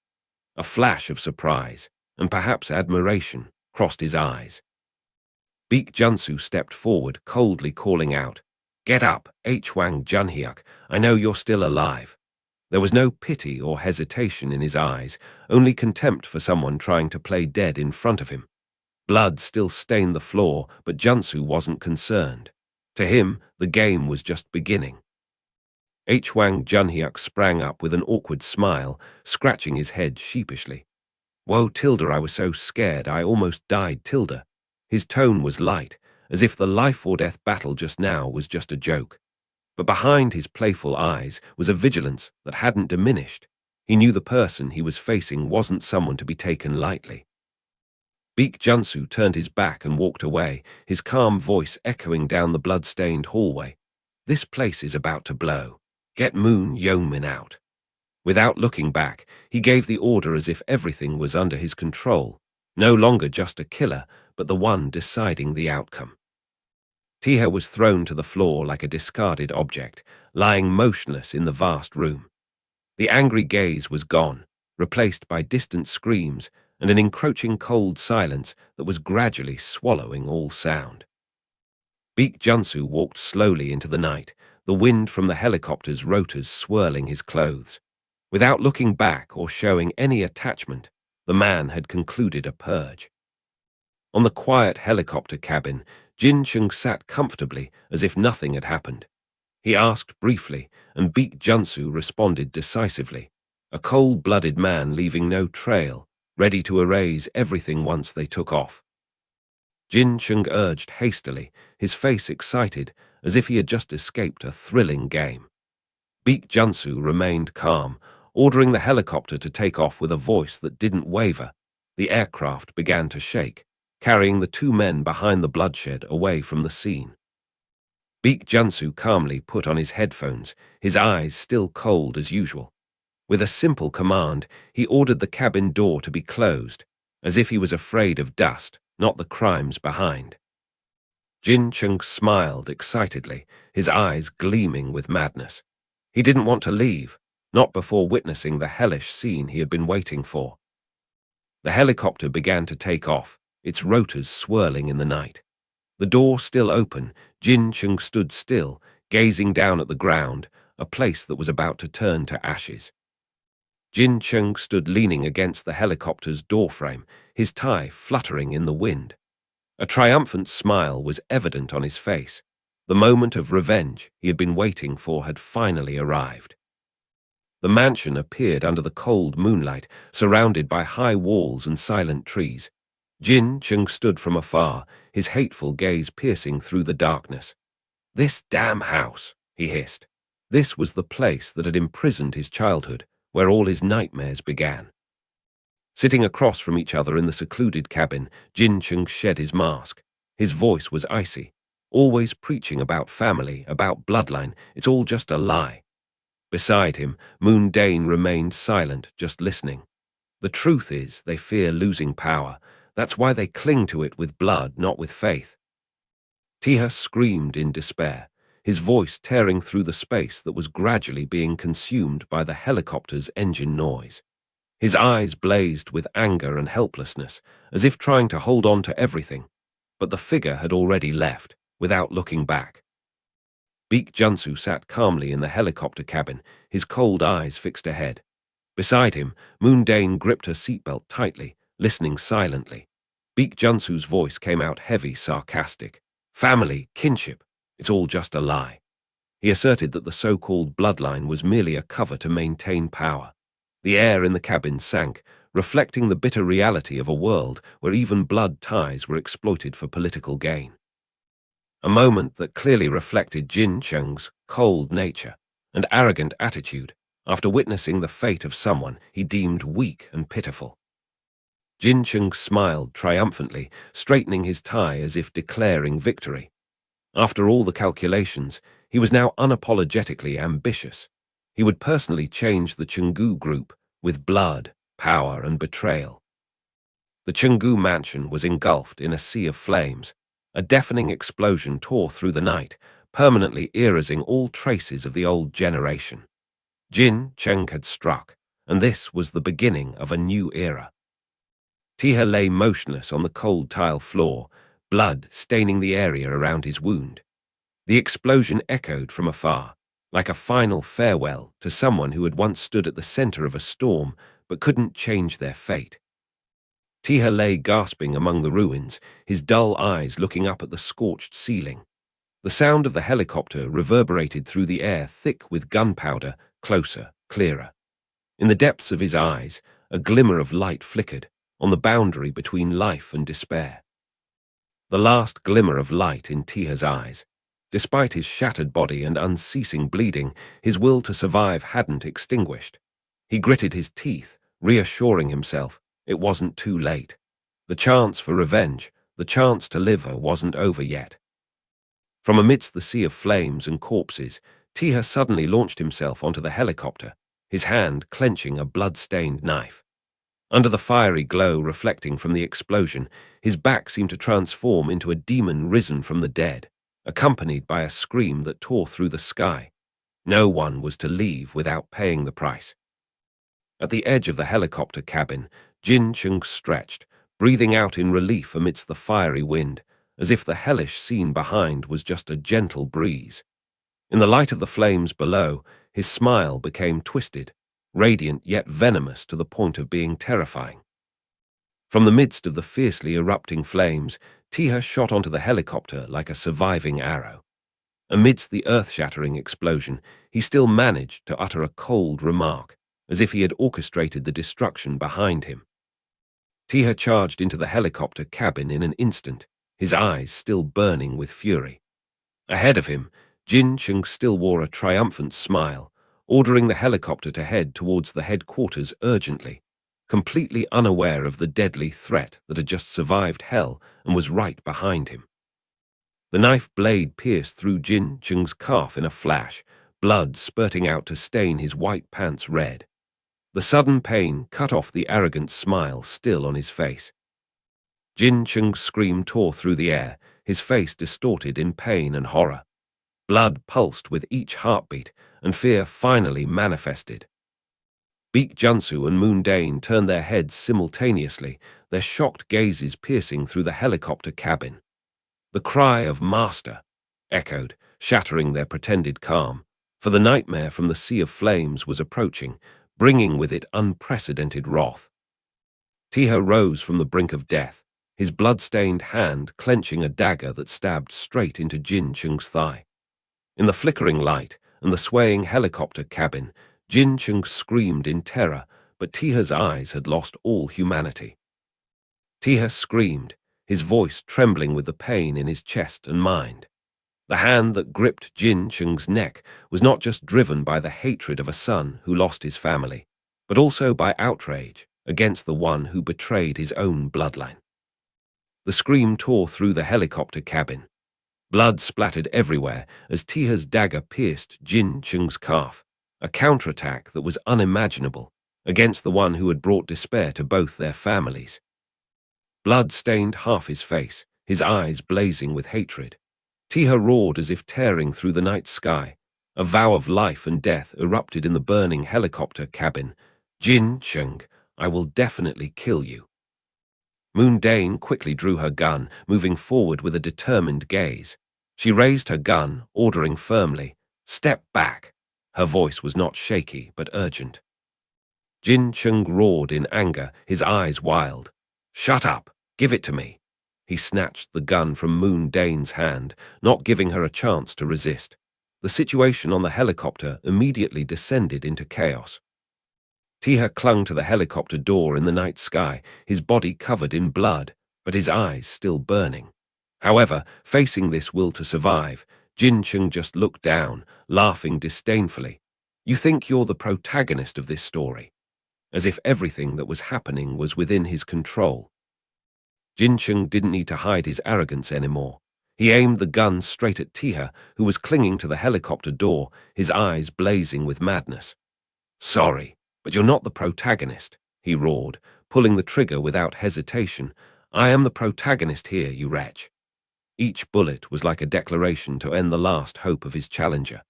A flash of surprise, and perhaps admiration, crossed his eyes. Baek Junsu stepped forward, coldly calling out, "Get up, Haejeong Junhyuk, I know you're still alive." There was no pity or hesitation in his eyes, only contempt for someone trying to play dead in front of him. Blood still stained the floor, but Junsu wasn't concerned. To him, the game was just beginning. Haejeong Junhyuk sprang up with an awkward smile, scratching his head sheepishly. "Whoa, Tilda, I was so scared I almost died, Tilda." His tone was light, as if the life-or-death battle just now was just a joke. But behind his playful eyes was a vigilance that hadn't diminished. He knew the person he was facing wasn't someone to be taken lightly. Baek Junsu turned his back and walked away, his calm voice echoing down the blood-stained hallway. "This place is about to blow. Get Moon Yeongmin out." Without looking back, he gave the order as if everything was under his control, no longer just a killer, but the one deciding the outcome. Taeha was thrown to the floor like a discarded object, lying motionless in the vast room. The angry gaze was gone, replaced by distant screams and an encroaching cold silence that was gradually swallowing all sound. Baek Junsu walked slowly into the night, the wind from the helicopter's rotors swirling his clothes. Without looking back or showing any attachment, the man had concluded a purge. On the quiet helicopter cabin, Jin Chung sat comfortably as if nothing had happened. He asked briefly, and Baek Junsu responded decisively, a cold-blooded man leaving no trail, ready to erase everything once they took off. Jin Chung urged hastily, his face excited, as if he had just escaped a thrilling game. Baek Junsu remained calm, ordering the helicopter to take off with a voice that didn't waver. The aircraft began to shake, carrying the two men behind the bloodshed away from the scene. Baek Junsu calmly put on his headphones, his eyes still cold as usual. With a simple command, he ordered the cabin door to be closed, as if he was afraid of dust, not the crimes behind. Jin Chung smiled excitedly, his eyes gleaming with madness. He didn't want to leave, not before witnessing the hellish scene he had been waiting for. The helicopter began to take off, its rotors swirling in the night. The door still open, Jin Chung stood still, gazing down at the ground, a place that was about to turn to ashes. Jin Chung stood leaning against the helicopter's doorframe, his tie fluttering in the wind. A triumphant smile was evident on his face. The moment of revenge he had been waiting for had finally arrived. The mansion appeared under the cold moonlight, surrounded by high walls and silent trees. Jin Chung stood from afar, his hateful gaze piercing through the darkness. "This damn house," he hissed. This was the place that had imprisoned his childhood, where all his nightmares began. Sitting across from each other in the secluded cabin, Jin Chung shed his mask. His voice was icy, always preaching about family, about bloodline. It's all just a lie. Beside him, Moon Dane remained silent, just listening. The truth is, they fear losing power. That's why they cling to it with blood, not with faith. Taeha screamed in despair, his voice tearing through the space that was gradually being consumed by the helicopter's engine noise. His eyes blazed with anger and helplessness, as if trying to hold on to everything. But the figure had already left, without looking back. Baek Junsu sat calmly in the helicopter cabin, his cold eyes fixed ahead. Beside him, Moon Dane gripped her seatbelt tightly, listening silently. Baek Junsu's voice came out heavy, sarcastic. "Family, kinship, it's all just a lie." He asserted that the so-called bloodline was merely a cover to maintain power. The air in the cabin sank, reflecting the bitter reality of a world where even blood ties were exploited for political gain. A moment that clearly reflected Jin Chung's cold nature and arrogant attitude after witnessing the fate of someone he deemed weak and pitiful. Jin Chung smiled triumphantly, straightening his tie as if declaring victory. After all the calculations, he was now unapologetically ambitious. He would personally change the Chungu group with blood, power, and betrayal. The Chungu mansion was engulfed in a sea of flames. A deafening explosion tore through the night, permanently erasing all traces of the old generation. Jin Chung had struck, and this was the beginning of a new era. Taeha lay motionless on the cold tile floor, blood staining the area around his wound. The explosion echoed from afar, like a final farewell to someone who had once stood at the center of a storm but couldn't change their fate. Taeha lay gasping among the ruins, his dull eyes looking up at the scorched ceiling. The sound of the helicopter reverberated through the air thick with gunpowder, closer, clearer. In the depths of his eyes, a glimmer of light flickered, on the boundary between life and despair. The last glimmer of light in Taeha's eyes. Despite his shattered body and unceasing bleeding, his will to survive hadn't extinguished. He gritted his teeth, reassuring himself it wasn't too late. The chance for revenge, the chance to live wasn't over yet. From amidst the sea of flames and corpses, Taeha suddenly launched himself onto the helicopter, his hand clenching a blood-stained knife. Under the fiery glow reflecting from the explosion, his back seemed to transform into a demon risen from the dead, accompanied by a scream that tore through the sky. No one was to leave without paying the price. At the edge of the helicopter cabin, Jin Chung stretched, breathing out in relief amidst the fiery wind, as if the hellish scene behind was just a gentle breeze. In the light of the flames below, his smile became twisted, radiant yet venomous to the point of being terrifying. From the midst of the fiercely erupting flames, Taeha shot onto the helicopter like a surviving arrow. Amidst the earth-shattering explosion, he still managed to utter a cold remark, as if he had orchestrated the destruction behind him. Taeha charged into the helicopter cabin in an instant, his eyes still burning with fury. Ahead of him, Jin Chung still wore a triumphant smile, ordering the helicopter to head towards the headquarters urgently, completely unaware of the deadly threat that had just survived hell and was right behind him. The knife blade pierced through Jin Chung's calf in a flash, blood spurting out to stain his white pants red. The sudden pain cut off the arrogant smile still on his face. Jin Chung's scream tore through the air, his face distorted in pain and horror. Blood pulsed with each heartbeat, and fear finally manifested. Baek Junsu and Moon Dane turned their heads simultaneously, their shocked gazes piercing through the helicopter cabin. The cry of "Master" echoed, shattering their pretended calm, for the nightmare from the sea of flames was approaching, bringing with it unprecedented wrath. Taeha rose from the brink of death, his blood-stained hand clenching a dagger that stabbed straight into Jin Chung's thigh. In the flickering light and the swaying helicopter cabin, Jin Chung screamed in terror, but Taeha's eyes had lost all humanity. Taeha screamed, his voice trembling with the pain in his chest and mind. The hand that gripped Jin Chung's neck was not just driven by the hatred of a son who lost his family, but also by outrage against the one who betrayed his own bloodline. The scream tore through the helicopter cabin. Blood splattered everywhere as Taeha's dagger pierced Jin Chung's calf, a counterattack that was unimaginable against the one who had brought despair to both their families. Blood stained half his face, his eyes blazing with hatred. Taeha roared as if tearing through the night sky. A vow of life and death erupted in the burning helicopter cabin. "Jin Chung, I will definitely kill you." Moon Dane quickly drew her gun, moving forward with a determined gaze. She raised her gun, ordering firmly, "Step back." Her voice was not shaky, but urgent. Jin Chung roared in anger, his eyes wild. "Shut up! Give it to me!" He snatched the gun from Moon Dane's hand, not giving her a chance to resist. The situation on the helicopter immediately descended into chaos. Taeha clung to the helicopter door in the night sky, his body covered in blood, but his eyes still burning. However, facing this will to survive, Jin Chung just looked down, laughing disdainfully. "You think you're the protagonist of this story?" As if everything that was happening was within his control. Jin Chung didn't need to hide his arrogance anymore. He aimed the gun straight at Taeha, who was clinging to the helicopter door, his eyes blazing with madness. "Sorry, but you're not the protagonist," he roared, pulling the trigger without hesitation. "I am the protagonist here, you wretch." Each bullet was like a declaration to end the last hope of his challenger.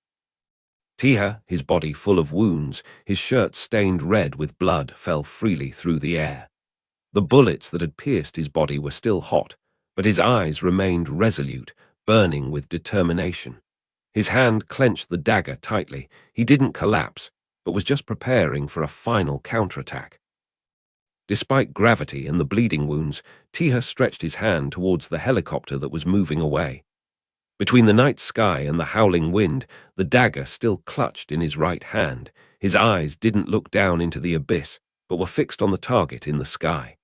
Taeha, his body full of wounds, his shirt stained red with blood, fell freely through the air. The bullets that had pierced his body were still hot, but his eyes remained resolute, burning with determination. His hand clenched the dagger tightly. He didn't collapse, but was just preparing for a final counterattack. Despite gravity and the bleeding wounds, Taeha stretched his hand towards the helicopter that was moving away. Between the night sky and the howling wind, the dagger still clutched in his right hand. His eyes didn't look down into the abyss, but were fixed on the target in the sky.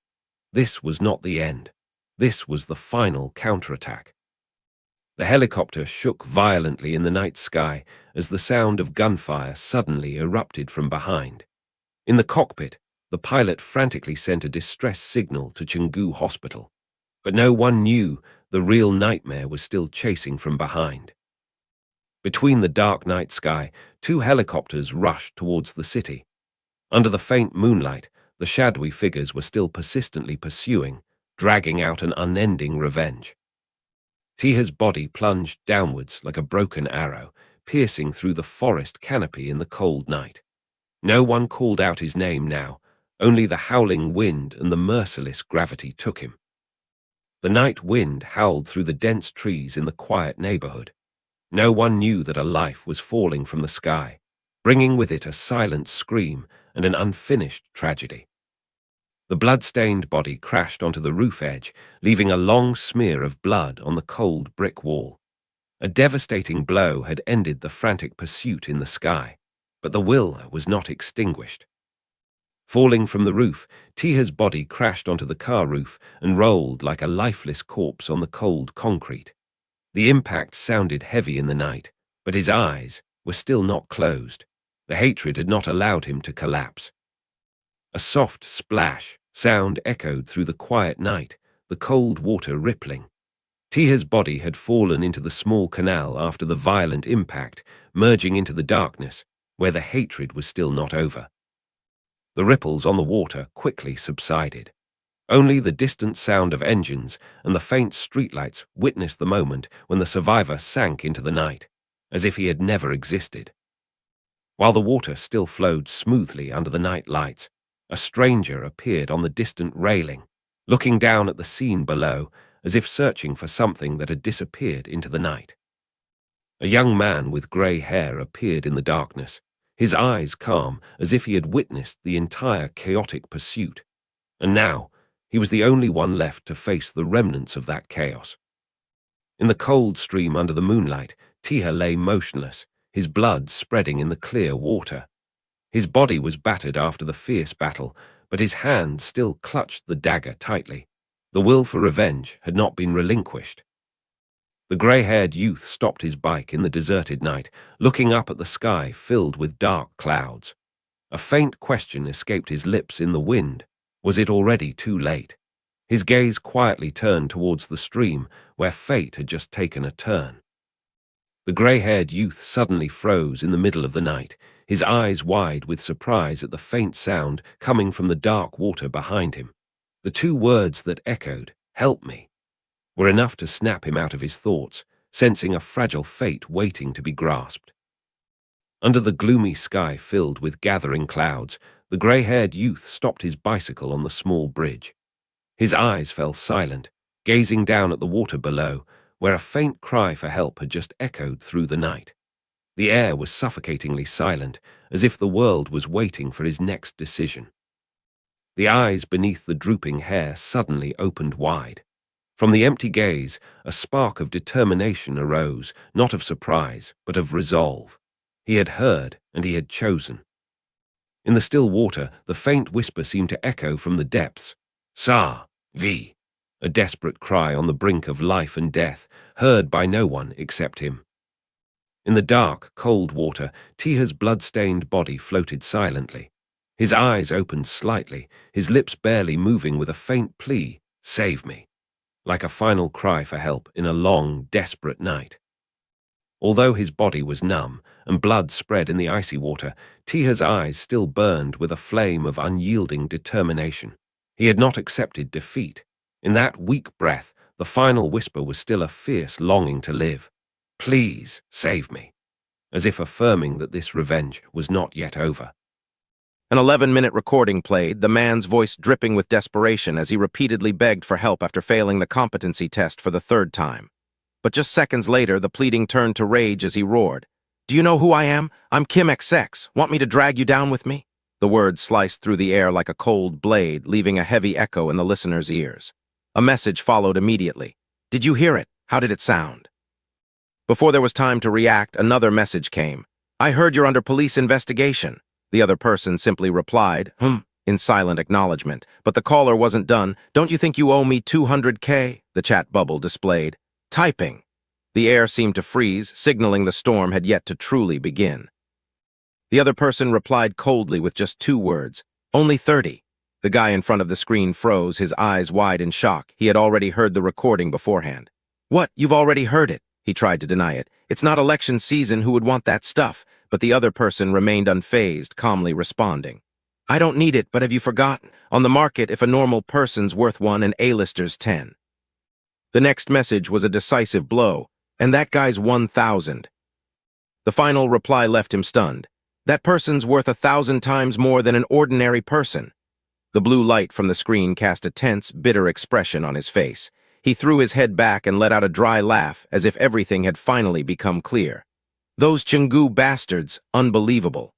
This was not the end. This was the final counterattack. The helicopter shook violently in the night sky as the sound of gunfire suddenly erupted from behind. In the cockpit, the pilot frantically sent a distress signal to Chunggu Hospital. But no one knew the real nightmare was still chasing from behind. Between the dark night sky, two helicopters rushed towards the city. Under the faint moonlight, the shadowy figures were still persistently pursuing, dragging out an unending revenge. Taeha's body plunged downwards like a broken arrow, piercing through the forest canopy in the cold night. No one called out his name now, only the howling wind and the merciless gravity took him. The night wind howled through the dense trees in the quiet neighborhood. No one knew that a life was falling from the sky, bringing with it a silent scream and an unfinished tragedy. The blood-stained body crashed onto the roof edge, leaving a long smear of blood on the cold brick wall. A devastating blow had ended the frantic pursuit in the sky, but the will was not extinguished. Falling from the roof, Taeha's body crashed onto the car roof and rolled like a lifeless corpse on the cold concrete. The impact sounded heavy in the night, but his eyes were still not closed. The hatred had not allowed him to collapse. A soft splash sound echoed through the quiet night, the cold water rippling. Taeha's body had fallen into the small canal after the violent impact, merging into the darkness, where the hatred was still not over. The ripples on the water quickly subsided. Only the distant sound of engines and the faint streetlights witnessed the moment when the survivor sank into the night, as if he had never existed. While the water still flowed smoothly under the night lights, a stranger appeared on the distant railing. Looking down at the scene below, as if searching for something that had disappeared into the night. A young man with grey hair appeared in the darkness, his eyes calm as if he had witnessed the entire chaotic pursuit. And now, he was the only one left to face the remnants of that chaos. In the cold stream under the moonlight, Taeha lay motionless, his blood spreading in the clear water. His body was battered after the fierce battle, but his hand still clutched the dagger tightly. The will for revenge had not been relinquished. The grey-haired youth stopped his bike in the deserted night, looking up at the sky filled with dark clouds. A faint question escaped his lips in the wind. Was it already too late? His gaze quietly turned towards the stream, where fate had just taken a turn. The grey-haired youth suddenly froze in the middle of the night, his eyes wide with surprise at the faint sound coming from the dark water behind him. The two words that echoed, "Help me," were enough to snap him out of his thoughts, sensing a fragile fate waiting to be grasped. Under the gloomy sky filled with gathering clouds, the grey-haired youth stopped his bicycle on the small bridge. His eyes fell silent, gazing down at the water below, where a faint cry for help had just echoed through the night. The air was suffocatingly silent, as if the world was waiting for his next decision. The eyes beneath the drooping hair suddenly opened wide. From the empty gaze, a spark of determination arose, not of surprise, but of resolve. He had heard, and he had chosen. In the still water, the faint whisper seemed to echo from the depths. "Sa, Vi," a desperate cry on the brink of life and death, heard by no one except him. In the dark, cold water, Taeha's blood-stained body floated silently. His eyes opened slightly, his lips barely moving with a faint plea, "Save me," like a final cry for help in a long, desperate night. Although his body was numb and blood spread in the icy water, Taeha's eyes still burned with a flame of unyielding determination. He had not accepted defeat. In that weak breath, the final whisper was still a fierce longing to live. "Please, save me," as if affirming that this revenge was not yet over. An 11-minute recording played, the man's voice dripping with desperation as he repeatedly begged for help after failing the competency test for the third time. But just seconds later, the pleading turned to rage as he roared. "Do you know who I am? I'm Kim XX. Want me to drag you down with me?" The words sliced through the air like a cold blade, leaving a heavy echo in the listener's ears. A message followed immediately. "Did you hear it? How did it sound?" Before there was time to react, another message came. "I heard you're under police investigation." The other person simply replied, in silent acknowledgement. But the caller wasn't done. "Don't you think you owe me 200K? The chat bubble displayed. "Typing." The air seemed to freeze, signaling the storm had yet to truly begin. The other person replied coldly with just 2 words, "Only 30. The guy in front of the screen froze, his eyes wide in shock. He had already heard the recording beforehand. "What? You've already heard it?" He tried to deny it. "It's not election season, who would want that stuff?" But the other person remained unfazed, calmly responding. "I don't need it, but have you forgotten? On the market, if a normal person's worth 1, an A-lister's 10. The next message was a decisive blow, and that guy's 1,000. The final reply left him stunned. "That person's worth 1,000 times more than an ordinary person." The blue light from the screen cast a tense, bitter expression on his face. He threw his head back and let out a dry laugh, as if everything had finally become clear. "Those Chenggu bastards, unbelievable."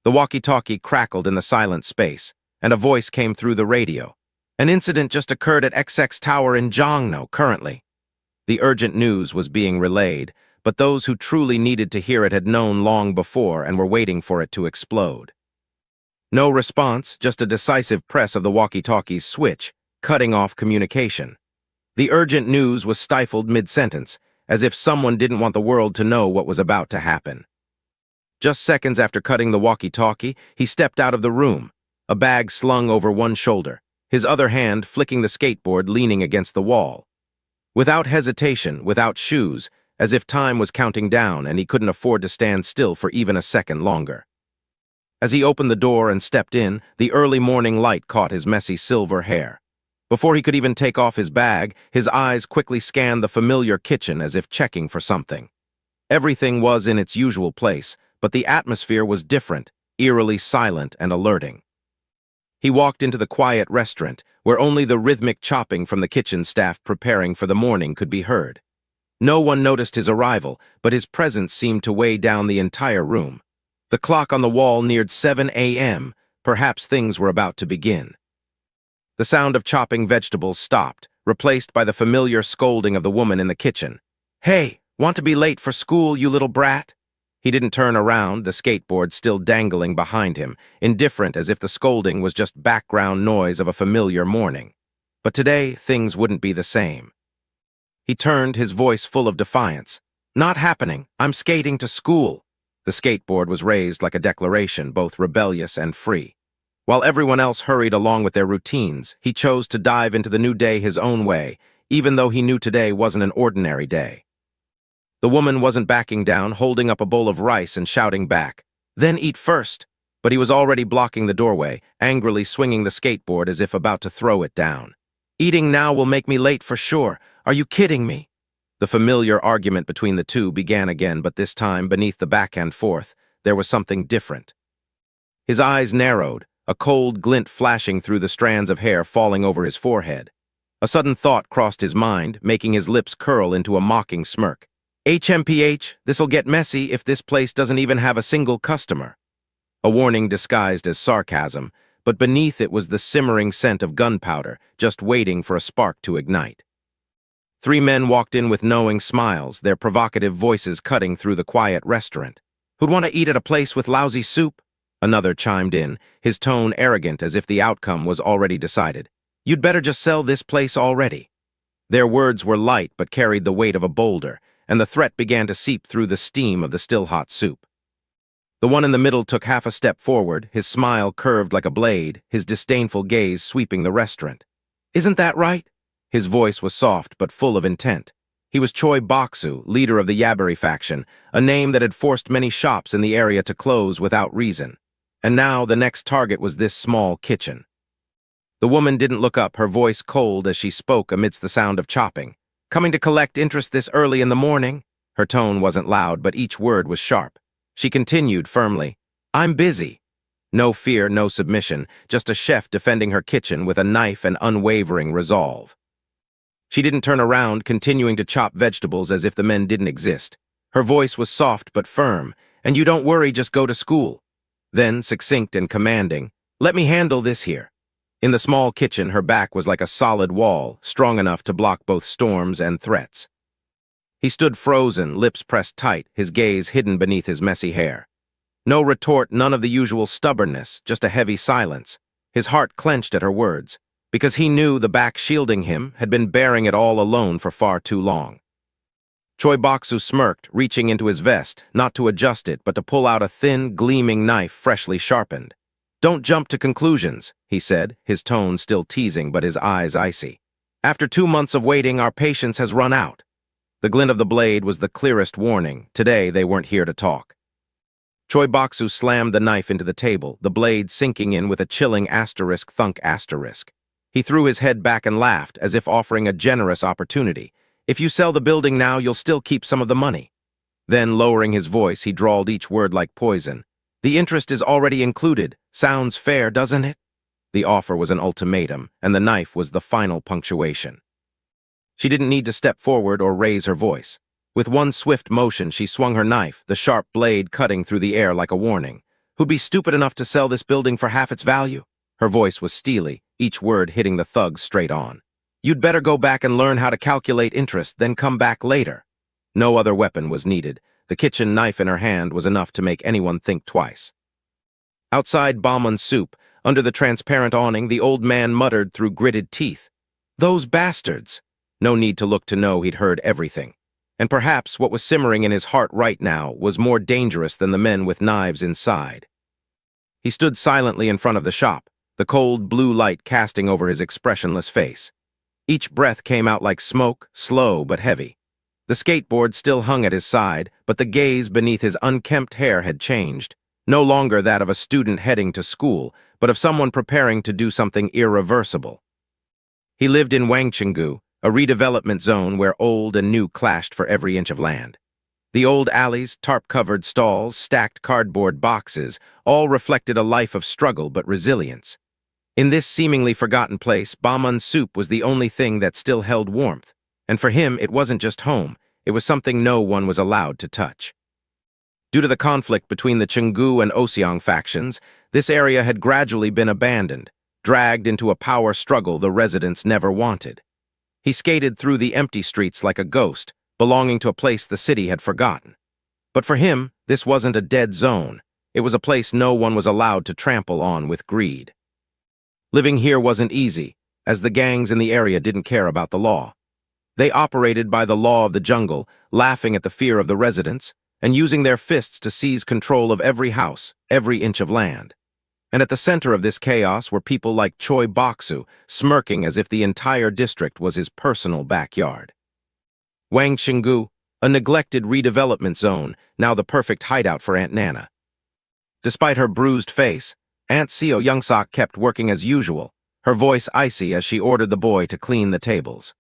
The walkie-talkie crackled in the silent space, and a voice came through the radio. "An incident just occurred at XX Tower in Jongno, currently." The urgent news was being relayed, but those who truly needed to hear it had known long before and were waiting for it to explode. No response, just a decisive press of the walkie-talkie's switch, cutting off communication. The urgent news was stifled mid-sentence, as if someone didn't want the world to know what was about to happen. Just seconds after cutting the walkie-talkie, he stepped out of the room, a bag slung over one shoulder, his other hand flicking the skateboard leaning against the wall. Without hesitation, without shoes, as if time was counting down and he couldn't afford to stand still for even a second longer. As he opened the door and stepped in, the early morning light caught his messy silver hair. Before he could even take off his bag, his eyes quickly scanned the familiar kitchen as if checking for something. Everything was in its usual place, but the atmosphere was different, eerily silent and alerting. He walked into the quiet restaurant, where only the rhythmic chopping from the kitchen staff preparing for the morning could be heard. No one noticed his arrival, but his presence seemed to weigh down the entire room. The clock on the wall neared 7 a.m. Perhaps things were about to begin. The sound of chopping vegetables stopped, replaced by the familiar scolding of the woman in the kitchen. "Hey, want to be late for school, you little brat?" He didn't turn around, the skateboard still dangling behind him, indifferent as if the scolding was just background noise of a familiar morning. But today, things wouldn't be the same. He turned, his voice full of defiance. "Not happening. I'm skating to school." The skateboard was raised like a declaration, both rebellious and free. While everyone else hurried along with their routines, he chose to dive into the new day his own way, even though he knew today wasn't an ordinary day. The woman wasn't backing down, holding up a bowl of rice and shouting back, "Then eat first." But he was already blocking the doorway, angrily swinging the skateboard as if about to throw it down. "Eating now will make me late for sure. Are you kidding me?" The familiar argument between the two began again, but this time, beneath the back and forth, there was something different. His eyes narrowed, a cold glint flashing through the strands of hair falling over his forehead. A sudden thought crossed his mind, making his lips curl into a mocking smirk. "HMPH, this'll get messy if this place doesn't even have a single customer." A warning disguised as sarcasm, but beneath it was the simmering scent of gunpowder, just waiting for a spark to ignite. Three men walked in with knowing smiles, their provocative voices cutting through the quiet restaurant. "Who'd want to eat at a place with lousy soup?" Another chimed in, his tone arrogant as if the outcome was already decided. "You'd better just sell this place already." Their words were light but carried the weight of a boulder, and the threat began to seep through the steam of the still-hot soup. The one in the middle took half a step forward, his smile curved like a blade, his disdainful gaze sweeping the restaurant. "Isn't that right?" His voice was soft but full of intent. He was Choi Boksu, leader of the Yabari faction, a name that had forced many shops in the area to close without reason. And now the next target was this small kitchen. The woman didn't look up, her voice cold as she spoke amidst the sound of chopping. "Coming to collect interest this early in the morning?" Her tone wasn't loud, but each word was sharp. She continued firmly, "I'm busy." No fear, no submission, just a chef defending her kitchen with a knife and unwavering resolve. She didn't turn around, continuing to chop vegetables as if the men didn't exist. Her voice was soft but firm, "And you don't worry, just go to school." Then, succinct and commanding, "Let me handle this here." In the small kitchen, her back was like a solid wall, strong enough to block both storms and threats. He stood frozen, lips pressed tight, his gaze hidden beneath his messy hair. No retort, none of the usual stubbornness, just a heavy silence. His heart clenched at her words, because he knew the back shielding him had been bearing it all alone for far too long. Choi Boksu smirked, reaching into his vest, not to adjust it, but to pull out a thin, gleaming knife freshly sharpened. "Don't jump to conclusions," he said, his tone still teasing but his eyes icy. "After 2 months of waiting, our patience has run out." The glint of the blade was the clearest warning. Today they weren't here to talk. Choi Boksu slammed the knife into the table, the blade sinking in with a chilling asterisk thunk asterisk. He threw his head back and laughed, as if offering a generous opportunity. "If you sell the building now, you'll still keep some of the money." Then, lowering his voice, he drawled each word like poison. "The interest is already included. Sounds fair, doesn't it?" The offer was an ultimatum, and the knife was the final punctuation. She didn't need to step forward or raise her voice. With one swift motion, she swung her knife, the sharp blade cutting through the air like a warning. "Who'd be stupid enough to sell this building for half its value?" Her voice was steely, each word hitting the thugs straight on. "You'd better go back and learn how to calculate interest, then come back later." No other weapon was needed. The kitchen knife in her hand was enough to make anyone think twice. Outside Bauman's soup, under the transparent awning, the old man muttered through gritted teeth, "Those bastards!" No need to look to know he'd heard everything. And perhaps what was simmering in his heart right now was more dangerous than the men with knives inside. He stood silently in front of the shop, the cold blue light casting over his expressionless face. Each breath came out like smoke, slow but heavy. The skateboard still hung at his side, but the gaze beneath his unkempt hair had changed. No longer that of a student heading to school, but of someone preparing to do something irreversible. He lived in Wangchenggu, a redevelopment zone where old and new clashed for every inch of land. The old alleys, tarp-covered stalls, stacked cardboard boxes, all reflected a life of struggle but resilience. In this seemingly forgotten place, Bamun's soup was the only thing that still held warmth, and for him it wasn't just home, it was something no one was allowed to touch. Due to the conflict between the Chunggu and Oseong factions, this area had gradually been abandoned, dragged into a power struggle the residents never wanted. He skated through the empty streets like a ghost, belonging to a place the city had forgotten. But for him, this wasn't a dead zone. It was a place no one was allowed to trample on with greed. Living here wasn't easy, as the gangs in the area didn't care about the law. They operated by the law of the jungle, laughing at the fear of the residents, and using their fists to seize control of every house, every inch of land. And at the center of this chaos were people like Choi Boksu, smirking as if the entire district was his personal backyard. Wang Xinggu, a neglected redevelopment zone, now the perfect hideout for Aunt Nana. Despite her bruised face, Aunt Seo Youngsok kept working as usual, her voice icy as she ordered the boy to clean the tables.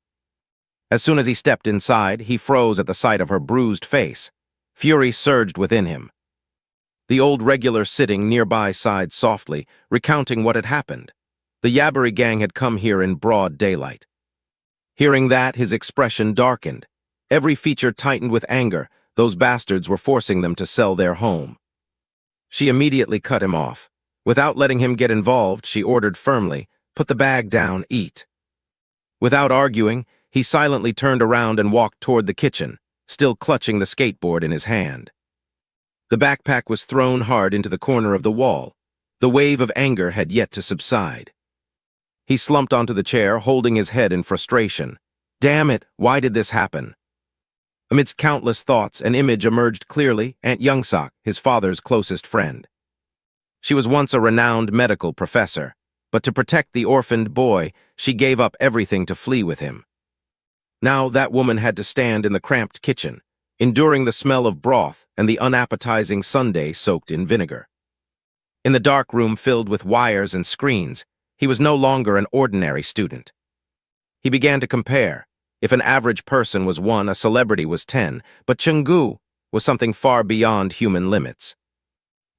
As soon as he stepped inside, he froze at the sight of her bruised face. Fury surged within him. The old regular sitting nearby sighed softly, recounting what had happened. The Yaburi gang had come here in broad daylight. Hearing that, his expression darkened. Every feature tightened with anger. Those bastards were forcing them to sell their home. She immediately cut him off. Without letting him get involved, she ordered firmly, "Put the bag down, eat." Without arguing, he silently turned around and walked toward the kitchen, still clutching the skateboard in his hand. The backpack was thrown hard into the corner of the wall. The wave of anger had yet to subside. He slumped onto the chair, holding his head in frustration. Damn it, why did this happen? Amidst countless thoughts, an image emerged clearly: Aunt Youngsok, his father's closest friend. She was once a renowned medical professor, but to protect the orphaned boy, she gave up everything to flee with him. Now that woman had to stand in the cramped kitchen, enduring the smell of broth and the unappetizing sundae soaked in vinegar. In the dark room filled with wires and screens, he was no longer an ordinary student. He began to compare. If an average person was 1, a celebrity was 10, but Chunggu was something far beyond human limits.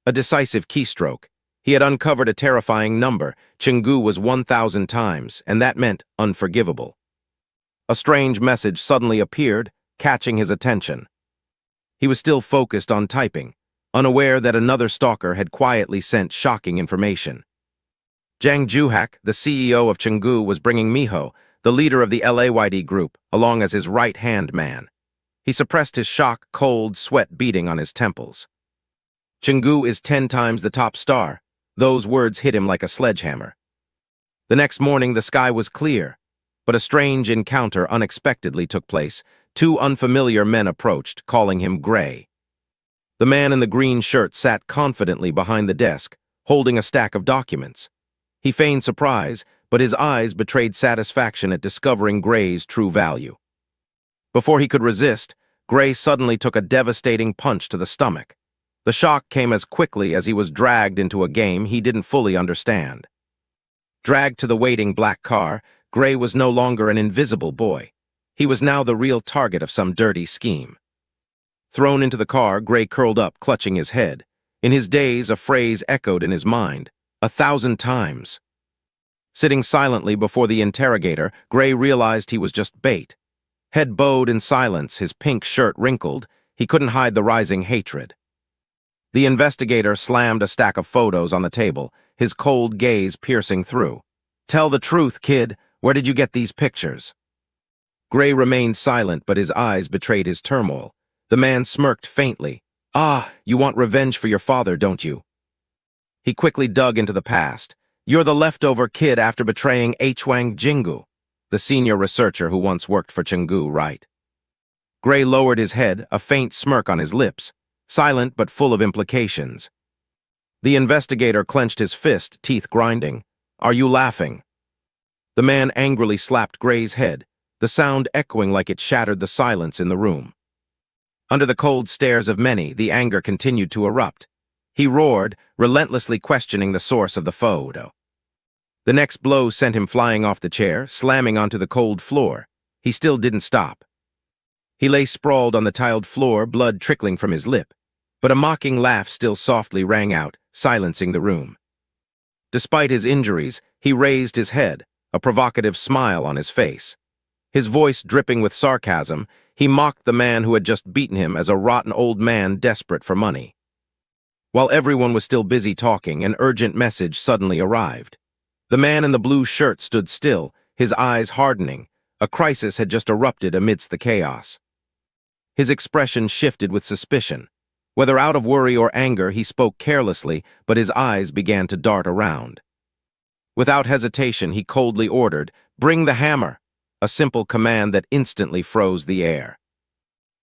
A decisive keystroke. He had uncovered a terrifying number. Chunggu was 1,000 times, and that meant unforgivable. A strange message suddenly appeared, catching his attention. He was still focused on typing, unaware that another stalker had quietly sent shocking information. Jang Juhak, the CEO of Chunggu, was bringing Miho, the leader of the LAYD group, along as his right-hand man. He suppressed his shock, cold sweat beating on his temples. Chunggu is 10 times the top star. Those words hit him like a sledgehammer. The next morning, the sky was clear, but a strange encounter unexpectedly took place. 2 unfamiliar men approached, calling him Gray. The man in the green shirt sat confidently behind the desk, holding a stack of documents. He feigned surprise, but his eyes betrayed satisfaction at discovering Gray's true value. Before he could resist, Gray suddenly took a devastating punch to the stomach. The shock came as quickly as he was dragged into a game he didn't fully understand. Dragged to the waiting black car, Gray was no longer an invisible boy. He was now the real target of some dirty scheme. Thrown into the car, Gray curled up, clutching his head. In his daze, a phrase echoed in his mind, 1,000 times. Sitting silently before the interrogator, Gray realized he was just bait. Head bowed in silence, his pink shirt wrinkled, he couldn't hide the rising hatred. The investigator slammed a stack of photos on the table, his cold gaze piercing through. "Tell the truth, kid. Where did you get these pictures?" Gray remained silent, but his eyes betrayed his turmoil. The man smirked faintly. "Ah, you want revenge for your father, don't you?" He quickly dug into the past. "You're the leftover kid after betraying Haejeong Jingu, the senior researcher who once worked for Chunggu, right?" Gray lowered his head, a faint smirk on his lips, silent but full of implications. The investigator clenched his fist, teeth grinding. "Are you laughing?" The man angrily slapped Gray's head, the sound echoing like it shattered the silence in the room. Under the cold stares of many, the anger continued to erupt. He roared, relentlessly questioning the source of the photo. The next blow sent him flying off the chair, slamming onto the cold floor. He still didn't stop. He lay sprawled on the tiled floor, blood trickling from his lip, but a mocking laugh still softly rang out, silencing the room. Despite his injuries, He raised his head, a provocative smile on his face. His voice dripping with sarcasm, he mocked the man who had just beaten him as a rotten old man desperate for money. While everyone was still busy talking, an urgent message suddenly arrived. The man in the blue shirt stood still, his eyes hardening. A crisis had just erupted amidst the chaos. His expression shifted with suspicion. Whether out of worry or anger, he spoke carelessly, but his eyes began to dart around. Without hesitation, he coldly ordered, "Bring the hammer," a simple command that instantly froze the air.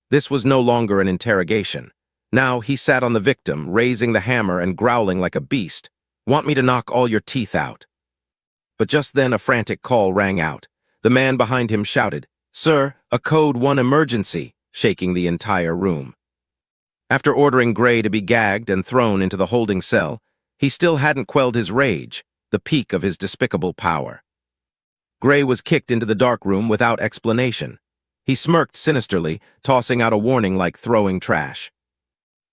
This was no longer an interrogation. Now he sat on the victim, raising the hammer and growling like a beast. "Want me to knock all your teeth out?" But just then a frantic call rang out. The man behind him shouted, "Sir, a Code 1 emergency," shaking the entire room. After ordering Gray to be gagged and thrown into the holding cell, he still hadn't quelled his rage, the peak of his despicable power. Gray was kicked into the dark room without explanation. He smirked sinisterly, tossing out a warning like throwing trash.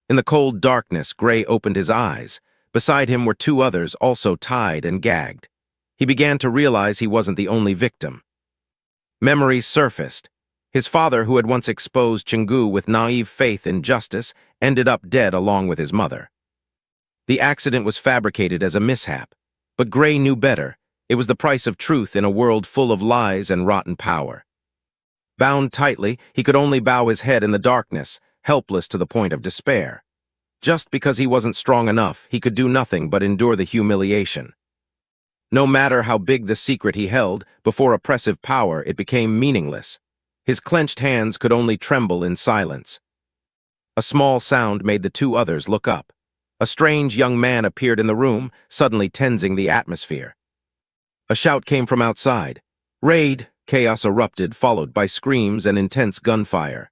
In the cold darkness, Gray opened his eyes. Beside him were two others, also tied and gagged. He began to realize he wasn't the only victim. Memories surfaced. His father, who had once exposed Chungu with naive faith in justice, ended up dead along with his mother. The accident was fabricated as a mishap, but Gray knew better. It was the price of truth in a world full of lies and rotten power. Bound tightly, he could only bow his head in the darkness, helpless to the point of despair. Just because he wasn't strong enough, he could do nothing but endure the humiliation. No matter how big the secret he held, before oppressive power it became meaningless. His clenched hands could only tremble in silence. A small sound made the two others look up. A strange young man appeared in the room, suddenly tensing the atmosphere. A shout came from outside. "Raid!" Chaos erupted, followed by screams and intense gunfire.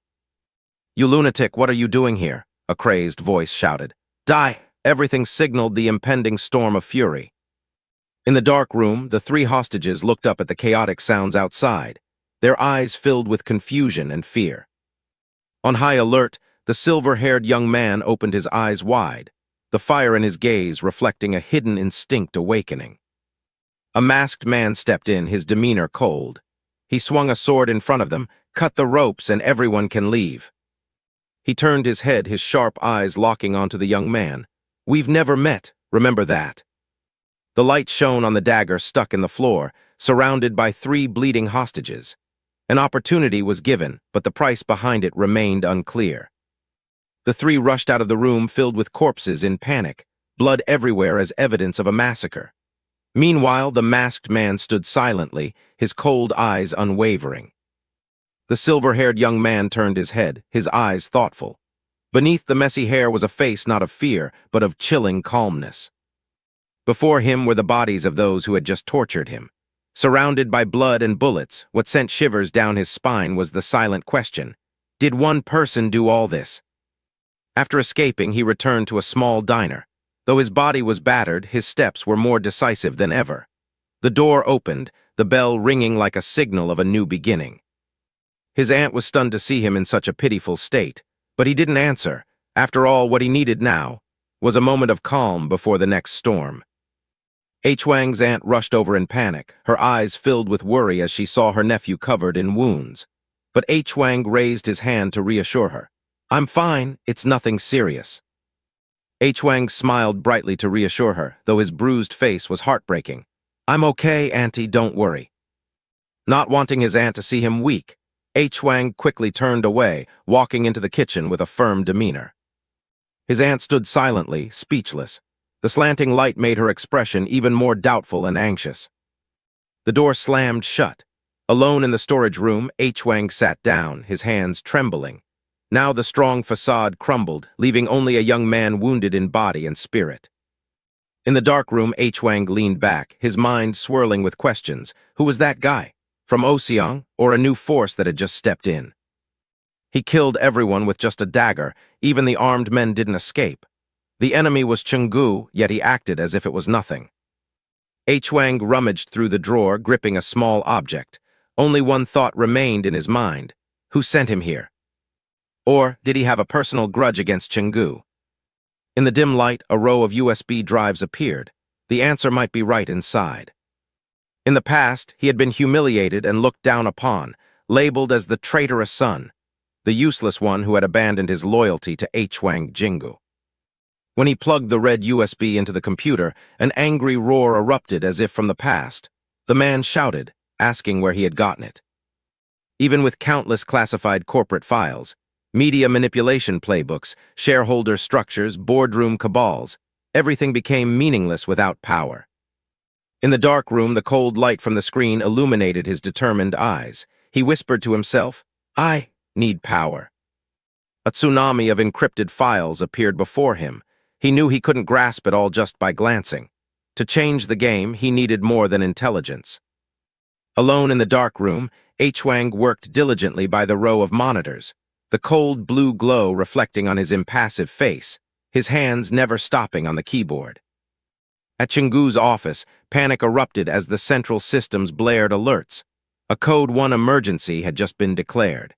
"You lunatic, what are you doing here?" a crazed voice shouted. "Die!" Everything signaled the impending storm of fury. In the dark room, the three hostages looked up at the chaotic sounds outside, their eyes filled with confusion and fear. On high alert, the silver-haired young man opened his eyes wide, the fire in his gaze reflecting a hidden instinct awakening. A masked man stepped in, his demeanor cold. He swung a sword in front of them. "Cut the ropes and everyone can leave." He turned his head, his sharp eyes locking onto the young man. "We've never met, remember that." The light shone on the dagger stuck in the floor, surrounded by three bleeding hostages. An opportunity was given, but the price behind it remained unclear. The three rushed out of the room filled with corpses in panic, blood everywhere as evidence of a massacre. Meanwhile, the masked man stood silently, his cold eyes unwavering. The silver-haired young man turned his head, his eyes thoughtful. Beneath the messy hair was a face not of fear, but of chilling calmness. Before him were the bodies of those who had just tortured him. Surrounded by blood and bullets, what sent shivers down his spine was the silent question: did one person do all this? After escaping, he returned to a small diner. Though his body was battered, his steps were more decisive than ever. The door opened, the bell ringing like a signal of a new beginning. His aunt was stunned to see him in such a pitiful state, but he didn't answer. After all, what he needed now was a moment of calm before the next storm. Haejeong's aunt rushed over in panic, her eyes filled with worry as she saw her nephew covered in wounds. But Haejeong raised his hand to reassure her. "I'm fine, it's nothing serious." Haejeong smiled brightly to reassure her, though his bruised face was heartbreaking. "I'm okay, Auntie, don't worry." Not wanting his aunt to see him weak, Haejeong quickly turned away, walking into the kitchen with a firm demeanor. His aunt stood silently, speechless. The slanting light made her expression even more doubtful and anxious. The door slammed shut. Alone in the storage room, Haejeong sat down, his hands trembling. Now the strong facade crumbled, leaving only a young man wounded in body and spirit. In the dark room, Haejeong leaned back, his mind swirling with questions. Who was that guy? From Oseong, or a new force that had just stepped in? He killed everyone with just a dagger. Even the armed men didn't escape. The enemy was Chungu, yet he acted as if it was nothing. Haejeong rummaged through the drawer, gripping a small object. Only one thought remained in his mind. Who sent him here? Or did he have a personal grudge against Chungu? In the dim light, a row of USB drives appeared. The answer might be right inside. In the past, he had been humiliated and looked down upon, labeled as the traitorous son, the useless one who had abandoned his loyalty to Haejeong Jingu. When he plugged the red USB into the computer, an angry roar erupted as if from the past. The man shouted, asking where he had gotten it. Even with countless classified corporate files, media manipulation playbooks, shareholder structures, boardroom cabals, everything became meaningless without power. In the dark room, the cold light from the screen illuminated his determined eyes. He whispered to himself, "I need power." A tsunami of encrypted files appeared before him. He knew he couldn't grasp it all just by glancing. To change the game, he needed more than intelligence. Alone in the dark room, Haejeong worked diligently by the row of monitors, the cold blue glow reflecting on his impassive face, his hands never stopping on the keyboard. At Jingu's office, panic erupted as the central systems blared alerts. A Code 1 emergency had just been declared.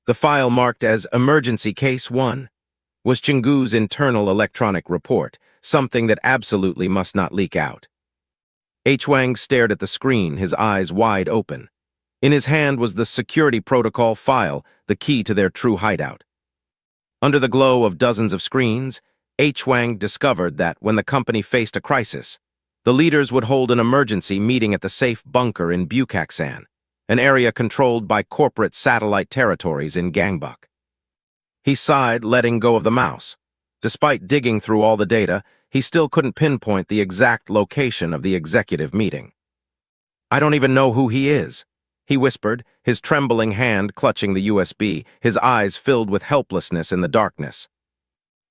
The file marked as Emergency Case 1 was Jingu's internal electronic report, something that absolutely must not leak out. Haejeong stared at the screen, his eyes wide open. In his hand was the security protocol file, the key to their true hideout. Under the glow of dozens of screens, Haejeong discovered that when the company faced a crisis, the leaders would hold an emergency meeting at the safe bunker in Bukaksan, an area controlled by corporate satellite territories in Gangbuk. He sighed, letting go of the mouse. Despite digging through all the data, he still couldn't pinpoint the exact location of the executive meeting. "I don't even know who he is," he whispered, his trembling hand clutching the USB, his eyes filled with helplessness in the darkness.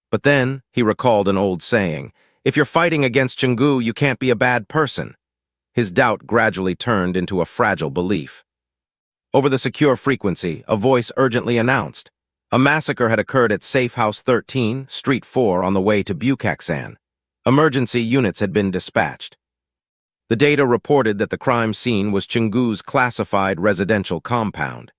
But then, he recalled an old saying, "If you're fighting against Jingu, you can't be a bad person." His doubt gradually turned into a fragile belief. Over the secure frequency, a voice urgently announced, a massacre had occurred at Safe House 13, Street 4 on the way to Bukaksan. Emergency units had been dispatched. The data reported that the crime scene was Jingu's classified residential compound.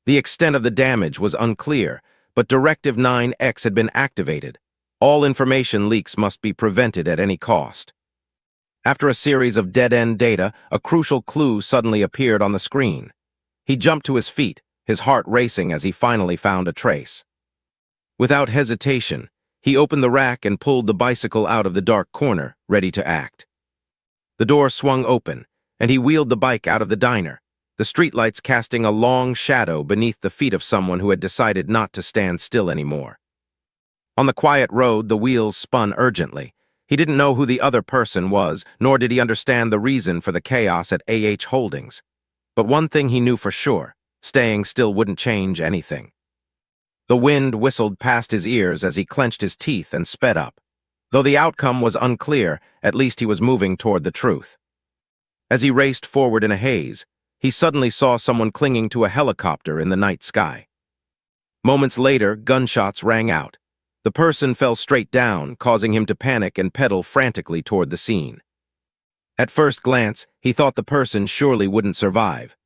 The extent of the damage was unclear, but Directive 9X had been activated. All information leaks must be prevented at any cost. After a series of dead-end data, a crucial clue suddenly appeared on the screen. He jumped to his feet, his heart racing as he finally found a trace. Without hesitation, he opened the rack and pulled the bicycle out of the dark corner, ready to act. The door swung open, and he wheeled the bike out of the diner, the streetlights casting a long shadow beneath the feet of someone who had decided not to stand still anymore. On the quiet road, the wheels spun urgently. He didn't know who the other person was, nor did he understand the reason for the chaos at AH Holdings. But one thing he knew for sure, staying still wouldn't change anything. The wind whistled past his ears as he clenched his teeth and sped up. Though the outcome was unclear, at least he was moving toward the truth. As he raced forward in a haze, he suddenly saw someone clinging to a helicopter in the night sky. Moments later, gunshots rang out. The person fell straight down, causing him to panic and pedal frantically toward the scene. At first glance, he thought the person surely wouldn't survive.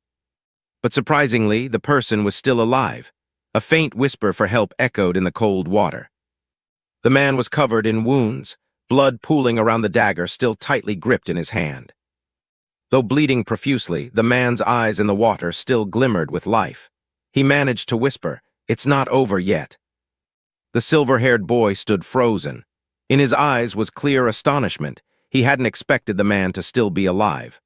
But surprisingly, the person was still alive. A faint whisper for help echoed in the cold water. The man was covered in wounds, blood pooling around the dagger still tightly gripped in his hand. Though bleeding profusely, the man's eyes in the water still glimmered with life. He managed to whisper, "It's not over yet." The silver-haired boy stood frozen. In his eyes was clear astonishment. He hadn't expected the man to still be alive.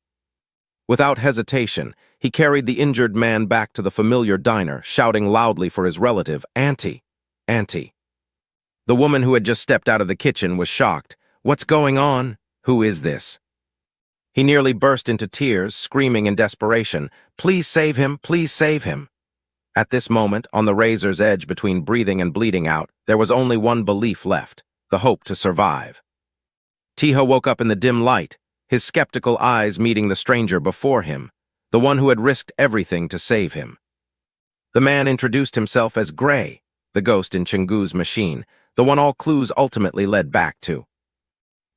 Without hesitation, he carried the injured man back to the familiar diner, shouting loudly for his relative, "Auntie, Auntie." The woman who had just stepped out of the kitchen was shocked. "What's going on? Who is this?" He nearly burst into tears, screaming in desperation, "Please save him, please save him." At this moment, on the razor's edge between breathing and bleeding out, there was only one belief left, the hope to survive. Taeha woke up in the dim light, his skeptical eyes meeting the stranger before him, the one who had risked everything to save him. The man introduced himself as Gray, the ghost in Jingu's machine, the one all clues ultimately led back to.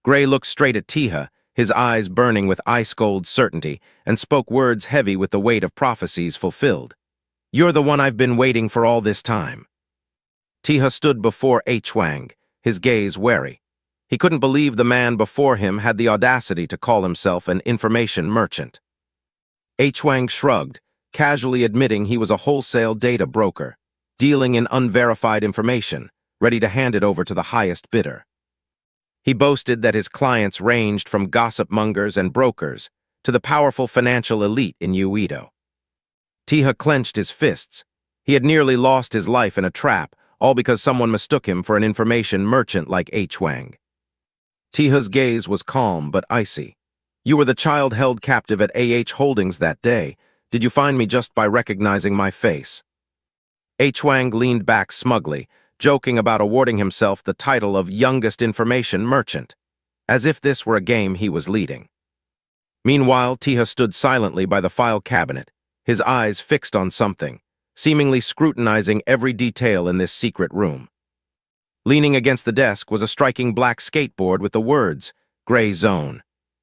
Gray looked straight at Taeha, his eyes burning with ice-cold certainty, and spoke words heavy with the weight of prophecies fulfilled. "You're the one I've been waiting for all this time." Taeha stood before Haejeong, his gaze wary. He couldn't believe the man before him had the audacity to call himself an information merchant. Haejeong shrugged, casually admitting he was a wholesale data broker, dealing in unverified information, ready to hand it over to the highest bidder. He boasted that his clients ranged from gossip mongers and brokers to the powerful financial elite in Uedo. Taeha clenched his fists. He had nearly lost his life in a trap, all because someone mistook him for an information merchant like Haejeong. Taeha's gaze was calm but icy. "You were the child held captive at AH Holdings that day. Did you find me just by recognizing my face?" Haejeong leaned back smugly, joking about awarding himself the title of youngest information merchant, as if this were a game he was leading. Meanwhile, Taeha stood silently by the file cabinet, his eyes fixed on something, seemingly scrutinizing every detail in this secret room. Leaning against the desk was a striking black skateboard with the words, "Gray Zone,"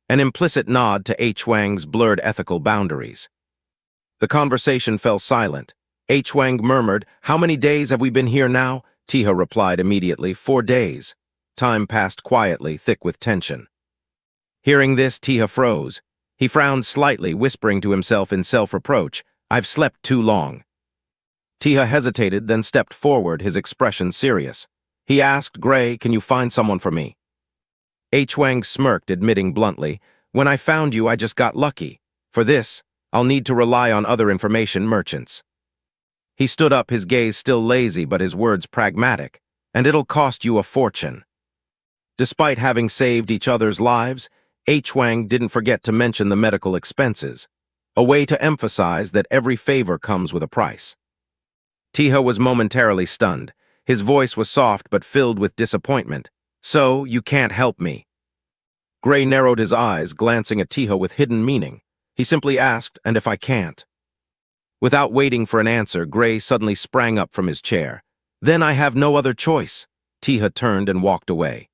an implicit nod to Haejeong's blurred ethical boundaries. The conversation fell silent. Haejeong murmured, "How many days have we been here now?" Taeha replied immediately, 4 days. Time passed quietly, thick with tension. Hearing this, Taeha froze. He frowned slightly, whispering to himself in self-reproach, "I've slept too long." Taeha hesitated, then stepped forward, his expression serious. He asked, "Gray, can you find someone for me?" Haejeong smirked, admitting bluntly, "When I found you, I just got lucky. For this, I'll need to rely on other information merchants." He stood up, his gaze still lazy but his words pragmatic, "And it'll cost you a fortune." Despite having saved each other's lives, Haejeong didn't forget to mention the medical expenses, a way to emphasize that every favor comes with a price. Taeha was momentarily stunned. His voice was soft but filled with disappointment. "So, you can't help me?" Gray narrowed his eyes, glancing at Taeha with hidden meaning. He simply asked, "And if I can't?" Without waiting for an answer, Gray suddenly sprang up from his chair. "Then I have no other choice." Taeha turned and walked away.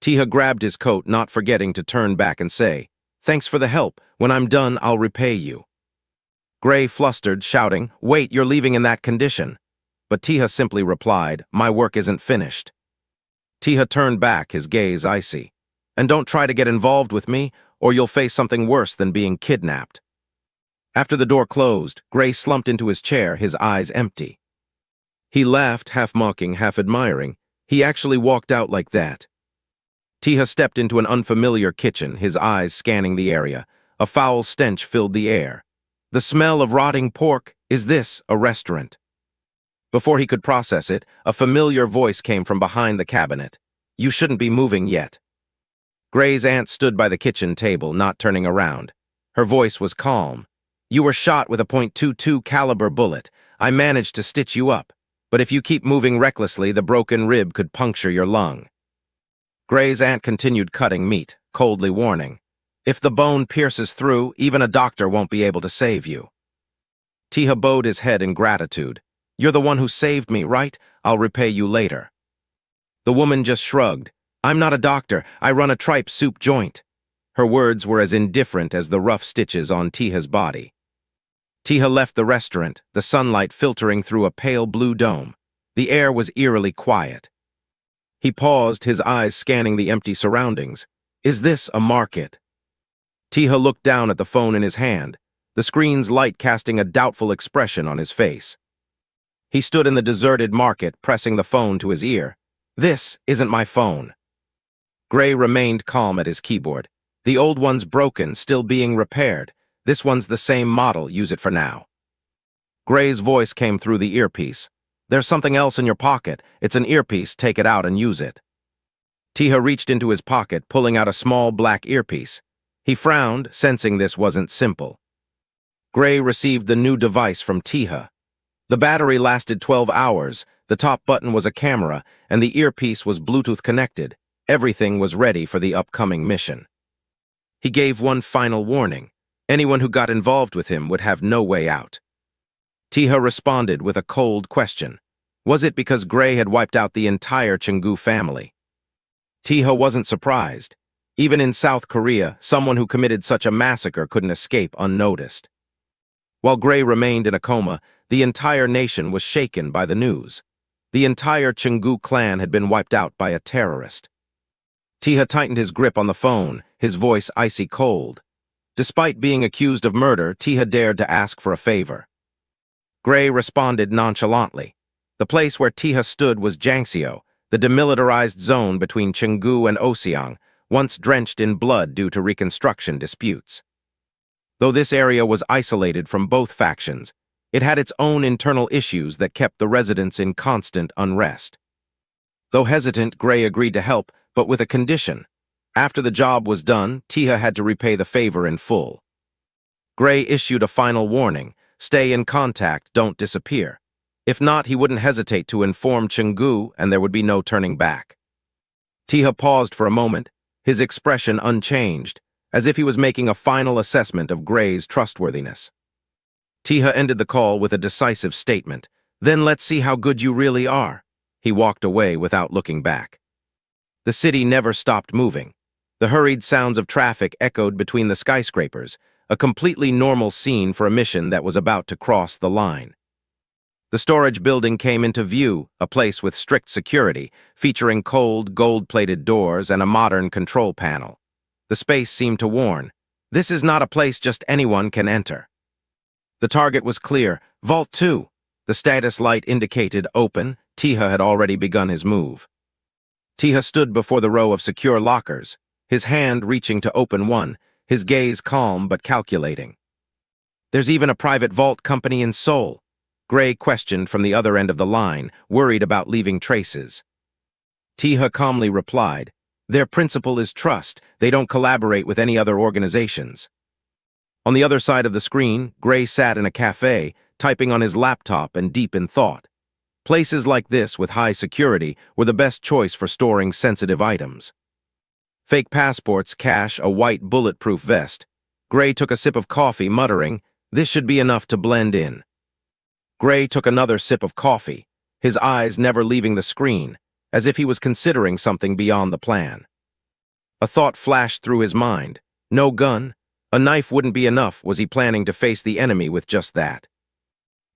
Taeha grabbed his coat, not forgetting to turn back and say, "Thanks for the help. When I'm done, I'll repay you." Gray flustered, shouting, "Wait, you're leaving in that condition." But Taeha simply replied, "My work isn't finished." Taeha turned back, his gaze icy. "And don't try to get involved with me, or you'll face something worse than being kidnapped." After the door closed, Gray slumped into his chair, his eyes empty. He laughed, half mocking, half admiring. He actually walked out like that. Taeha stepped into an unfamiliar kitchen, his eyes scanning the area. A foul stench filled the air. The smell of rotting pork. Is this a restaurant? Before he could process it, a familiar voice came from behind the cabinet. "You shouldn't be moving yet." Gray's aunt stood by the kitchen table, not turning around. Her voice was calm. "You were shot with a .22 caliber bullet. I managed to stitch you up. But if you keep moving recklessly, the broken rib could puncture your lung." Gray's aunt continued cutting meat, coldly warning, "If the bone pierces through, even a doctor won't be able to save you." Taeha bowed his head in gratitude. "You're the one who saved me, right? I'll repay you later." The woman just shrugged. "I'm not a doctor. I run a tripe soup joint." Her words were as indifferent as the rough stitches on Taeha's body. Taeha left the restaurant, the sunlight filtering through a pale blue dome. The air was eerily quiet. He paused, his eyes scanning the empty surroundings. Is this a market? Taeha looked down at the phone in his hand, the screen's light casting a doubtful expression on his face. He stood in the deserted market, pressing the phone to his ear. "This isn't my phone." Gray remained calm at his keyboard. "The old one's broken, still being repaired. This one's the same model, use it for now." Gray's voice came through the earpiece. "There's something else in your pocket. It's an earpiece, take it out and use it." Taeha reached into his pocket, pulling out a small black earpiece. He frowned, sensing this wasn't simple. Gray received the new device from Taeha. The battery lasted 12 hours, the top button was a camera, and the earpiece was Bluetooth connected. Everything was ready for the upcoming mission. He gave one final warning. Anyone who got involved with him would have no way out. Taeha responded with a cold question. Was it because Gray had wiped out the entire Chungu family? Taeha wasn't surprised. Even in South Korea, someone who committed such a massacre couldn't escape unnoticed. While Gray remained in a coma, the entire nation was shaken by the news. The entire Chungu clan had been wiped out by a terrorist. Taeha tightened his grip on the phone, his voice icy cold. Despite being accused of murder, Taeha dared to ask for a favor. Gray responded nonchalantly. The place where Taeha stood was Jangseo, the demilitarized zone between Chengdu and Oseong, once drenched in blood due to reconstruction disputes. Though this area was isolated from both factions, it had its own internal issues that kept the residents in constant unrest. Though hesitant, Gray agreed to help, but with a condition. After the job was done, Taeha had to repay the favor in full. Gray issued a final warning: stay in contact, don't disappear. If not, he wouldn't hesitate to inform Chengdu, and there would be no turning back. Taeha paused for a moment, his expression unchanged, as if he was making a final assessment of Gray's trustworthiness. Taeha ended the call with a decisive statement: "Then let's see how good you really are." He walked away without looking back. The city never stopped moving. The hurried sounds of traffic echoed between the skyscrapers, a completely normal scene for a mission that was about to cross the line. The storage building came into view, a place with strict security, featuring cold, gold-plated doors and a modern control panel. The space seemed to warn, this is not a place just anyone can enter. The target was clear: Vault 2. The status light indicated open. Taeha had already begun his move. Taeha stood before the row of secure lockers, his hand reaching to open one, his gaze calm but calculating. "There's even a private vault company in Seoul," Gray questioned from the other end of the line, worried about leaving traces. Taeha calmly replied, "Their principle is trust. They don't collaborate with any other organizations." On the other side of the screen, Gray sat in a cafe, typing on his laptop and deep in thought. Places like this, with high security, were the best choice for storing sensitive items. Fake passports, cash, a white bulletproof vest. Gray took a sip of coffee, muttering, "This should be enough to blend in." Gray took another sip of coffee, his eyes never leaving the screen, as if he was considering something beyond the plan. A thought flashed through his mind. No gun, a knife wouldn't be enough. Was he planning to face the enemy with just that?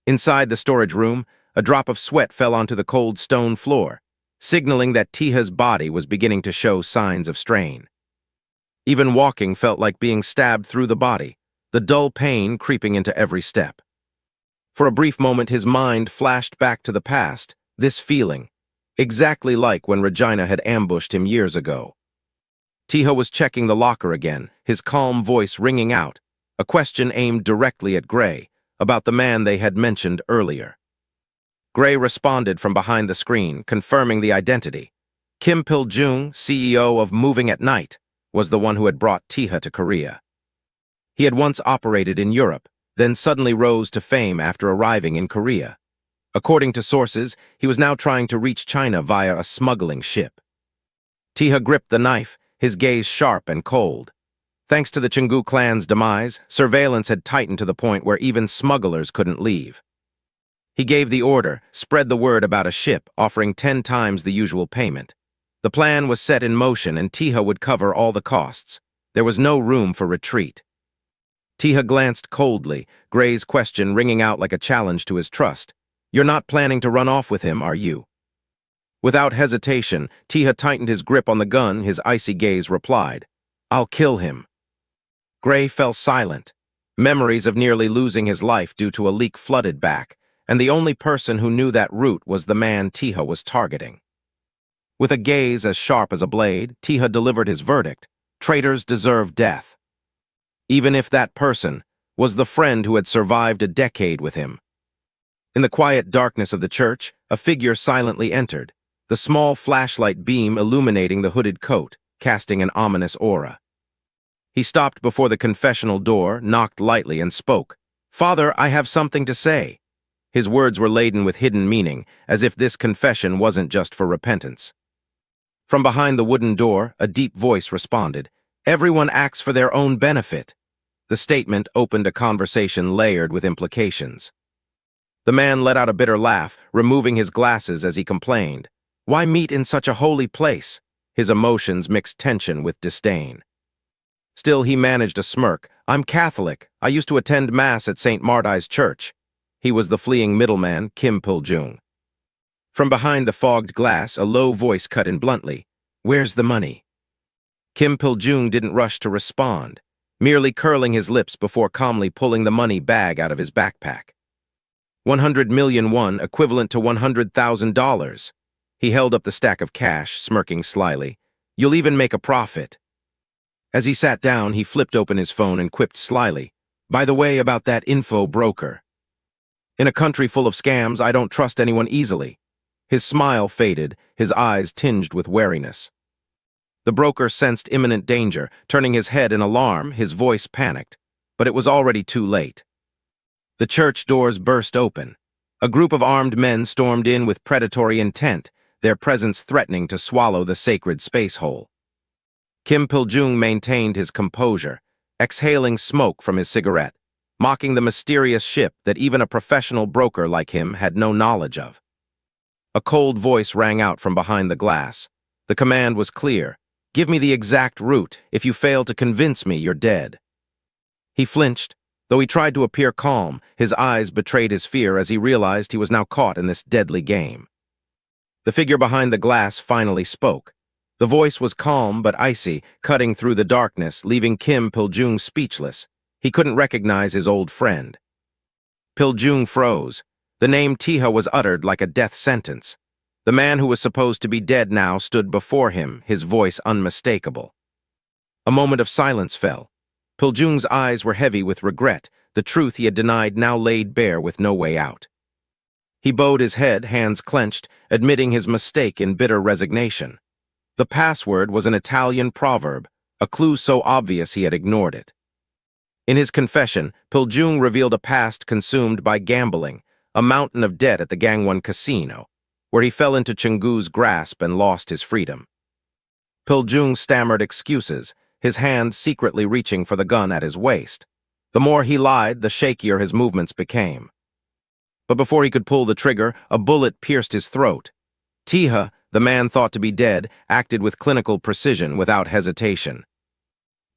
Inside the storage room, a drop of sweat fell onto the cold stone floor, signaling that Taeha's body was beginning to show signs of strain. Even walking felt like being stabbed through the body, the dull pain creeping into every step. For a brief moment, his mind flashed back to the past, this feeling, exactly like when Regina had ambushed him years ago. Taeha was checking the locker again, his calm voice ringing out, a question aimed directly at Gray, about the man they had mentioned earlier. Gray responded from behind the screen, confirming the identity. Kim Pil-jung, CEO of Moving at Night, was the one who had brought Taeha to Korea. He had once operated in Europe, then suddenly rose to fame after arriving in Korea. According to sources, he was now trying to reach China via a smuggling ship. Taeha gripped the knife, his gaze sharp and cold. Thanks to the Chengdu clan's demise, surveillance had tightened to the point where even smugglers couldn't leave. He gave the order, spread the word about a ship, offering 10 times the usual payment. The plan was set in motion, and Taeha would cover all the costs. There was no room for retreat. Taeha glanced coldly, Gray's question ringing out like a challenge to his trust. "You're not planning to run off with him, are you?" Without hesitation, Taeha tightened his grip on the gun, his icy gaze replied, "I'll kill him." Gray fell silent. Memories of nearly losing his life due to a leak flooded back, and the only person who knew that route was the man Taeha was targeting. With a gaze as sharp as a blade, Taeha delivered his verdict: traitors deserve death. Even if that person was the friend who had survived a decade with him. In the quiet darkness of the church, a figure silently entered, the small flashlight beam illuminating the hooded coat, casting an ominous aura. He stopped before the confessional door, knocked lightly, and spoke. "Father, I have something to say." His words were laden with hidden meaning, as if this confession wasn't just for repentance. From behind the wooden door, a deep voice responded, "Everyone acts for their own benefit." The statement opened a conversation layered with implications. The man let out a bitter laugh, removing his glasses as he complained, "Why meet in such a holy place?" His emotions mixed tension with disdain. Still, he managed a smirk. "I'm Catholic. I used to attend Mass at St. Marty's Church." He was the fleeing middleman, Kim Pil-jung. From behind the fogged glass, a low voice cut in bluntly, "Where's the money?" Kim Pil-jung didn't rush to respond, merely curling his lips before calmly pulling the money bag out of his backpack. 100 million won, equivalent to $100,000. He held up the stack of cash, smirking slyly. You'll even make a profit. As he sat down, he flipped open his phone and quipped slyly, by the way, about that info broker. In a country full of scams, I don't trust anyone easily. His smile faded, his eyes tinged with wariness. The broker sensed imminent danger, turning his head in alarm, his voice panicked. But it was already too late. The church doors burst open. A group of armed men stormed in with predatory intent, their presence threatening to swallow the sacred space hole. Kim Pil-jung maintained his composure, exhaling smoke from his cigarette, mocking the mysterious ship that even a professional broker like him had no knowledge of. A cold voice rang out from behind the glass. The command was clear. Give me the exact route. If you fail to convince me, you're dead. He flinched. Though he tried to appear calm, his eyes betrayed his fear as he realized he was now caught in this deadly game. The figure behind the glass finally spoke. The voice was calm but icy, cutting through the darkness, leaving Kim Pil-jung speechless. He couldn't recognize his old friend. Pil-jung froze. The name Taeha was uttered like a death sentence. The man who was supposed to be dead now stood before him, his voice unmistakable. A moment of silence fell. Pil-jung's eyes were heavy with regret, the truth he had denied now laid bare with no way out. He bowed his head, hands clenched, admitting his mistake in bitter resignation. The password was an Italian proverb, a clue so obvious he had ignored it. In his confession, Pil-jung revealed a past consumed by gambling, a mountain of debt at the Gangwon casino, where he fell into Chenggu's grasp and lost his freedom. Pil-jung stammered excuses, his hand secretly reaching for the gun at his waist. The more he lied, the shakier his movements became. But before he could pull the trigger, a bullet pierced his throat. Taeha, the man thought to be dead, acted with clinical precision without hesitation.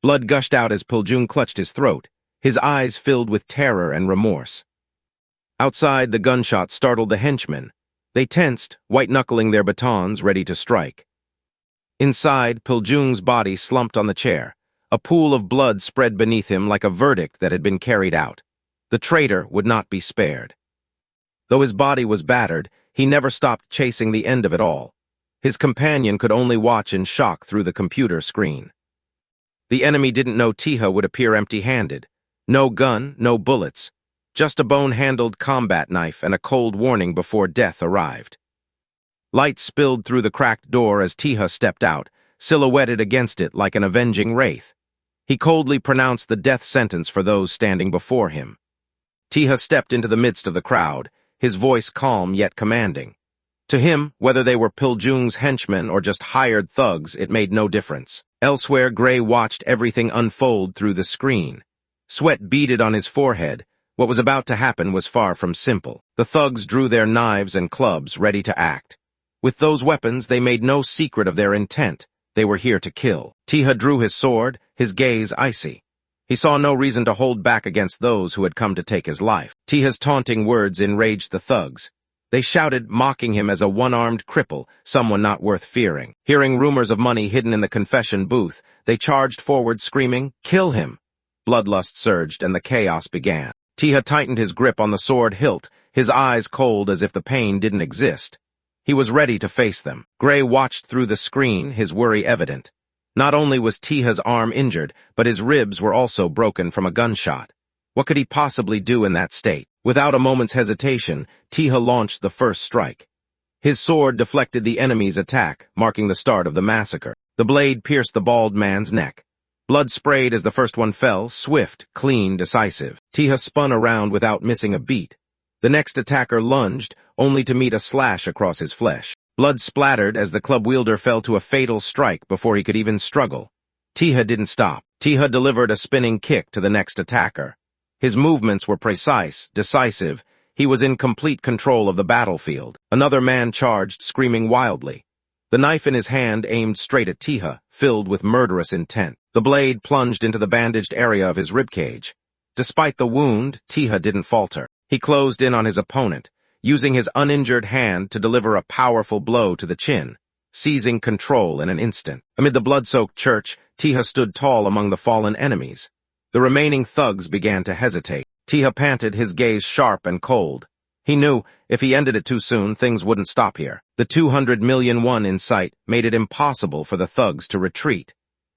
Blood gushed out as Pil-jung clutched his throat, his eyes filled with terror and remorse. Outside, the gunshot startled the henchmen. They tensed, white-knuckling their batons, ready to strike. Inside, Pil-jung's body slumped on the chair. A pool of blood spread beneath him like a verdict that had been carried out. The traitor would not be spared. Though his body was battered, he never stopped chasing the end of it all. His companion could only watch in shock through the computer screen. The enemy didn't know Taeha would appear empty-handed. No gun, no bullets. Just a bone-handled combat knife and a cold warning before death arrived. Light spilled through the cracked door as Taeha stepped out, silhouetted against it like an avenging wraith. He coldly pronounced the death sentence for those standing before him. Taeha stepped into the midst of the crowd, his voice calm yet commanding. To him, whether they were Pil-jung's henchmen or just hired thugs, it made no difference. Elsewhere, Gray watched everything unfold through the screen. Sweat beaded on his forehead. What was about to happen was far from simple. The thugs drew their knives and clubs, ready to act. With those weapons, they made no secret of their intent. They were here to kill. Taeha drew his sword, his gaze icy. He saw no reason to hold back against those who had come to take his life. Taeha's taunting words enraged the thugs. They shouted, mocking him as a one-armed cripple, someone not worth fearing. Hearing rumors of money hidden in the confession booth, they charged forward, screaming, "Kill him!" Bloodlust surged, and the chaos began. Taeha tightened his grip on the sword hilt, his eyes cold as if the pain didn't exist. He was ready to face them. Gray watched through the screen, his worry evident. Not only was Taeha's arm injured, but his ribs were also broken from a gunshot. What could he possibly do in that state? Without a moment's hesitation, Taeha launched the first strike. His sword deflected the enemy's attack, marking the start of the massacre. The blade pierced the bald man's neck. Blood sprayed as the first one fell, swift, clean, decisive. Taeha spun around without missing a beat. The next attacker lunged, only to meet a slash across his flesh. Blood splattered as the club wielder fell to a fatal strike before he could even struggle. Taeha didn't stop. Taeha delivered a spinning kick to the next attacker. His movements were precise, decisive. He was in complete control of the battlefield. Another man charged, screaming wildly. The knife in his hand aimed straight at Taeha, filled with murderous intent. The blade plunged into the bandaged area of his ribcage. Despite the wound, Taeha didn't falter. He closed in on his opponent, using his uninjured hand to deliver a powerful blow to the chin, seizing control in an instant. Amid the blood-soaked church, Taeha stood tall among the fallen enemies. The remaining thugs began to hesitate. Taeha panted, his gaze sharp and cold. He knew, if he ended it too soon, things wouldn't stop here. The 200 million won in sight made it impossible for the thugs to retreat.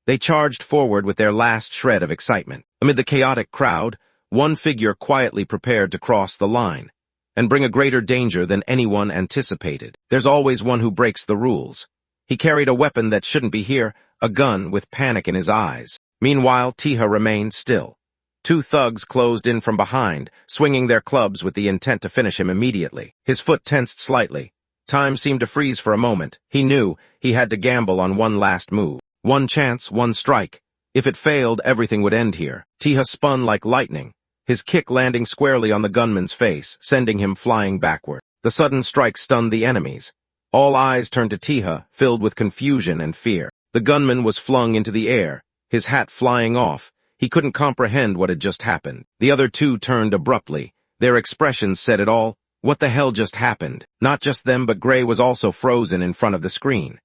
They charged forward with their last shred of excitement. Amid the chaotic crowd, one figure quietly prepared to cross the line and bring a greater danger than anyone anticipated. There's always one who breaks the rules. He carried a weapon that shouldn't be here, a gun with panic in his eyes. Meanwhile, Taeha remained still. Two thugs closed in from behind, swinging their clubs with the intent to finish him immediately. His foot tensed slightly. Time seemed to freeze for a moment. He knew he had to gamble on one last move. One chance, one strike. If it failed, everything would end here. Taeha spun like lightning, his kick landing squarely on the gunman's face, sending him flying backward. The sudden strike stunned the enemies. All eyes turned to Taeha, filled with confusion and fear. The gunman was flung into the air, his hat flying off. He couldn't comprehend what had just happened. The other two turned abruptly. Their expressions said it all. What the hell just happened? Not just them, but Gray was also frozen in front of the screen.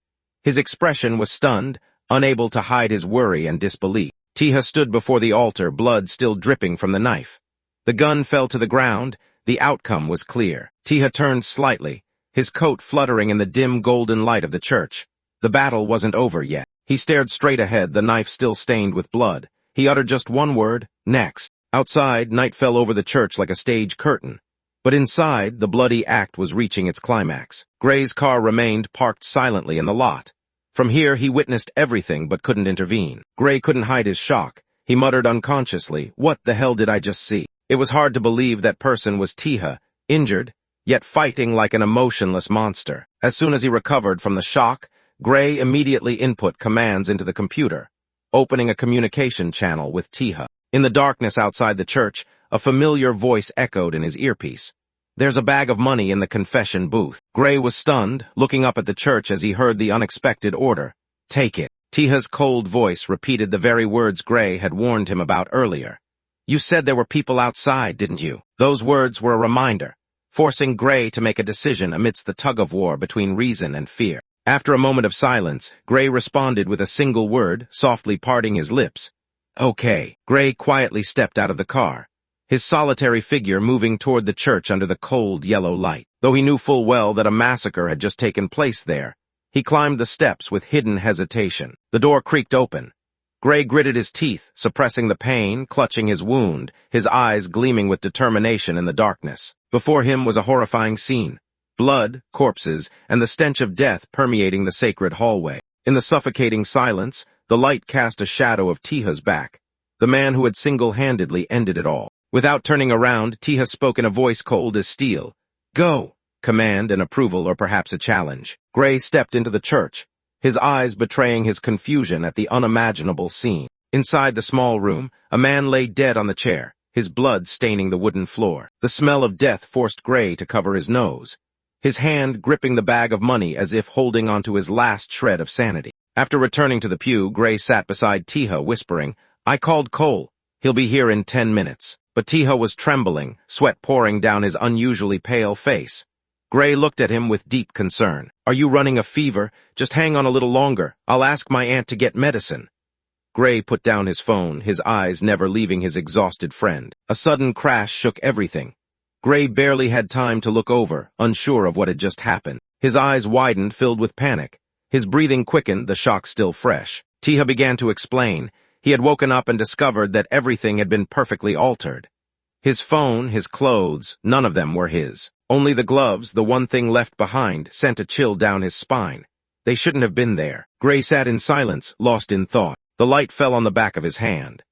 His expression was stunned, unable to hide his worry and disbelief. Taeha stood before the altar, blood still dripping from the knife. The gun fell to the ground. The outcome was clear. Taeha turned slightly, his coat fluttering in the dim golden light of the church. The battle wasn't over yet. He stared straight ahead, the knife still stained with blood. He uttered just one word, next. Outside, night fell over the church like a stage curtain. But inside, the bloody act was reaching its climax. Gray's car remained parked silently in the lot. From here, he witnessed everything but couldn't intervene. Gray couldn't hide his shock. He muttered unconsciously, "What the hell did I just see?" It was hard to believe that person was Taeha, injured, yet fighting like an emotionless monster. As soon as he recovered from the shock, Gray immediately input commands into the computer, opening a communication channel with Taeha. In the darkness outside the church, a familiar voice echoed in his earpiece. "There's a bag of money in the confession booth." Gray was stunned, looking up at the church as he heard the unexpected order. "Take it." Taeha's cold voice repeated the very words Gray had warned him about earlier. "You said there were people outside, didn't you?" Those words were a reminder, forcing Gray to make a decision amidst the tug-of-war between reason and fear. After a moment of silence, Gray responded with a single word, softly parting his lips. "Okay." Gray quietly stepped out of the car, his solitary figure moving toward the church under the cold yellow light. Though he knew full well that a massacre had just taken place there, he climbed the steps with hidden hesitation. The door creaked open. Gray gritted his teeth, suppressing the pain, clutching his wound, his eyes gleaming with determination in the darkness. Before him was a horrifying scene. Blood, corpses, and the stench of death permeating the sacred hallway. In the suffocating silence, the light cast a shadow of Taeha's back, the man who had single-handedly ended it all. Without turning around, Taeha spoke in a voice cold as steel. "Go!" Command and approval, or perhaps a challenge. Gray stepped into the church, his eyes betraying his confusion at the unimaginable scene. Inside the small room, a man lay dead on the chair, his blood staining the wooden floor. The smell of death forced Gray to cover his nose, his hand gripping the bag of money as if holding onto his last shred of sanity. After returning to the pew, Gray sat beside Taeha, whispering, "I called Cole. He'll be here in 10 minutes. But Taeha was trembling, sweat pouring down his unusually pale face. Gray looked at him with deep concern. "Are you running a fever? Just hang on a little longer. I'll ask my aunt to get medicine." Gray put down his phone, his eyes never leaving his exhausted friend. A sudden crash shook everything. Gray barely had time to look over, unsure of what had just happened. His eyes widened, filled with panic. His breathing quickened, the shock still fresh. Taeha began to explain. He had woken up and discovered that everything had been perfectly altered. His phone, his clothes, none of them were his. Only the gloves, the one thing left behind, sent a chill down his spine. They shouldn't have been there. Gray sat in silence, lost in thought. The light fell on the back of his hand.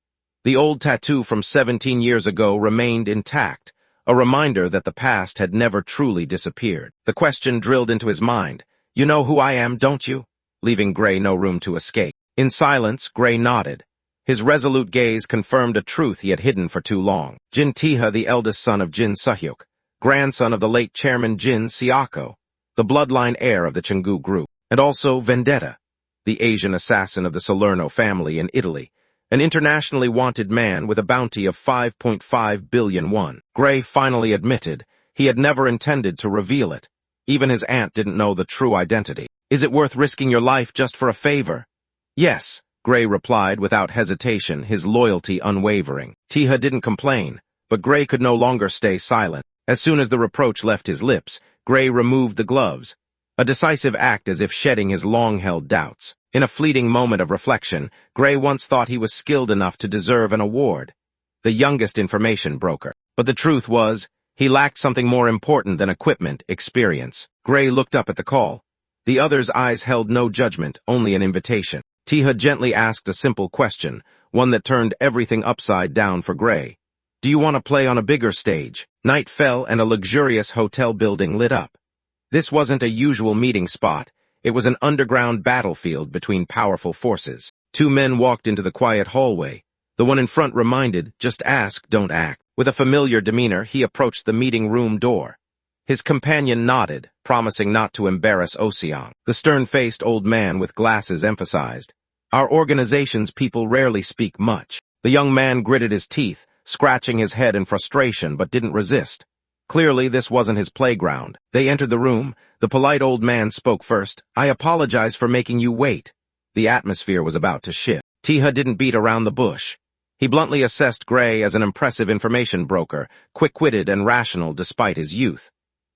The old tattoo from 17 years ago remained intact, a reminder that the past had never truly disappeared. The question drilled into his mind. "You know who I am, don't you?" Leaving Gray no room to escape. In silence, Gray nodded. His resolute gaze confirmed a truth he had hidden for too long. Jin Taeha, the eldest son of Jin Sunyeok, grandson of the late chairman Jin Seoko, the bloodline heir of the Chenggu group, and also Vendetta, the Asian assassin of the Salerno family in Italy, an internationally wanted man with a bounty of 5.5 billion won. Gray finally admitted he had never intended to reveal it. Even his aunt didn't know the true identity. "Is it worth risking your life just for a favor?" "Yes, Gray replied without hesitation, his loyalty unwavering. Taeha didn't complain, but Gray could no longer stay silent. As soon as the reproach left his lips, Gray removed the gloves, a decisive act as if shedding his long-held doubts. In a fleeting moment of reflection, Gray once thought he was skilled enough to deserve an award, the youngest information broker. But the truth was, he lacked something more important than equipment, experience. Gray looked up at the call. The other's eyes held no judgment, only an invitation. Taeha gently asked a simple question, one that turned everything upside down for Gray. Do you want to play on a bigger stage? Night fell and a luxurious hotel building lit up. This wasn't a usual meeting spot. It was an underground battlefield between powerful forces. Two men walked into the quiet hallway. The one in front reminded, just ask, don't act. With a familiar demeanor, he approached the meeting room door. His companion nodded, promising not to embarrass Haejeong. The stern-faced old man with glasses emphasized, our organization's people rarely speak much. The young man gritted his teeth, scratching his head in frustration, but didn't resist. Clearly, this wasn't his playground. They entered the room. The polite old man spoke first. I apologize for making you wait. The atmosphere was about to shift. Taeha didn't beat around the bush. He bluntly assessed Gray as an impressive information broker, quick-witted and rational despite his youth.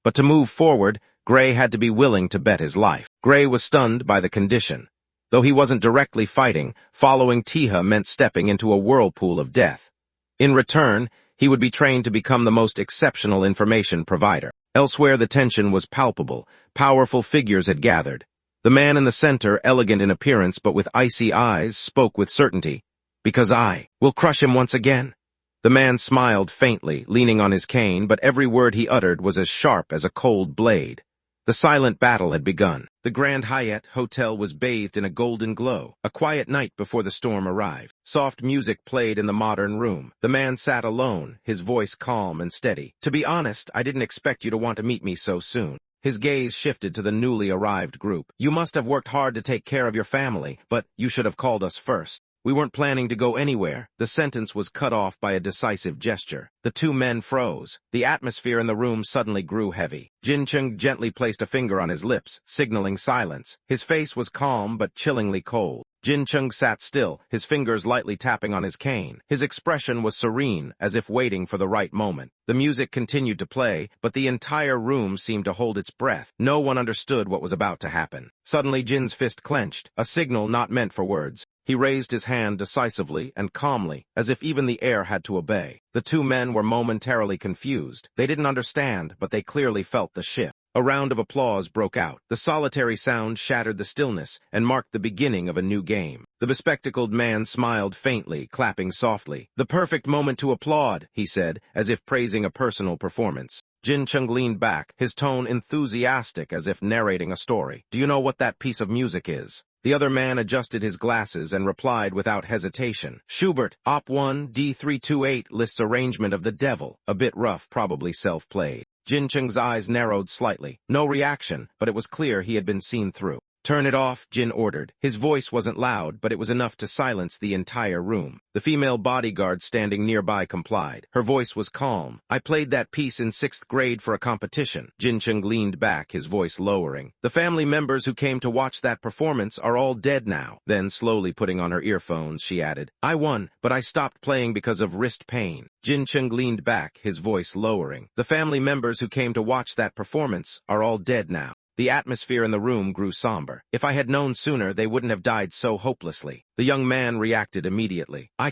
But to move forward, Gray had to be willing to bet his life. Gray was stunned by the condition. Though he wasn't directly fighting, following Taeha meant stepping into a whirlpool of death. In return, he would be trained to become the most exceptional information provider. Elsewhere, the tension was palpable. Powerful figures had gathered. The man in the center, elegant in appearance but with icy eyes, spoke with certainty. Because I will crush him once again. The man smiled faintly, leaning on his cane, but every word he uttered was as sharp as a cold blade. The silent battle had begun. The Grand Hyatt Hotel was bathed in a golden glow, a quiet night before the storm arrived. Soft music played in the modern room. The man sat alone, his voice calm and steady. To be honest, I didn't expect you to want to meet me so soon. His gaze shifted to the newly arrived group. You must have worked hard to take care of your family, but you should have called us first. We weren't planning to go anywhere. The sentence was cut off by a decisive gesture. The two men froze. The atmosphere in the room suddenly grew heavy. Jin-chung gently placed a finger on his lips, signaling silence. His face was calm but chillingly cold. Jin-chung sat still, his fingers lightly tapping on his cane. His expression was serene, as if waiting for the right moment. The music continued to play, but the entire room seemed to hold its breath. No one understood what was about to happen. Suddenly Jin's fist clenched, a signal not meant for words. He raised his hand decisively and calmly, as if even the air had to obey. The two men were momentarily confused. They didn't understand, but they clearly felt the shift. A round of applause broke out. The solitary sound shattered the stillness and marked the beginning of a new game. The bespectacled man smiled faintly, clapping softly. The perfect moment to applaud, he said, as if praising a personal performance. Jin-chung leaned back, his tone enthusiastic as if narrating a story. Do you know what that piece of music is? The other man adjusted his glasses and replied without hesitation. Schubert, Op 1, D328 lists arrangement of the devil. A bit rough, probably self-played. Jin-chung's eyes narrowed slightly. No reaction, but it was clear he had been seen through. Turn it off, Jin ordered. His voice wasn't loud, but it was enough to silence the entire room. The female bodyguard standing nearby complied. Her voice was calm. I played that piece in 6th grade for a competition. Jin-chung leaned back, his voice lowering. The family members who came to watch that performance are all dead now. Then, slowly putting on her earphones, she added, I won, but I stopped playing because of wrist pain. Jin-chung leaned back, his voice lowering. The family members who came to watch that performance are all dead now. The atmosphere in the room grew somber. If I had known sooner, they wouldn't have died so hopelessly. The young man reacted immediately. I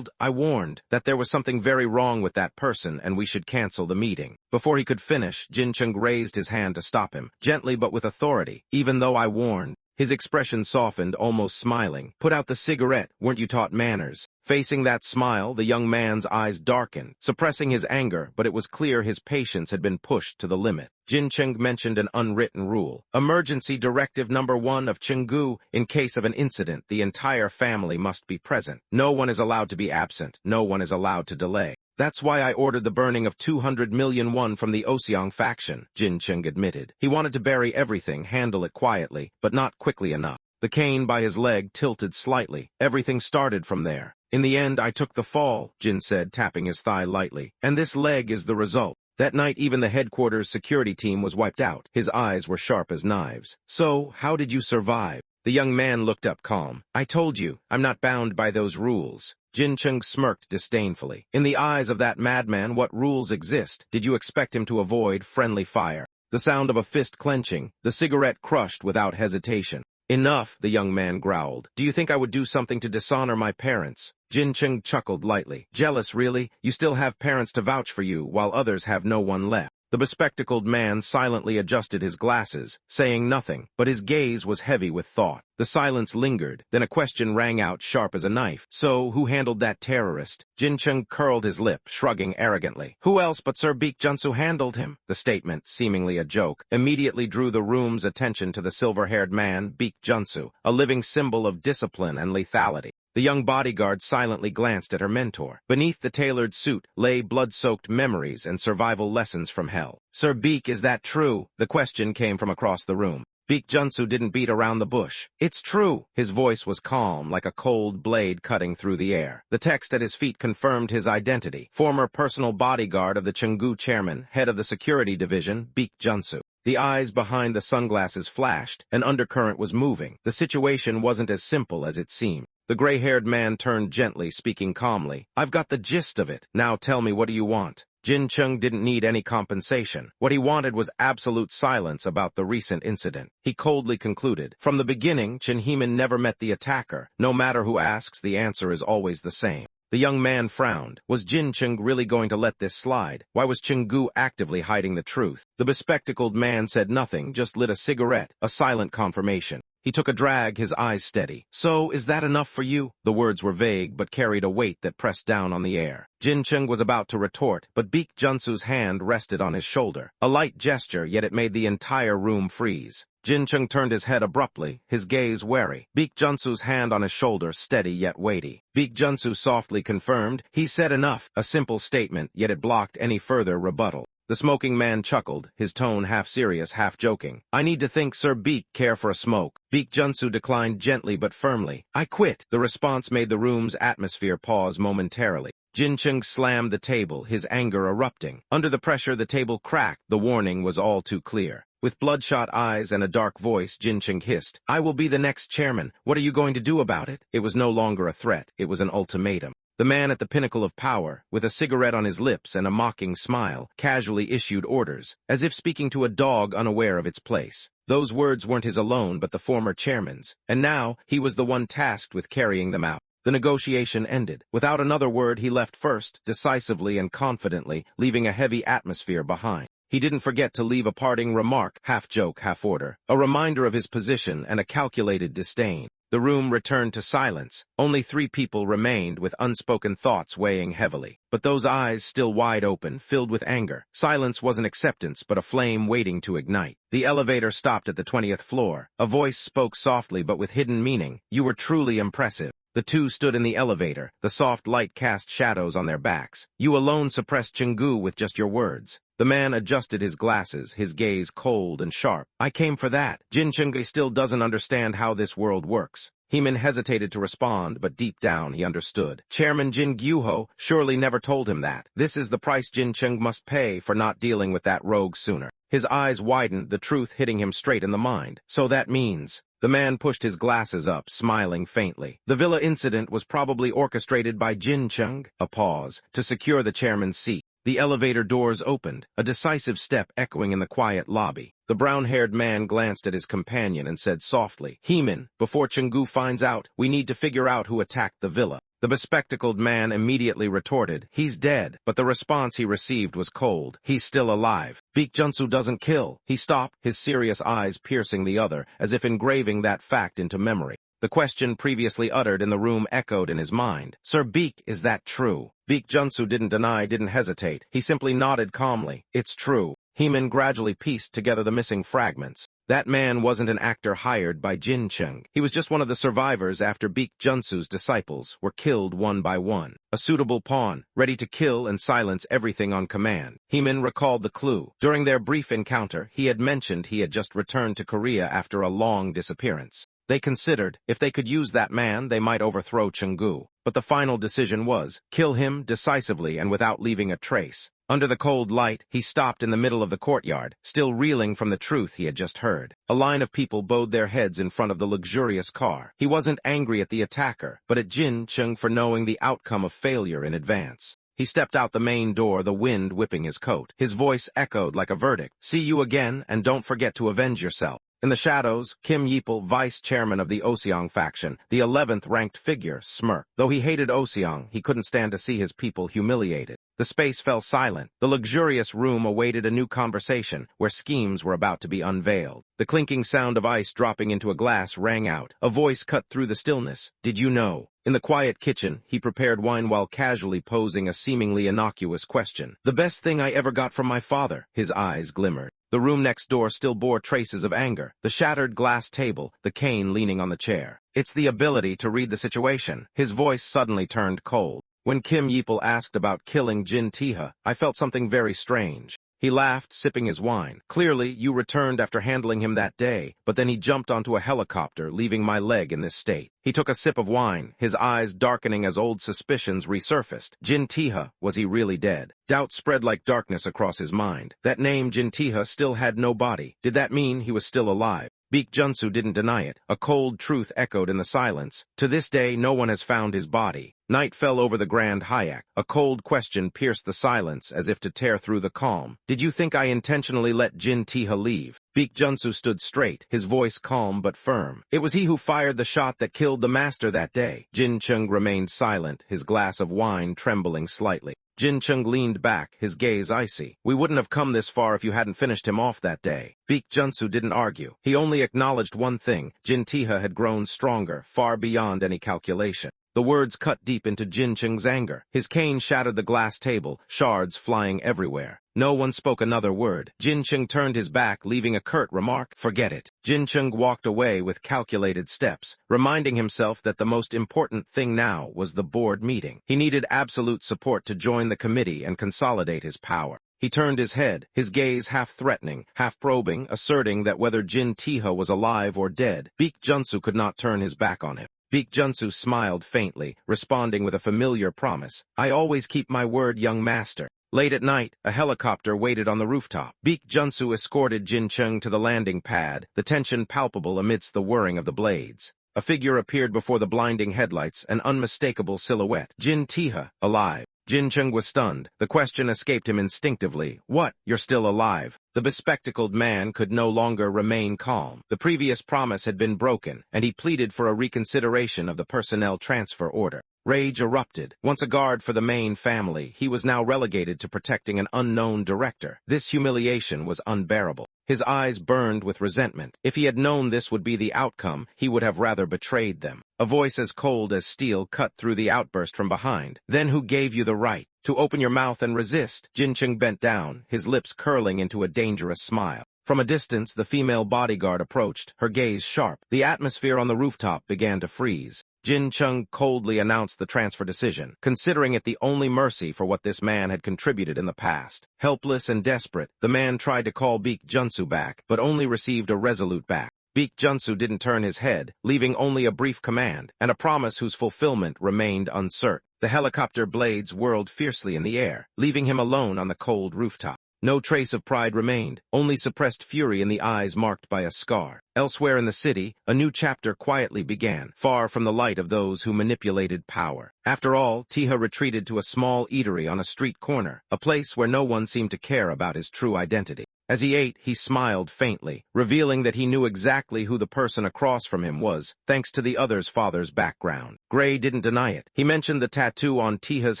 warned that there was something very wrong with that person and we should cancel the meeting. Before he could finish, Jin-chung raised his hand to stop him, gently but with authority. Even though I warned. His expression softened, almost smiling. Put out the cigarette, weren't you taught manners? Facing that smile, the young man's eyes darkened, suppressing his anger, but it was clear his patience had been pushed to the limit. Jin-chung mentioned an unwritten rule. Emergency Directive Number 1 of Chenggu, in case of an incident, the entire family must be present. No one is allowed to be absent. No one is allowed to delay. That's why I ordered the burning of 200 million won from the Haejeong faction, Jin-chung admitted. He wanted to bury everything, handle it quietly, but not quickly enough. The cane by his leg tilted slightly. Everything started from there. In the end, I took the fall, Jin said, tapping his thigh lightly. And this leg is the result. That night, even the headquarters security team was wiped out. His eyes were sharp as knives. So, how did you survive? The young man looked up calm. I told you, I'm not bound by those rules. Jin Chung smirked disdainfully. In the eyes of that madman, what rules exist? Did you expect him to avoid friendly fire? The sound of a fist clenching, the cigarette crushed without hesitation. Enough, the young man growled. Do you think I would do something to dishonor my parents? Jin Chung chuckled lightly. Jealous, really? You still have parents to vouch for you, while others have no one left. The bespectacled man silently adjusted his glasses, saying nothing, but his gaze was heavy with thought. The silence lingered, then a question rang out sharp as a knife. So, who handled that terrorist? Jin Chung curled his lip, shrugging arrogantly. Who else but Sir Baek Junsu handled him? The statement, seemingly a joke, immediately drew the room's attention to the silver-haired man, Baek Junsu, a living symbol of discipline and lethality. The young bodyguard silently glanced at her mentor. Beneath the tailored suit lay blood-soaked memories and survival lessons from hell. Sir Baek, is that true? The question came from across the room. Baek Junsu didn't beat around the bush. It's true. His voice was calm, like a cold blade cutting through the air. The text at his feet confirmed his identity. Former personal bodyguard of the Chunggu chairman, head of the security division, Baek Junsu. The eyes behind the sunglasses flashed. An undercurrent was moving. The situation wasn't as simple as it seemed. The gray-haired man turned gently, speaking calmly. I've got the gist of it. Now tell me, what do you want? Jin Chung didn't need any compensation. What he wanted was absolute silence about the recent incident. He coldly concluded, from the beginning, Chen Heeman never met the attacker. No matter who asks, the answer is always the same. The young man frowned. Was Jin Chung really going to let this slide? Why was Chenggu actively hiding the truth? The bespectacled man said nothing, just lit a cigarette, a silent confirmation. He took a drag, his eyes steady. So, is that enough for you? The words were vague, but carried a weight that pressed down on the air. Jin Chung was about to retort, but Baek Junsu's hand rested on his shoulder. A light gesture, yet it made the entire room freeze. Jin Chung turned his head abruptly, his gaze wary. Baek Junsu's hand on his shoulder, steady yet weighty. Baek Junsu softly confirmed, he said enough, a simple statement, yet it blocked any further rebuttal. The smoking man chuckled, his tone half serious, half joking. I need to think Sir Baek care for a smoke. Baek Junsu declined gently but firmly. I quit. The response made the room's atmosphere pause momentarily. Jin Chung slammed the table, his anger erupting. Under the pressure, the table cracked. The warning was all too clear. With bloodshot eyes and a dark voice, Jin Chung hissed, I will be the next chairman. What are you going to do about it? It was no longer a threat. It was an ultimatum. The man at the pinnacle of power, with a cigarette on his lips and a mocking smile, casually issued orders, as if speaking to a dog unaware of its place. Those words weren't his alone but the former chairman's, and now he was the one tasked with carrying them out. The negotiation ended. Without another word, he left first, decisively and confidently, leaving a heavy atmosphere behind. He didn't forget to leave a parting remark, half joke, half order, a reminder of his position and a calculated disdain. The room returned to silence. Only 3 people remained with unspoken thoughts weighing heavily. But those eyes still wide open, filled with anger. Silence wasn't acceptance, but a flame waiting to ignite. The elevator stopped at the 20th floor. A voice spoke softly but with hidden meaning. You were truly impressive. The two stood in the elevator. The soft light cast shadows on their backs. You alone suppressed Chenggu with just your words. The man adjusted his glasses, his gaze cold and sharp. I came for that. Jin Chung still doesn't understand how this world works. Heeman hesitated to respond, but deep down he understood. Chairman Jin Gyuho surely never told him that. This is the price Jin Chung must pay for not dealing with that rogue sooner. His eyes widened, the truth hitting him straight in the mind. So that means... The man pushed his glasses up, smiling faintly. The villa incident was probably orchestrated by Jin Chung. A pause, to secure the chairman's seat. The elevator doors opened, a decisive step echoing in the quiet lobby. The brown-haired man glanced at his companion and said softly, Heeman, before Chenggu finds out, we need to figure out who attacked the villa. The bespectacled man immediately retorted, he's dead, but the response he received was cold. He's still alive. Baek Junsu doesn't kill. He stopped, his serious eyes piercing the other, as if engraving that fact into memory. The question previously uttered in the room echoed in his mind. Sir Baek, is that true? Baek Junsu didn't deny, didn't hesitate. He simply nodded calmly. It's true. Heeman gradually pieced together the missing fragments. That man wasn't an actor hired by Jin Chung. He was just one of the survivors after Baek Junsu's disciples were killed one by one. A suitable pawn, ready to kill and silence everything on command. Heeman recalled the clue. During their brief encounter, he had mentioned he had just returned to Korea after a long disappearance. They considered, if they could use that man, they might overthrow Chenggu. But the final decision was, kill him decisively and without leaving a trace. Under the cold light, he stopped in the middle of the courtyard, still reeling from the truth he had just heard. A line of people bowed their heads in front of the luxurious car. He wasn't angry at the attacker, but at Jin Chung for knowing the outcome of failure in advance. He stepped out the main door, the wind whipping his coat. His voice echoed like a verdict. "See you again, and don't forget to avenge yourself." In the shadows, Kim Yeopil, vice chairman of the Oseong faction, the 11th ranked figure, smirked. Though he hated Oseong, he couldn't stand to see his people humiliated. The space fell silent. The luxurious room awaited a new conversation, where schemes were about to be unveiled. The clinking sound of ice dropping into a glass rang out. A voice cut through the stillness. "Did you know?" In the quiet kitchen, he prepared wine while casually posing a seemingly innocuous question. "The best thing I ever got from my father." His eyes glimmered. The room next door still bore traces of anger. The shattered glass table, the cane leaning on the chair. "It's the ability to read the situation." His voice suddenly turned cold. "When Kim Yeopil asked about killing Jin Taeha, I felt something very strange." He laughed, sipping his wine. "Clearly, you returned after handling him that day, but then he jumped onto a helicopter, leaving my leg in this state." He took a sip of wine, his eyes darkening as old suspicions resurfaced. Jin Taeha, was he really dead? Doubt spread like darkness across his mind. That name, Jin Taeha, still had no body. Did that mean he was still alive? Baek Junsu didn't deny it. A cold truth echoed in the silence. To this day, no one has found his body. Night fell over the Grand Hyatt. A cold question pierced the silence as if to tear through the calm. "Did you think I intentionally let Jin Taeha leave?" Baek Junsu stood straight, his voice calm but firm. "It was he who fired the shot that killed the master that day." Jin Chung remained silent, his glass of wine trembling slightly. Jin Chung leaned back, his gaze icy. "We wouldn't have come this far if you hadn't finished him off that day." Baek Junsu didn't argue. He only acknowledged one thing. Jin Taeha had grown stronger, far beyond any calculation. The words cut deep into Jin Chung's anger. His cane shattered the glass table, shards flying everywhere. No one spoke another word. Jin Chung turned his back, leaving a curt remark, "Forget it." Jin Chung walked away with calculated steps, reminding himself that the most important thing now was the board meeting. He needed absolute support to join the committee and consolidate his power. He turned his head, his gaze half threatening, half probing, asserting that whether Jin Taeha was alive or dead, Baek Junsu could not turn his back on him. Baek Junsu smiled faintly, responding with a familiar promise. "I always keep my word, young master." Late at night, a helicopter waited on the rooftop. Baek Junsu escorted Jin Chung to the landing pad, the tension palpable amidst the whirring of the blades. A figure appeared before the blinding headlights, an unmistakable silhouette. Jin Taeha, alive. Jin Chung was stunned. The question escaped him instinctively. "What? You're still alive?" The bespectacled man could no longer remain calm. The previous promise had been broken, and he pleaded for a reconsideration of the personnel transfer order. Rage erupted. Once a guard for the main family, he was now relegated to protecting an unknown director. This humiliation was unbearable. His eyes burned with resentment. If he had known this would be the outcome, he would have rather betrayed them. A voice as cold as steel cut through the outburst from behind. "Then who gave you the right to open your mouth and resist?" Jin Chung bent down, his lips curling into a dangerous smile. From a distance, the female bodyguard approached, her gaze sharp. The atmosphere on the rooftop began to freeze. Jin Chung coldly announced the transfer decision, considering it the only mercy for what this man had contributed in the past. Helpless and desperate, the man tried to call Baek Junsu back, but only received a resolute back. Baek Junsu didn't turn his head, leaving only a brief command, and a promise whose fulfillment remained uncertain. The helicopter blades whirled fiercely in the air, leaving him alone on the cold rooftop. No trace of pride remained, only suppressed fury in the eyes marked by a scar. Elsewhere in the city, a new chapter quietly began, far from the light of those who manipulated power. After all, Taeha retreated to a small eatery on a street corner, a place where no one seemed to care about his true identity. As he ate, he smiled faintly, revealing that he knew exactly who the person across from him was, thanks to the other's father's background. Gray didn't deny it. He mentioned the tattoo on Taeha's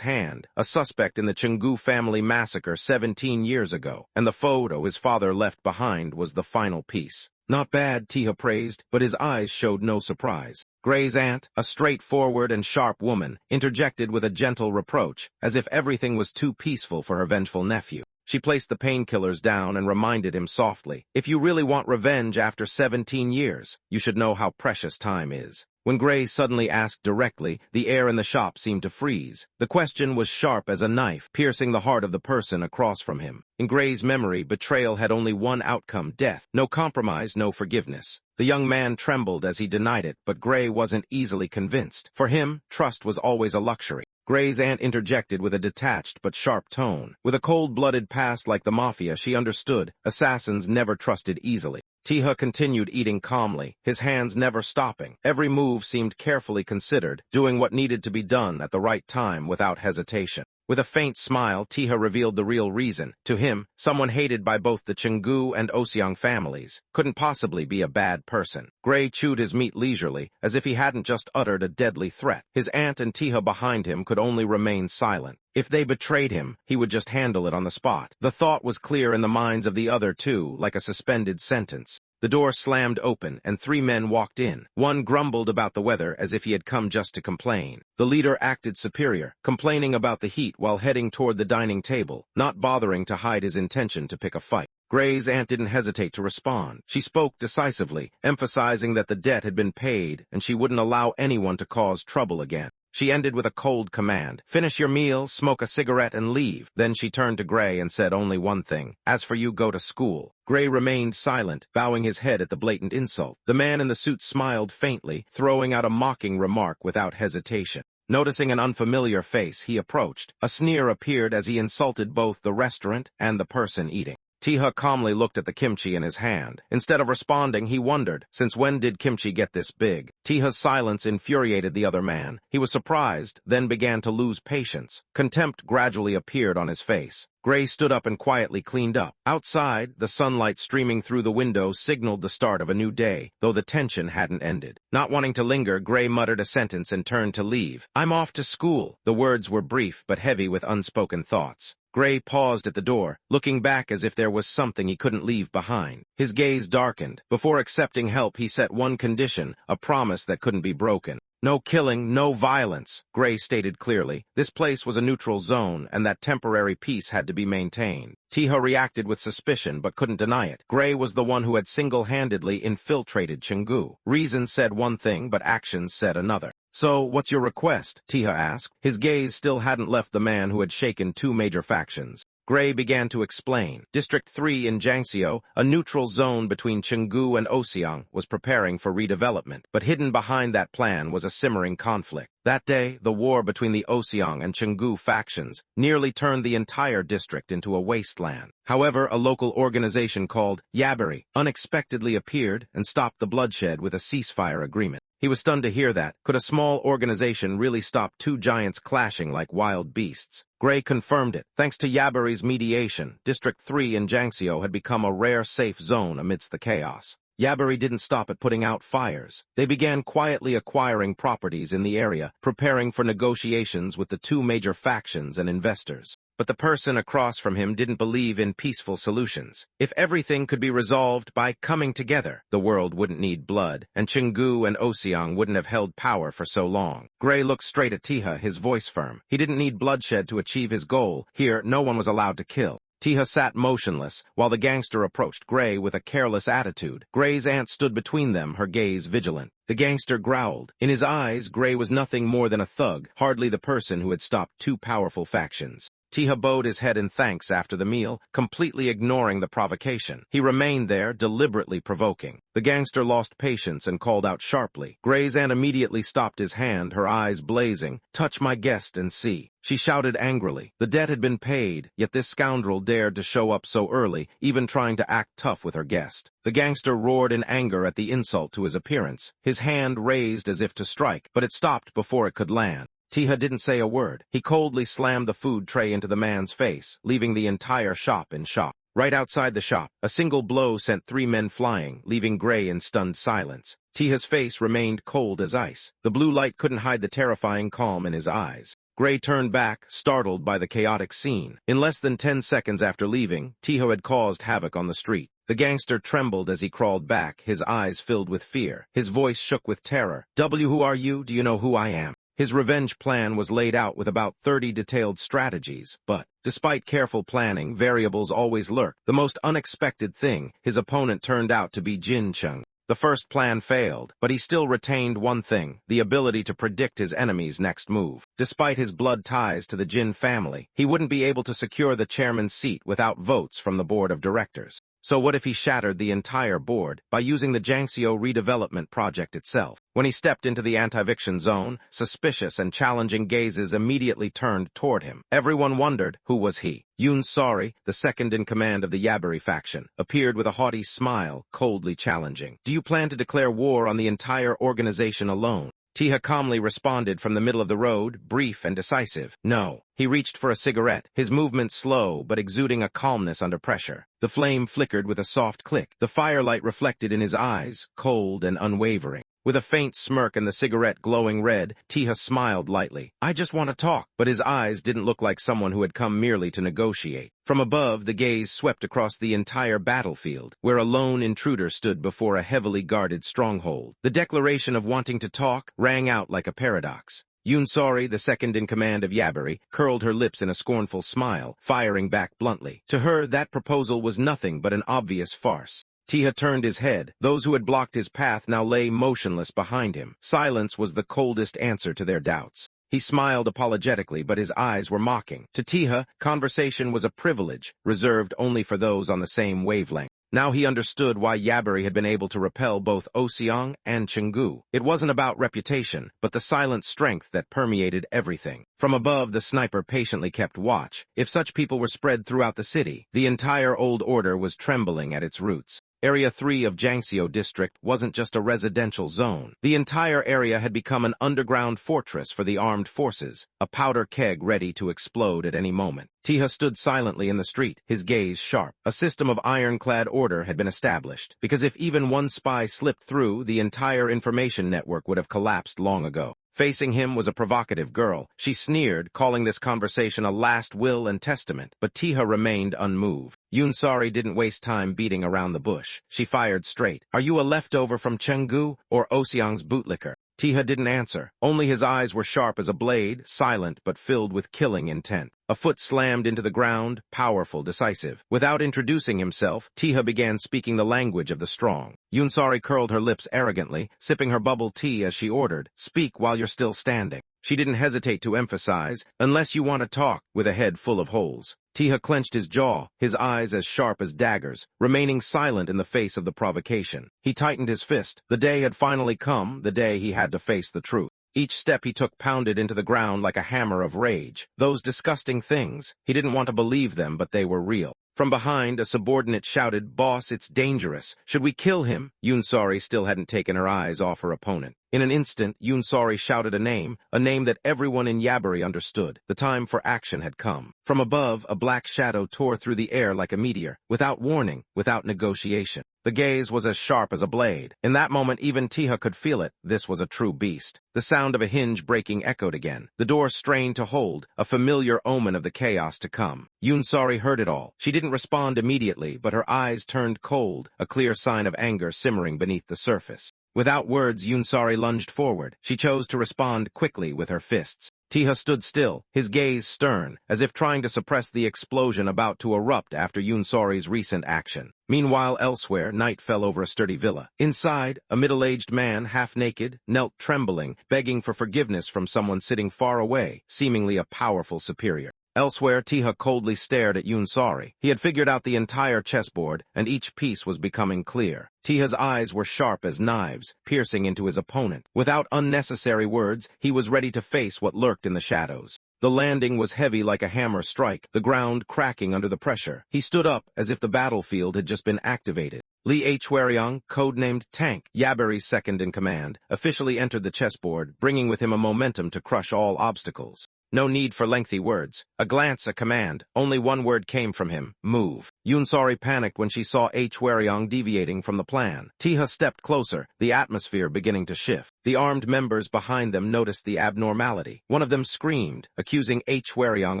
hand, a suspect in the Chungu family massacre 17 years ago, and the photo his father left behind was the final piece. "Not bad," Taeha praised, but his eyes showed no surprise. Gray's aunt, a straightforward and sharp woman, interjected with a gentle reproach, as if everything was too peaceful for her vengeful nephew. She placed the painkillers down and reminded him softly, "If you really want revenge after 17 years, you should know how precious time is." When Gray suddenly asked directly, the air in the shop seemed to freeze. The question was sharp as a knife, piercing the heart of the person across from him. In Gray's memory, betrayal had only one outcome: death. No compromise, no forgiveness. The young man trembled as he denied it, but Gray wasn't easily convinced. For him, trust was always a luxury. Gray's aunt interjected with a detached but sharp tone. With a cold-blooded past like the mafia, she understood assassins never trusted easily. Taeha continued eating calmly, his hands never stopping. Every move seemed carefully considered, doing what needed to be done at the right time without hesitation. With a faint smile, Taeha revealed the real reason. To him, someone hated by both the Chungu and Oseong families couldn't possibly be a bad person. Gray chewed his meat leisurely, as if he hadn't just uttered a deadly threat. His aunt and Taeha behind him could only remain silent. If they betrayed him, he would just handle it on the spot. The thought was clear in the minds of the other two, like a suspended sentence. The door slammed open, and 3 men walked in. One grumbled about the weather as if he had come just to complain. The leader acted superior, complaining about the heat while heading toward the dining table, not bothering to hide his intention to pick a fight. Gray's aunt didn't hesitate to respond. She spoke decisively, emphasizing that the debt had been paid and she wouldn't allow anyone to cause trouble again. She ended with a cold command. Finish your meal, smoke a cigarette, and leave. Then she turned to Gray and said only one thing. As for you, go to school. Gray remained silent, bowing his head at the blatant insult. The man in the suit smiled faintly, throwing out a mocking remark without hesitation. Noticing an unfamiliar face, he approached. A sneer appeared as he insulted both the restaurant and the person eating. Taeha calmly looked at the kimchi in his hand. Instead of responding, he wondered, since when did kimchi get this big? Taeha's silence infuriated the other man. He was surprised, then began to lose patience. Contempt gradually appeared on his face. Gray stood up and quietly cleaned up. Outside, the sunlight streaming through the window signaled the start of a new day, though the tension hadn't ended. Not wanting to linger, Gray muttered a sentence and turned to leave. I'm off to school. The words were brief but heavy with unspoken thoughts. Gray paused at the door, looking back as if there was something he couldn't leave behind. His gaze darkened. Before accepting help, he set one condition, a promise that couldn't be broken. No killing, no violence, Gray stated clearly. This place was a neutral zone, and that temporary peace had to be maintained. Taeha reacted with suspicion, but couldn't deny it. Gray was the one who had single-handedly infiltrated Chungu. Reason said one thing, but actions said another. So, what's your request? Taeha asked. His gaze still hadn't left the man who had shaken 2 major factions. Gray began to explain. District 3 in Jangseo, a neutral zone between Chungu and Oseong, was preparing for redevelopment, but hidden behind that plan was a simmering conflict. That day, the war between the Oseong and Chungu factions nearly turned the entire district into a wasteland. However, a local organization called Yabari unexpectedly appeared and stopped the bloodshed with a ceasefire agreement. He was stunned to hear that. Could a small organization really stop 2 giants clashing like wild beasts? Gray confirmed it. Thanks to Yabari's mediation, District 3 in Jangseo had become a rare safe zone amidst the chaos. Yabari didn't stop at putting out fires. They began quietly acquiring properties in the area, preparing for negotiations with the 2 major factions and investors. But the person across from him didn't believe in peaceful solutions. If everything could be resolved by coming together, the world wouldn't need blood, and Chungu and Oseong wouldn't have held power for so long. Gray looked straight at Taeha, his voice firm. He didn't need bloodshed to achieve his goal. Here, no one was allowed to kill. Taeha sat motionless, while the gangster approached Gray with a careless attitude. Gray's aunt stood between them, her gaze vigilant. The gangster growled. In his eyes, Gray was nothing more than a thug, hardly the person who had stopped 2 powerful factions. Taeha bowed his head in thanks after the meal, completely ignoring the provocation. He remained there, deliberately provoking. The gangster lost patience and called out sharply. Gray's aunt immediately stopped his hand, her eyes blazing. Touch my guest and see. She shouted angrily. The debt had been paid, yet this scoundrel dared to show up so early, even trying to act tough with her guest. The gangster roared in anger at the insult to his appearance. His hand raised as if to strike, but it stopped before it could land. Taeha didn't say a word. He coldly slammed the food tray into the man's face, leaving the entire shop in shock. Right outside the shop, a single blow sent 3 men flying, leaving Gray in stunned silence. Taeha's face remained cold as ice. The blue light couldn't hide the terrifying calm in his eyes. Gray turned back, startled by the chaotic scene. In less than 10 seconds after leaving, Taeha had caused havoc on the street. The gangster trembled as he crawled back, his eyes filled with fear. His voice shook with terror. Who are you? Do you know who I am? His revenge plan was laid out with about 30 detailed strategies, but, despite careful planning, variables always lurked. The most unexpected thing, his opponent turned out to be Jin Chung. The first plan failed, but he still retained one thing, the ability to predict his enemy's next move. Despite his blood ties to the Jin family, he wouldn't be able to secure the chairman's seat without votes from the board of directors. So what if he shattered the entire board by using the Jangseo redevelopment project itself? When he stepped into the anti-eviction zone, suspicious and challenging gazes immediately turned toward him. Everyone wondered, who was he? Yoon Sori, the second in command of the Yabari faction, appeared with a haughty smile, coldly challenging. Do you plan to declare war on the entire organization alone? Taeha calmly responded from the middle of the road, brief and decisive. No. He reached for a cigarette, his movement slow but exuding a calmness under pressure. The flame flickered with a soft click. The firelight reflected in his eyes, cold and unwavering. With a faint smirk and the cigarette glowing red, Taeha smiled lightly. I just want to talk. But his eyes didn't look like someone who had come merely to negotiate. From above, the gaze swept across the entire battlefield, where a lone intruder stood before a heavily guarded stronghold. The declaration of wanting to talk rang out like a paradox. Yoon Sori, the second in command of Yabari, curled her lips in a scornful smile, firing back bluntly. To her, that proposal was nothing but an obvious farce. Taeha turned his head. Those who had blocked his path now lay motionless behind him. Silence was the coldest answer to their doubts. He smiled apologetically, but his eyes were mocking. To Taeha, conversation was a privilege, reserved only for those on the same wavelength. Now he understood why Yabari had been able to repel both Oseong and Chenggu. It wasn't about reputation, but the silent strength that permeated everything. From above, the sniper patiently kept watch. If such people were spread throughout the city, the entire old order was trembling at its roots. Area 3 of Jangseo District wasn't just a residential zone. The entire area had become an underground fortress for the armed forces, a powder keg ready to explode at any moment. Taeha stood silently in the street, his gaze sharp. A system of ironclad order had been established, because if even one spy slipped through, the entire information network would have collapsed long ago. Facing him was a provocative girl. She sneered, calling this conversation a last will and testament, but Taeha remained unmoved. Yoon Sori didn't waste time beating around the bush. She fired straight. Are you a leftover from Chenggu or Oseong's bootlicker? Taeha didn't answer. Only his eyes were sharp as a blade, silent but filled with killing intent. A foot slammed into the ground, powerful, decisive. Without introducing himself, Taeha began speaking the language of the strong. Yoon Sori curled her lips arrogantly, sipping her bubble tea as she ordered, "Speak while you're still standing." She didn't hesitate to emphasize, "Unless you want to talk," with a head full of holes. Taeha clenched his jaw, his eyes as sharp as daggers, remaining silent in the face of the provocation. He tightened his fist. The day had finally come, the day he had to face the truth. Each step he took pounded into the ground like a hammer of rage. Those disgusting things, he didn't want to believe them, but they were real. From behind, a subordinate shouted, "Boss, it's dangerous. Should we kill him?" Yoon Sori still hadn't taken her eyes off her opponent. In an instant, Yoon Sori shouted a name that everyone in Yabari understood. The time for action had come. From above, a black shadow tore through the air like a meteor, without warning, without negotiation. The gaze was as sharp as a blade. In that moment, even Taeha could feel it. This was a true beast. The sound of a hinge breaking echoed again. The door strained to hold, a familiar omen of the chaos to come. Yoon Sori heard it all. She didn't respond immediately, but her eyes turned cold, a clear sign of anger simmering beneath the surface. Without words, Yoon Sori lunged forward. She chose to respond quickly with her fists. Taeha stood still, his gaze stern, as if trying to suppress the explosion about to erupt after Yoon Sori's recent action. Meanwhile, elsewhere, night fell over a sturdy villa. Inside, a middle-aged man, half-naked, knelt trembling, begging for forgiveness from someone sitting far away, seemingly a powerful superior. Elsewhere, Taeha coldly stared at Yoon Sori. He had figured out the entire chessboard, and each piece was becoming clear. Taeha's eyes were sharp as knives, piercing into his opponent. Without unnecessary words, he was ready to face what lurked in the shadows. The landing was heavy like a hammer strike, the ground cracking under the pressure. He stood up as if the battlefield had just been activated. Lee Haejeong, codenamed Tank, Yabari's second in command, officially entered the chessboard, bringing with him a momentum to crush all obstacles. No need for lengthy words. A glance, a command. Only one word came from him: move. Yoon Sori panicked when she saw Haejeong deviating from the plan. Taeha stepped closer, the atmosphere beginning to shift. The armed members behind them noticed the abnormality. One of them screamed, accusing Haejeong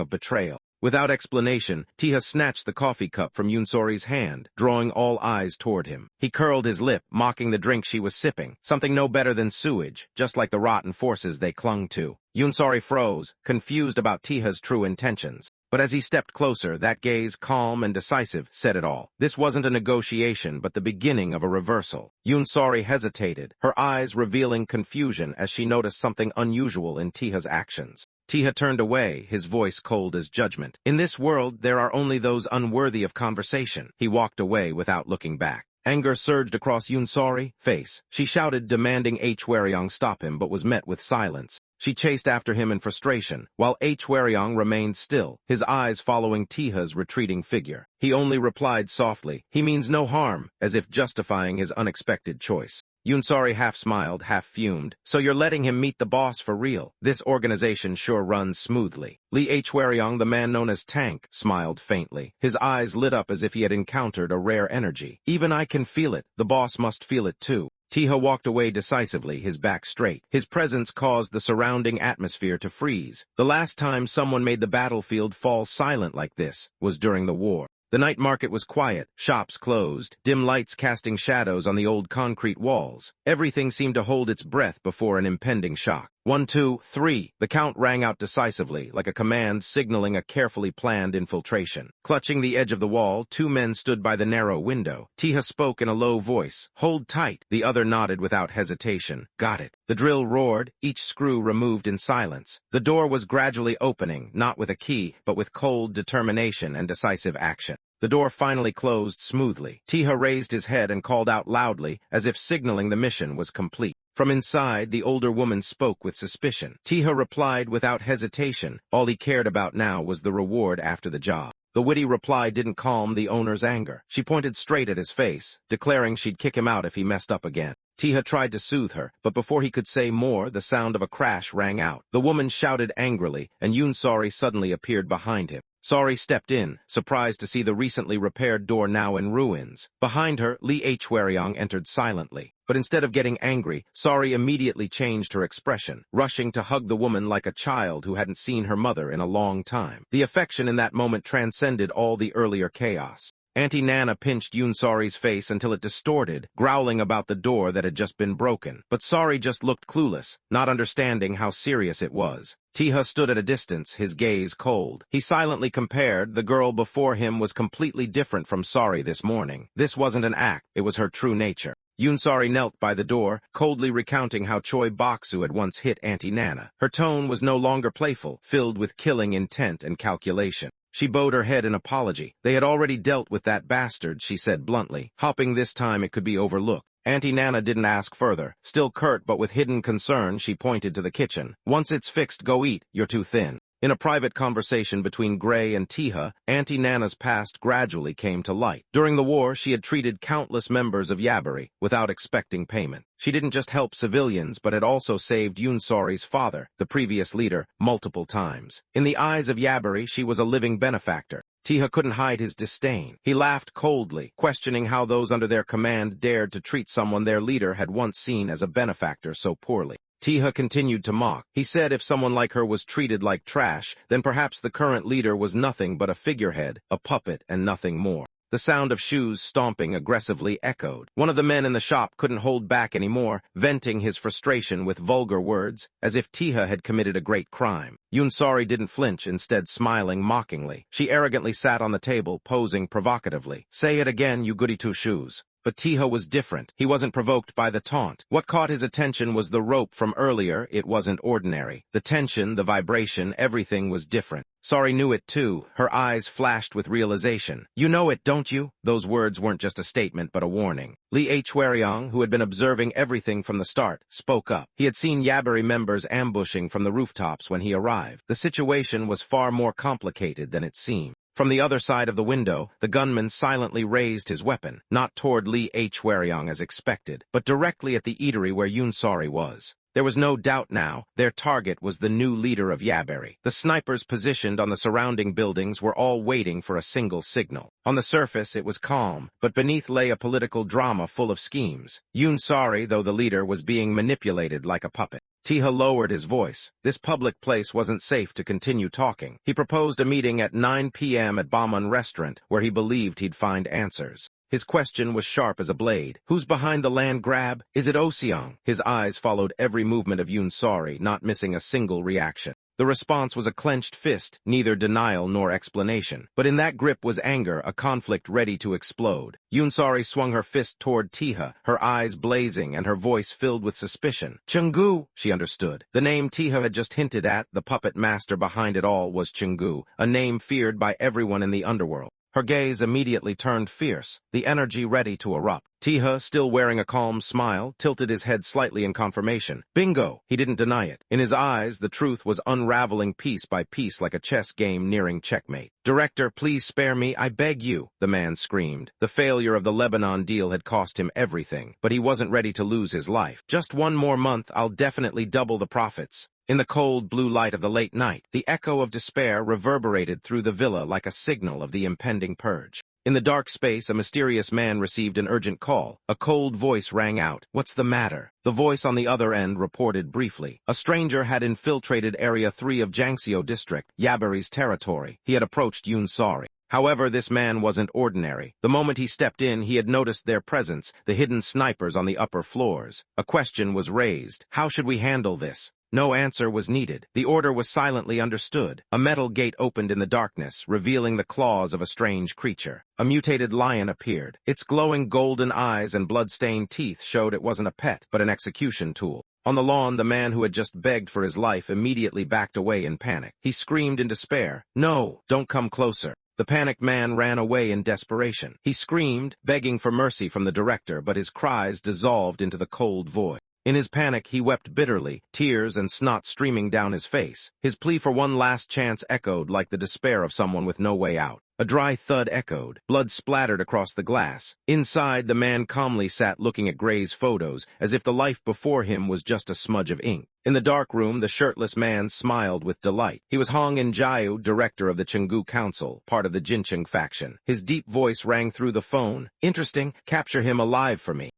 of betrayal. Without explanation, Taeha snatched the coffee cup from Yoon Sori's hand, drawing all eyes toward him. He curled his lip, mocking the drink she was sipping, something no better than sewage, just like the rotten forces they clung to. Yoon Sori froze, confused about Taeha's true intentions. But as he stepped closer, that gaze, calm and decisive, said it all. This wasn't a negotiation, but the beginning of a reversal. Yoon Sori hesitated, her eyes revealing confusion as she noticed something unusual in Taeha's actions. Taeha turned away, his voice cold as judgment. In this world, there are only those unworthy of conversation. He walked away without looking back. Anger surged across Yoonsori's face. She shouted, demanding Haejeong stop him, but was met with silence. She chased after him in frustration, while Haejeong remained still, his eyes following Taeha's retreating figure. He only replied softly, "He means no harm," as if justifying his unexpected choice. Yoonsori half smiled, half fumed. "So you're letting him meet the boss for real? This organization sure runs smoothly." Lee Haejeong, the man known as Tank, smiled faintly. His eyes lit up as if he had encountered a rare energy. "Even I can feel it. The boss must feel it too." Taeha walked away decisively, his back straight. His presence caused the surrounding atmosphere to freeze. The last time someone made the battlefield fall silent like this was during the war. The night market was quiet, shops closed, dim lights casting shadows on the old concrete walls. Everything seemed to hold its breath before an impending shock. 1, 2, 3. The count rang out decisively, like a command signaling a carefully planned infiltration. Clutching the edge of the wall, 2 men stood by the narrow window. Taeha spoke in a low voice. "Hold tight." The other nodded without hesitation. "Got it." The drill roared, each screw removed in silence. The door was gradually opening, not with a key, but with cold determination and decisive action. The door finally closed smoothly. Taeha raised his head and called out loudly, as if signaling the mission was complete. From inside, the older woman spoke with suspicion. Taeha replied without hesitation. All he cared about now was the reward after the job. The witty reply didn't calm the owner's anger. She pointed straight at his face, declaring she'd kick him out if he messed up again. Taeha tried to soothe her, but before he could say more, the sound of a crash rang out. The woman shouted angrily, and Yoonsori suddenly appeared behind him. Sori stepped in, surprised to see the recently repaired door now in ruins. Behind her, Lee Haejeong entered silently. But instead of getting angry, Sori immediately changed her expression, rushing to hug the woman like a child who hadn't seen her mother in a long time. The affection in that moment transcended all the earlier chaos. Auntie Nana pinched Yoonsori's face until it distorted, growling about the door that had just been broken. But Sori just looked clueless, not understanding how serious it was. Taeha stood at a distance, his gaze cold. He silently compared. The girl before him was completely different from Sori this morning. This wasn't an act, it was her true nature. Yoonsori knelt by the door, coldly recounting how Choi Boksu had once hit Auntie Nana. Her tone was no longer playful, filled with killing intent and calculation. She bowed her head in apology. They had already dealt with that bastard, she said bluntly. Hopping this time it could be overlooked. Auntie Nana didn't ask further. Still curt but with hidden concern, she pointed to the kitchen. "Once it's fixed, go eat. You're too thin." In a private conversation between Gray and Taeha, Auntie Nana's past gradually came to light. During the war, she had treated countless members of Yabari without expecting payment. She didn't just help civilians, but had also saved Yoonsori's father, the previous leader, multiple times. In the eyes of Yabari, she was a living benefactor. Taeha couldn't hide his disdain. He laughed coldly, questioning how those under their command dared to treat someone their leader had once seen as a benefactor so poorly. Taeha continued to mock. He said if someone like her was treated like trash, then perhaps the current leader was nothing but a figurehead, a puppet, and nothing more. The sound of shoes stomping aggressively echoed. One of the men in the shop couldn't hold back anymore, venting his frustration with vulgar words, as if Taeha had committed a great crime. Yoonsori didn't flinch, instead smiling mockingly. She arrogantly sat on the table, posing provocatively. "Say it again, you goody two-shoes." But Taeha was different. He wasn't provoked by the taunt. What caught his attention was the rope from earlier. It wasn't ordinary. The tension, the vibration, everything was different. Sori knew it too. Her eyes flashed with realization. "You know it, don't you?" Those words weren't just a statement but a warning. Lee Haejeong, who had been observing everything from the start, spoke up. He had seen Yabari members ambushing from the rooftops when he arrived. The situation was far more complicated than it seemed. From the other side of the window, the gunman silently raised his weapon, not toward Lee Haejeong as expected, but directly at the eatery where Yoonsori was. There was no doubt now, their target was the new leader of Yabari. The snipers positioned on the surrounding buildings were all waiting for a single signal. On the surface, it was calm, but beneath lay a political drama full of schemes. Yoonsori, though the leader, was being manipulated like a puppet. Taeha lowered his voice. This public place wasn't safe to continue talking. He proposed a meeting at 9 p.m. at Bamun Restaurant, where he believed he'd find answers. His question was sharp as a blade. "Who's behind the land grab? Is it Oseong?" His eyes followed every movement of Yoonsori, not missing a single reaction. The response was a clenched fist, neither denial nor explanation. But in that grip was anger, a conflict ready to explode. Yunsari swung her fist toward Taeha, her eyes blazing and her voice filled with suspicion. Chungu, she understood. The name Taeha had just hinted at, the puppet master behind it all, was Chungu, a name feared by everyone in the underworld. Her gaze immediately turned fierce, the energy ready to erupt. Taeha, still wearing a calm smile, tilted his head slightly in confirmation. Bingo! He didn't deny it. In his eyes, the truth was unraveling piece by piece like a chess game nearing checkmate. "Director, please spare me, I beg you," the man screamed. The failure of the Lebanon deal had cost him everything, but he wasn't ready to lose his life. "Just one more month, I'll definitely double the profits." In the cold blue light of the late night, the echo of despair reverberated through the villa like a signal of the impending purge. In the dark space, a mysterious man received an urgent call. A cold voice rang out. "What's the matter?" The voice on the other end reported briefly. A stranger had infiltrated Area 3 of Jangseo District, Yabari's territory. He had approached Yunsari. However, this man wasn't ordinary. The moment he stepped in, he had noticed their presence, the hidden snipers on the upper floors. A question was raised. How should we handle this? No answer was needed. The order was silently understood. A metal gate opened in the darkness, revealing the claws of a strange creature. A mutated lion appeared. Its glowing golden eyes and blood-stained teeth showed it wasn't a pet, but an execution tool. On the lawn, the man who had just begged for his life immediately backed away in panic. He screamed in despair, "No, don't come closer." The panicked man ran away in desperation. He screamed, begging for mercy from the director, but his cries dissolved into the cold void. In his panic, he wept bitterly, tears and snot streaming down his face. His plea for one last chance echoed like the despair of someone with no way out. A dry thud echoed. Blood splattered across the glass. Inside, the man calmly sat looking at Gray's photos, as if the life before him was just a smudge of ink. In the dark room, the shirtless man smiled with delight. He was Hong In-jae, director of the Chungu Council, part of the Jincheng faction. His deep voice rang through the phone. "Interesting. Capture him alive for me."